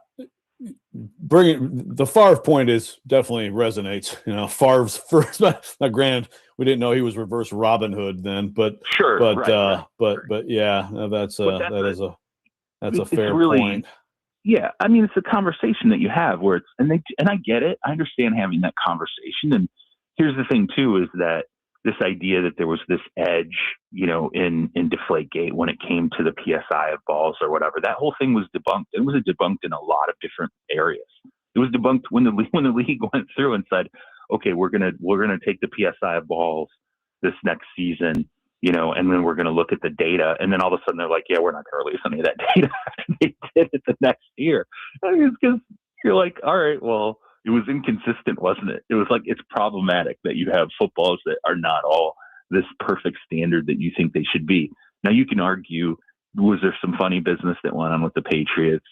B: the Favre point is definitely resonates. Favre's first. Now, granted, we didn't know he was reverse Robin Hood then, but
O: sure, right.
B: But yeah, that's a fair point.
O: Yeah, I mean, it's a conversation that you have where and I get it. I understand having that conversation. And here's the thing too, is that this idea that there was this edge, in Deflategate when it came to the PSI of balls or whatever, that whole thing was debunked. It was debunked in a lot of different areas. It was debunked when the league went through and said, okay, we're gonna take the PSI of balls this next season, and then we're going to look at the data. And then all of a sudden they're like, yeah, we're not going to release any of that data after they did it the next year. I mean, it's because you're like, all right, well, it was inconsistent, wasn't it? It was like, it's problematic that you have footballs that are not all this perfect standard that you think they should be. Now you can argue, was there some funny business that went on with the Patriots?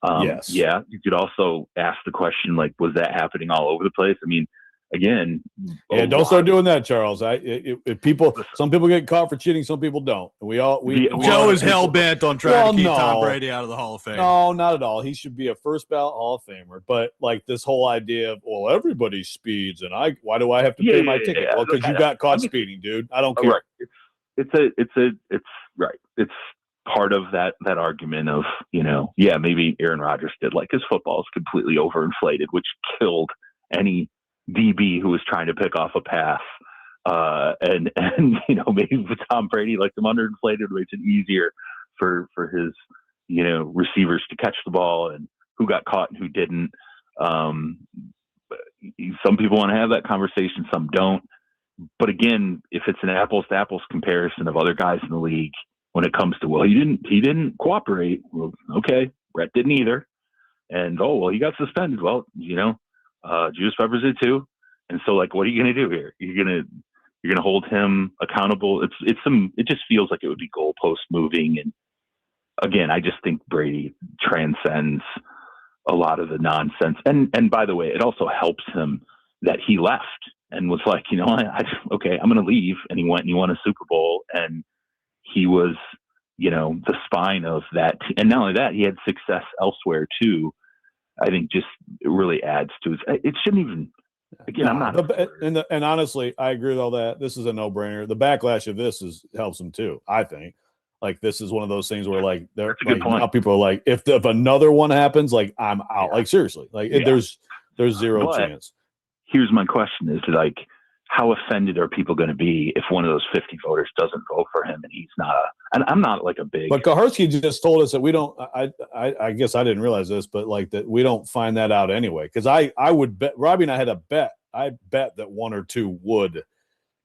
B: Yes.
O: Yeah. You could also ask the question, like, was that happening all over the place? I mean, again,
B: don't start doing that, Charles. Some people get caught for cheating, some people don't.
A: Joe is hell bent on trying to keep Tom Brady out of the Hall of Fame.
B: No, not at all. He should be a first ballot Hall of Famer. But like this whole idea of, well, everybody speeds, and why do I have to pay my ticket? Well, because you got caught speeding, dude. I don't care.
O: Right. It's right. It's part of that argument of maybe Aaron Rodgers did, like, his football is completely overinflated, which killed any DB who was trying to pick off a pass, and maybe with Tom Brady, like, them underinflated, makes it easier for his receivers to catch the ball and who got caught and who didn't. Some people want to have that conversation, some don't. But again, if it's an apples to apples comparison of other guys in the league, when it comes to, well, he didn't cooperate. Well, okay, Brett didn't either, and he got suspended. Well, Juice Peppers did too. And so, like, what are you going to do here? You're going to hold him accountable. It just feels like it would be goalpost moving. And again, I just think Brady transcends a lot of the nonsense. And by the way, it also helps him that he left and was like, okay, I'm going to leave. And he went and he won a Super Bowl, and he was, the spine of that. And not only that, he had success elsewhere too. I think just it really adds to it shouldn't even. Again, I'm not.
B: And honestly, I agree with all that. This is a no-brainer. The backlash of this helps him too. I think, like, this is one of those things where, like, now people are like, if another one happens, like, I'm out. Yeah. Like, seriously, like, there's zero chance.
O: Here's my question: is, like, how offended are people going to be if one of those 50 voters doesn't vote for him and he's not and I'm not like a big.
B: But Kaharski just told us that we don't. I guess I didn't realize this, but like that we don't find that out anyway. Because I would bet Robby and I had a bet. I bet that one or two would,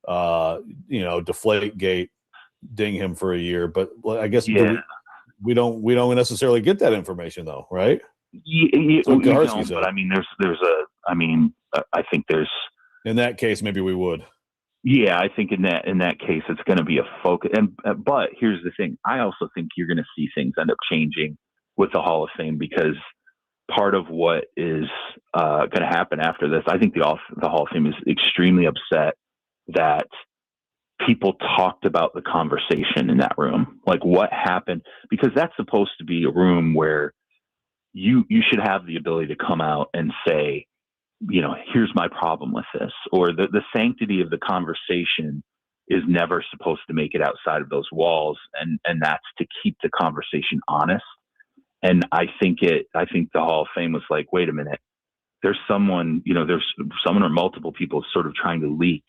B: Deflategate, ding him for a year. But I guess we don't necessarily get that information though, right?
O: But I mean, I think there's.
B: In that case, maybe we would.
O: Yeah, I think in that case, it's going to be a focus. But here's the thing: I also think you're going to see things end up changing with the Hall of Fame, because part of what is going to happen after this, I think the Hall of Fame is extremely upset that people talked about the conversation in that room, like what happened, because that's supposed to be a room where you should have the ability to come out and say, here's my problem with this, or the sanctity of the conversation is never supposed to make it outside of those walls. And that's to keep the conversation honest. And I think the Hall of Fame was like, wait a minute, there's someone or multiple people sort of trying to leak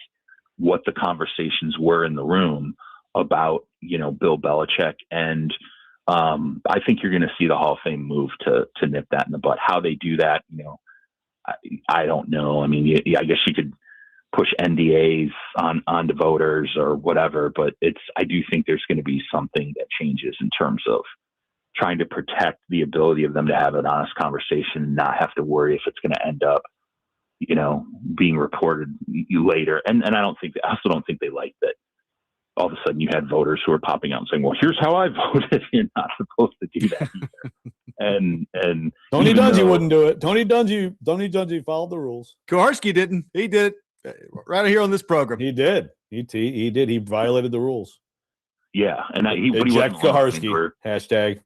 O: what the conversations were in the room about, Bill Belichick. And I think you're going to see the Hall of Fame move to nip that in the bud. How they do that, I don't know. I mean, I guess you could push NDAs onto voters or whatever, but I do think there's going to be something that changes in terms of trying to protect the ability of them to have an honest conversation and not have to worry if it's going to end up, being reported later. And I also don't think they like that all of a sudden you had voters who are popping out and saying, well, here's how I voted. You're not supposed to do that either. and
B: Tony Dungy wouldn't do it. Tony Dungy followed the rules.
A: Kowarski didn't. He did it right here on this program.
B: He did. He did. He violated the rules.
O: Yeah. And
B: Eject Kowarski. Hashtag.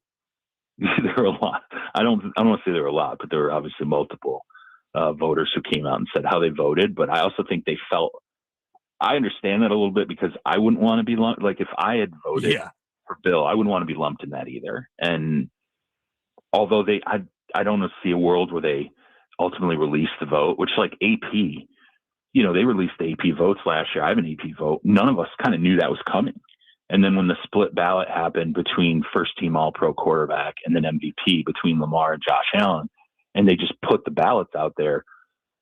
O: There were a lot. I don't want to say there were a lot, but there were obviously multiple voters who came out and said how they voted. But I also think they felt, I understand that a little bit, because I wouldn't want to be lumped. Like if I had voted for Bill, I wouldn't want to be lumped in that either. And although I don't see a world where they ultimately release the vote, which like AP, they released the AP votes last year. I have an AP vote. None of us kind of knew that was coming. And then when the split ballot happened between first team All-Pro quarterback and then MVP between Lamar and Josh Allen, and they just put the ballots out there,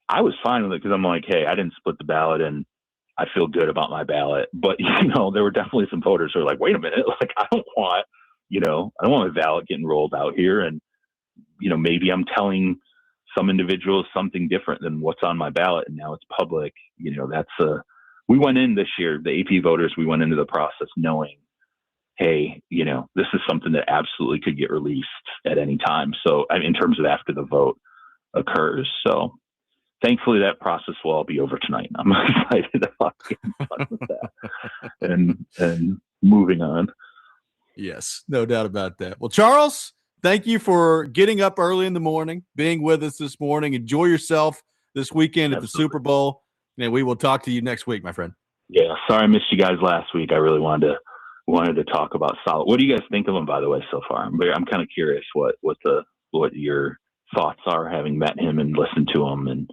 O: I was fine with it because I'm like, hey, I didn't split the ballot and I feel good about my ballot. But, there were definitely some voters who are like, wait a minute, like I don't want my ballot getting rolled out here. And, maybe I'm telling some individuals something different than what's on my ballot. And now it's public. We went in this year, the AP voters, we went into the process knowing, hey, this is something that absolutely could get released at any time. So in terms of after the vote occurs. So thankfully that process will all be over tonight. I'm excited about getting done with that and moving on.
A: Yes, no doubt about that. Well, Charles, thank you for getting up early in the morning, being with us this morning. Enjoy yourself this weekend at the Super Bowl. And we will talk to you next week, my friend.
O: Yeah, sorry I missed you guys last week. I really wanted to talk about Salah. What do you guys think of him, by the way, so far? I'm kind of curious what your thoughts are, having met him and listened to him, and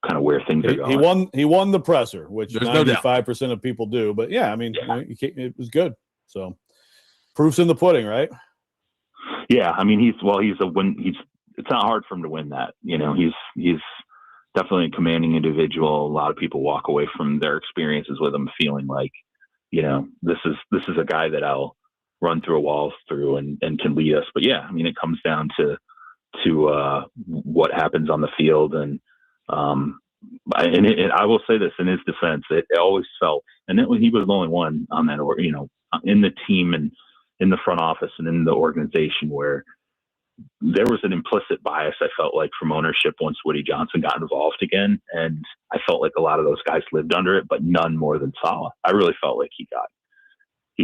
O: kind of where things are going.
B: He won the presser, which
A: There's
B: 95% of people do. But yeah, I mean, it was good. So proof's in the pudding, right?
O: Yeah, I mean, it's not hard for him to win that. He's definitely a commanding individual. A lot of people walk away from their experiences with him feeling like, this is a guy that I'll run through a wall through and can lead us. But yeah, I mean, it comes down to what happens on the field. And I will say this in his defense, it always felt, and he was the only one on that, in the team and in the front office and in the organization, where there was an implicit bias, I felt like, from ownership once Woody Johnson got involved again. And I felt like a lot of those guys lived under it, but none more than Salah. I really felt like he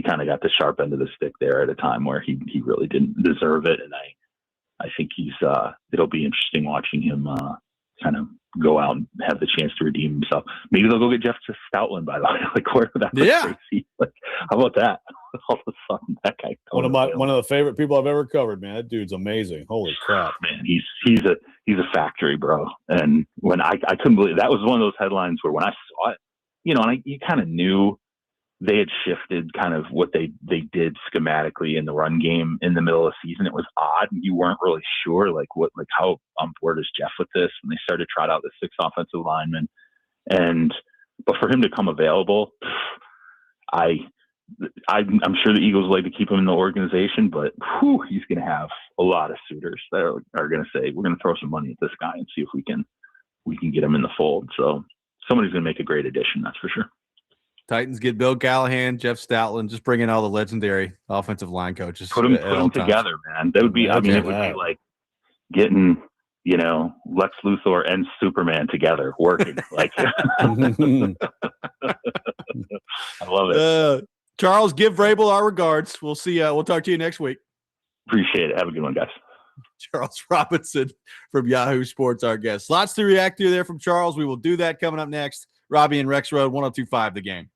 O: kind of got the sharp end of the stick there at a time where he really didn't deserve it. And I think it'll be interesting watching him kind of go out and have the chance to redeem himself. Maybe they'll go get Jeff Stoutland, by the way. Like, where that was crazy. Like, how about that? All of a sudden, that guy.
B: One of the favorite people I've ever covered, man. That dude's amazing. Holy crap,
O: man! He's a factory, bro. And when I couldn't believe that was one of those headlines where when I saw it, you kind of knew they had shifted kind of what they did schematically in the run game in the middle of the season. It was odd. You weren't really sure how on board is Jeff with this. And they started to trot out the 6 offensive linemen. But for him to come available, I'm sure the Eagles like to keep him in the organization, but he's going to have a lot of suitors that are going to say, we're going to throw some money at this guy and see if we can get him in the fold. So somebody's going to make a great addition. That's for sure.
A: Titans get Bill Callahan, Jeff Stoutland, just bring in all the legendary offensive line coaches.
O: Put them together, man. That would be, it would be like getting, Lex Luthor and Superman together working. Like, I love it.
A: Charles, give Vrabel our regards. We'll see. We'll talk to you next week.
O: Appreciate it. Have a good one, guys.
A: Charles Robinson from Yahoo Sports, our guest. Lots to react to there from Charles. We will do that coming up next. Robby and Rexrode, 102.5 The Game.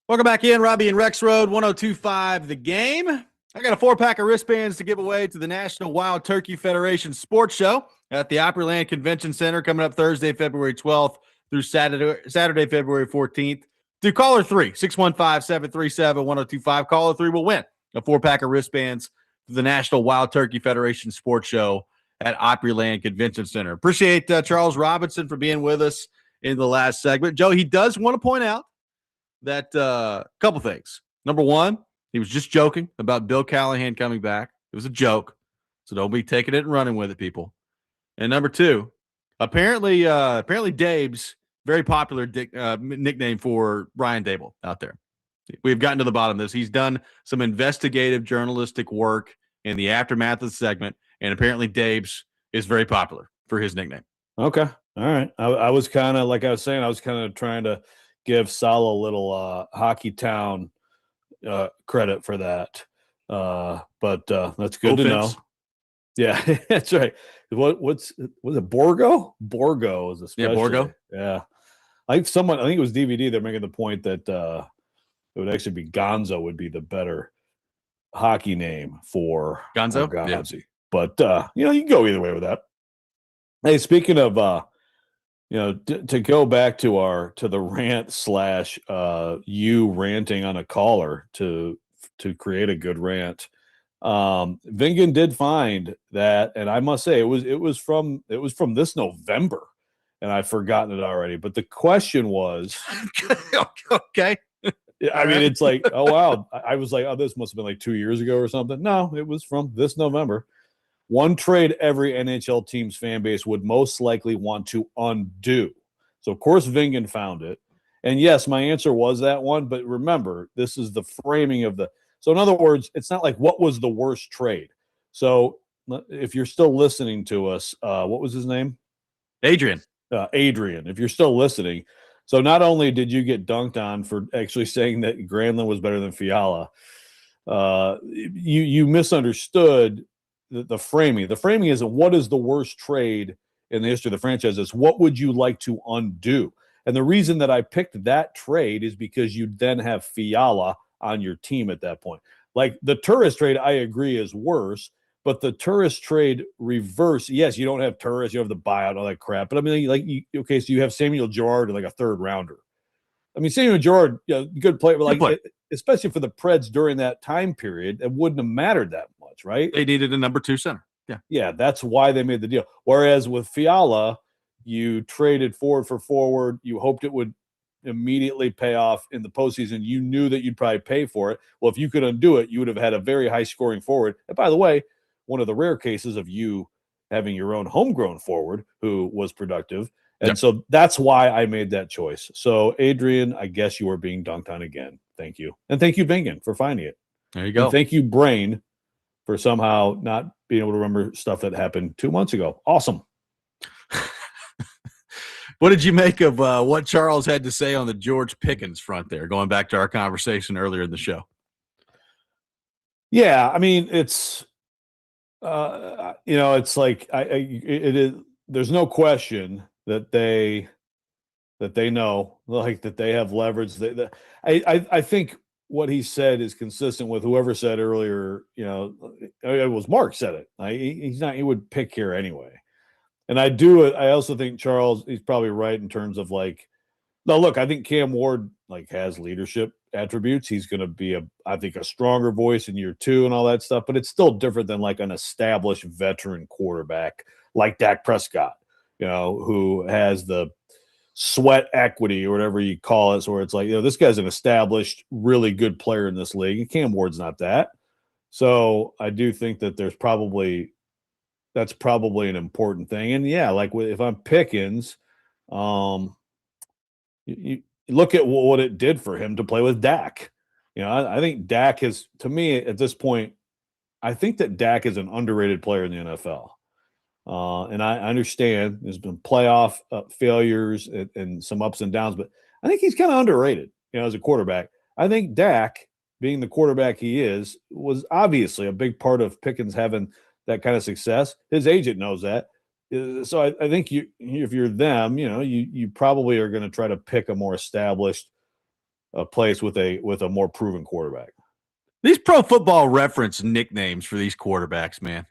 A: Welcome back in, Robby and Rexrode, 102.5 The Game. I got a 4-pack of wristbands to give away to the National Wild Turkey Federation Sports Show at the Opryland Convention Center coming up Thursday, February 12th through Saturday, February 14th. Do caller 3, 615-737-1025. Caller 3 will win a 4-pack of wristbands to the National Wild Turkey Federation Sports Show at Opryland Convention Center. Appreciate Charles Robinson for being with us in the last segment. Joe, he does want to point out that couple things. Number one, he was just joking about Bill Callahan coming back. It was a joke, so don't be taking it and running with it, people. And number two, apparently Dave's very popular nickname for Brian Dable out there. We've gotten to the bottom of this. He's done some investigative journalistic work in the aftermath of the segment, and apparently Dave's is very popular for his nickname.
B: Okay. All right. I was kind of, like I was saying, I was kind of trying to give Sal a little Hockey Town credit for that. But that's good to know. Yeah, that's right. Was it Borgo? Borgo is especially.
A: Yeah, Borgo.
B: Yeah. I think it was DVD. They're making the point that it would actually be Gonzo would be the better hockey name for
A: Gonzo.
B: Gonzi. Yeah. But you can go either way with that. Hey, speaking of to go back to the rant / you ranting on a caller to create a good rant. Vingan did find that, and I must say it was from this November, and I've forgotten it already. But the question was,
A: okay.
B: I mean, it's like, oh wow. I was like, oh, this must have been like 2 years ago or something. No, it was from this November. One trade every NHL team's fan base would most likely want to undo. So, of course, Vingan found it. And yes, my answer was that one. But remember, this is the framing of the – so, in other words, it's not like what was the worst trade. So, if you're still listening to us, what was his name?
A: Adrian.
B: Adrian, if you're still listening. So, not only did you get dunked on for actually saying that Granlund was better than Fiala, you misunderstood – the framing. The framing isn't what is the worst trade in the history of the franchise. It's what would you like to undo? And the reason that I picked that trade is because you then have Fiala on your team at that point. Like the Turris trade, I agree is worse, but the Turris trade reverse. Yes, you don't have Turris, you have the buyout, all that crap. But I mean, so you have Samuel Girard, like a third rounder. I mean, Samuel Girard, good player, but especially for the Preds during that time period, it wouldn't have mattered that much, right?
A: They needed a number 2 center.
B: Yeah, that's why they made the deal. Whereas with Fiala, you traded forward for forward. You hoped it would immediately pay off in the postseason. You knew that you'd probably pay for it. Well, if you could undo it, you would have had a very high scoring forward. And by the way, one of the rare cases of you having your own homegrown forward who was productive. And so that's why I made that choice. So, Adrian, I guess you are being dunked on again. Thank you. And thank you, Vingan, for finding it.
A: There you go.
B: And thank you, Brain, for somehow not being able to remember stuff that happened 2 months ago. Awesome.
A: What did you make of what Charles had to say on the George Pickens front there, going back to our conversation earlier in the show?
B: Yeah, I mean, it's, it's like it is. There's no question that they know, like, that they have leverage. I think what he said is consistent with whoever said earlier, it was Mark said it. He would pick here anyway. And I also think Charles, he's probably right in terms of like, no, look, I think Cam Ward has leadership attributes. He's going to be I think a stronger voice in year 2 and all that stuff, but it's still different than like an established veteran quarterback like Dak Prescott, who has the sweat equity or whatever you call it. So where it's like, this guy's an established, really good player in this league. And Cam Ward's not that. So I do think that that's probably an important thing. And yeah, like if I'm Pickens, you look at what it did for him to play with Dak. I think Dak has, to me at this point, I think that Dak is an underrated player in the NFL. And I understand there's been playoff failures and some ups and downs, but I think he's kind of underrated, as a quarterback. I think Dak, being the quarterback he is, was obviously a big part of Pickens having that kind of success. His agent knows that. So I think if you're them, you probably are going to try to pick a more established a place with a more proven quarterback.
A: These Pro Football Reference nicknames for these quarterbacks, man.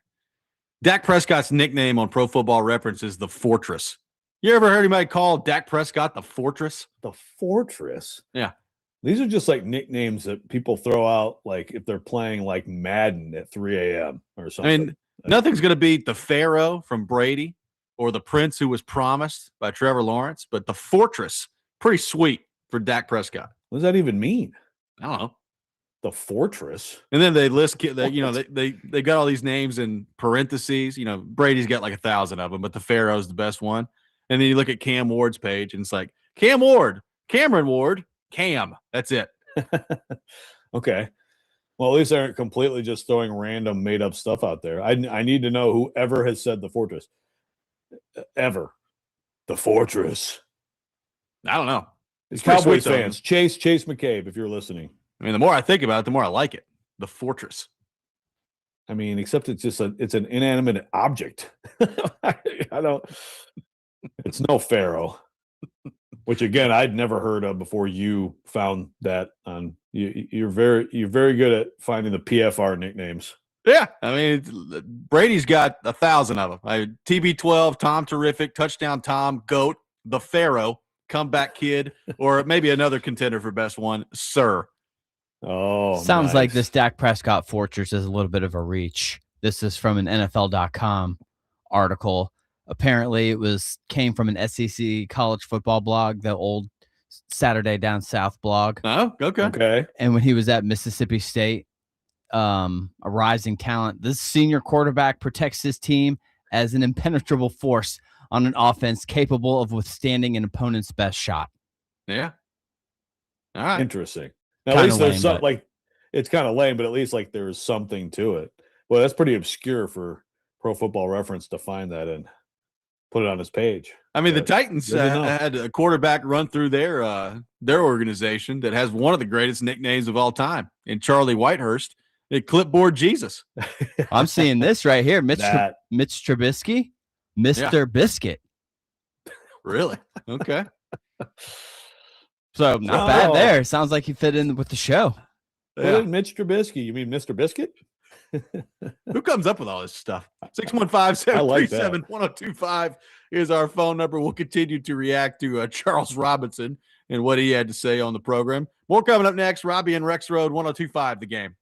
A: Dak Prescott's nickname on Pro Football Reference is the Fortress. You ever heard anybody call Dak Prescott the Fortress?
B: The Fortress?
A: Yeah.
B: These are just like nicknames that people throw out, like if they're playing like Madden at 3 a.m. or something.
A: I mean, nothing's going to beat the Pharaoh from Brady or the Prince who was promised by Trevor Lawrence, but the Fortress, pretty sweet for Dak Prescott.
B: What does that even mean?
A: I don't know.
B: The Fortress.
A: And then they list, they got all these names in parentheses. Brady's got like 1,000 of them, but the Pharaoh's the best one. And then you look at Cam Ward's page, and it's like Cam Ward, Cameron Ward, Cam. That's it.
B: Okay. Well, at least they aren't completely just throwing random made up stuff out there. I need to know whoever has said the Fortress. Ever. The Fortress.
A: I don't know.
B: It's Cowboys fans. Chase McCabe, if you're listening.
A: I mean, the more I think about it, the more I like it. The Fortress.
B: I mean, except it's just it's an inanimate object. I don't. It's no Pharaoh, which again I'd never heard of before you found that on. You're very good at finding the PFR nicknames.
A: Yeah, I mean, Brady's got 1,000 of them. TB12, Tom Terrific, Touchdown Tom, Goat, the Pharaoh, Comeback Kid, or maybe another contender for best one, Sir.
B: Oh,
C: sounds
B: nice.
C: like this Dak Prescott Fortress is a little bit of a reach. This is from an NFL.com article. Apparently, it came from an SEC college football blog, the old Saturday Down South blog.
A: Oh, okay.
C: And when he was at Mississippi State, a rising talent, this senior quarterback protects his team as an impenetrable force on an offense capable of withstanding an opponent's best shot.
A: Yeah. All right.
B: Interesting. Now, at least there's something like it's kind of lame, but at least like there's something to it. Well, that's pretty obscure for Pro Football Reference to find that and put it on his page.
A: I mean, the Titans had a quarterback run through their organization that has one of the greatest nicknames of all time in Charlie Whitehurst, Clipboard Jesus.
C: I'm seeing this right here. Mitch Trubisky, Mr. Biscuit.
A: Really? Okay.
C: So not bad there. Sounds like he fit in with the show.
B: Yeah. Mitch Trubisky. You mean Mr. Biscuit?
A: Who comes up with all this stuff? 615-737-1025 is our phone number. We'll continue to react to Charles Robinson and what he had to say on the program. More coming up next. Robby and Rexrode, 1025 The Game.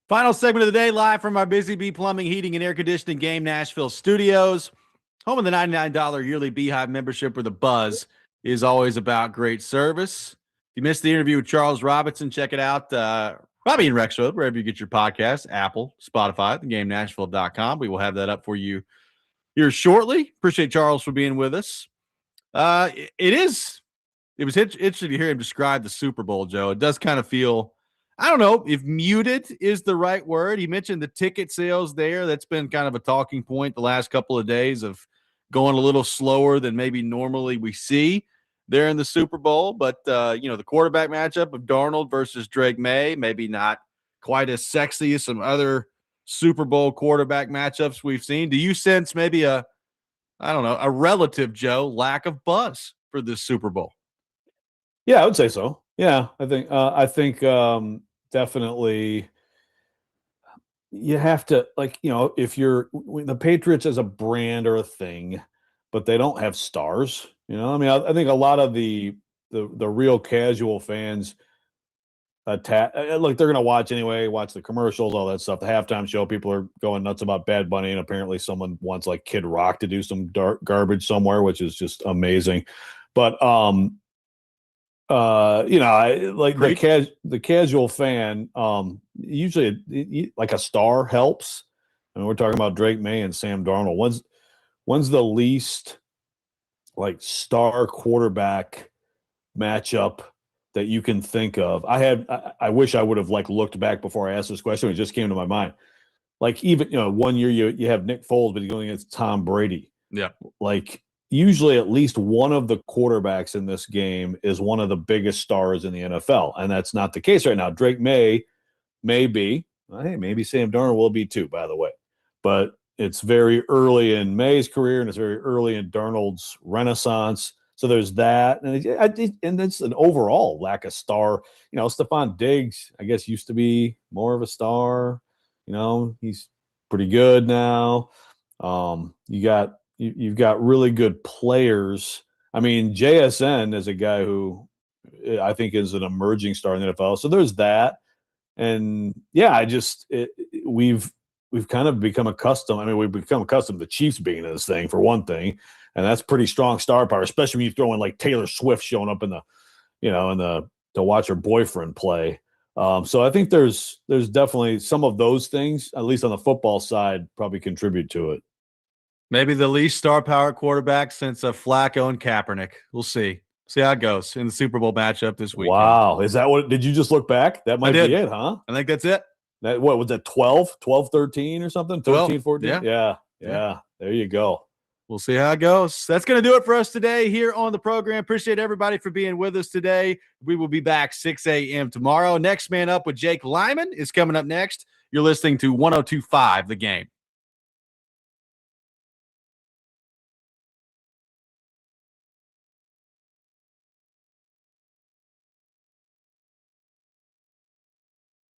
A: Final segment of the day, live from our Busy Bee Plumbing, Heating, and Air Conditioning Game Nashville studios. Home of the $99 yearly Beehive membership, where the buzz is always about great service. If you missed the interview with Charles Robinson, check it out. Robby and Rexrode, wherever you get your podcasts, Apple, Spotify, theGameNashville.com. We will have that up for you here shortly. Appreciate Charles for being with us. It was interesting to hear him describe the Super Bowl, Joe. It does kind of feel, I don't know if muted is the right word. He mentioned the ticket sales there. That's been kind of a talking point the last couple of days of going a little slower than maybe normally we see there in the Super Bowl. But, the quarterback matchup of Darnold versus Drake May, maybe not quite as sexy as some other Super Bowl quarterback matchups we've seen. Do you sense maybe a relative, Joe, lack of buzz for this Super Bowl?
B: Yeah, I would say so. Yeah, I think definitely you have to, if you're the Patriots as a brand or a thing, but they don't have stars. I think a lot of the real casual fans they're going to watch anyway, watch the commercials, all that stuff. The halftime show, people are going nuts about Bad Bunny, and apparently someone wants like Kid Rock to do some garbage somewhere, which is just amazing. But the casual fan, usually like a star helps. I mean, we're talking about Drake May and Sam Darnold. When's the least like star quarterback matchup that you can think of? I wish I would have looked back before I asked this question. It just came to my mind. Like even, 1 year you have Nick Foles, but he's going against Tom Brady.
A: Yeah.
B: Like usually at least one of the quarterbacks in this game is one of the biggest stars in the NFL. And that's not the case right now. Drake may be, maybe Sam Darnold will be too, by the way, but it's very early in May's career and it's very early in Darnold's renaissance. So there's that. And it's an overall lack of star. Stephon Diggs, I guess, used to be more of a star. He's pretty good now. You've got really good players. I mean, JSN is a guy who I think is an emerging star in the NFL. So there's that. And yeah, we've kind of become accustomed. I mean, we've become accustomed to the Chiefs being in this thing for one thing. And that's pretty strong star power, especially when you throw in like Taylor Swift showing up to watch her boyfriend play. So I think there's definitely some of those things, at least on the football side, probably contribute to it.
A: Maybe the least star power quarterback since Flacco and Kaepernick. We'll see. See how it goes in the Super Bowl matchup this week.
B: Wow. Is that what, did you just look back? That might be it, huh?
A: I think that's it.
B: What was that, 12, 13 or something? 13, 14?
A: Yeah.
B: There you go.
A: We'll see how it goes. That's going to do it for us today here on the program. Appreciate everybody for being with us today. We will be back 6 a.m. tomorrow. Next Man Up with Jake Lyman is coming up next. You're listening to 102.5 The Game.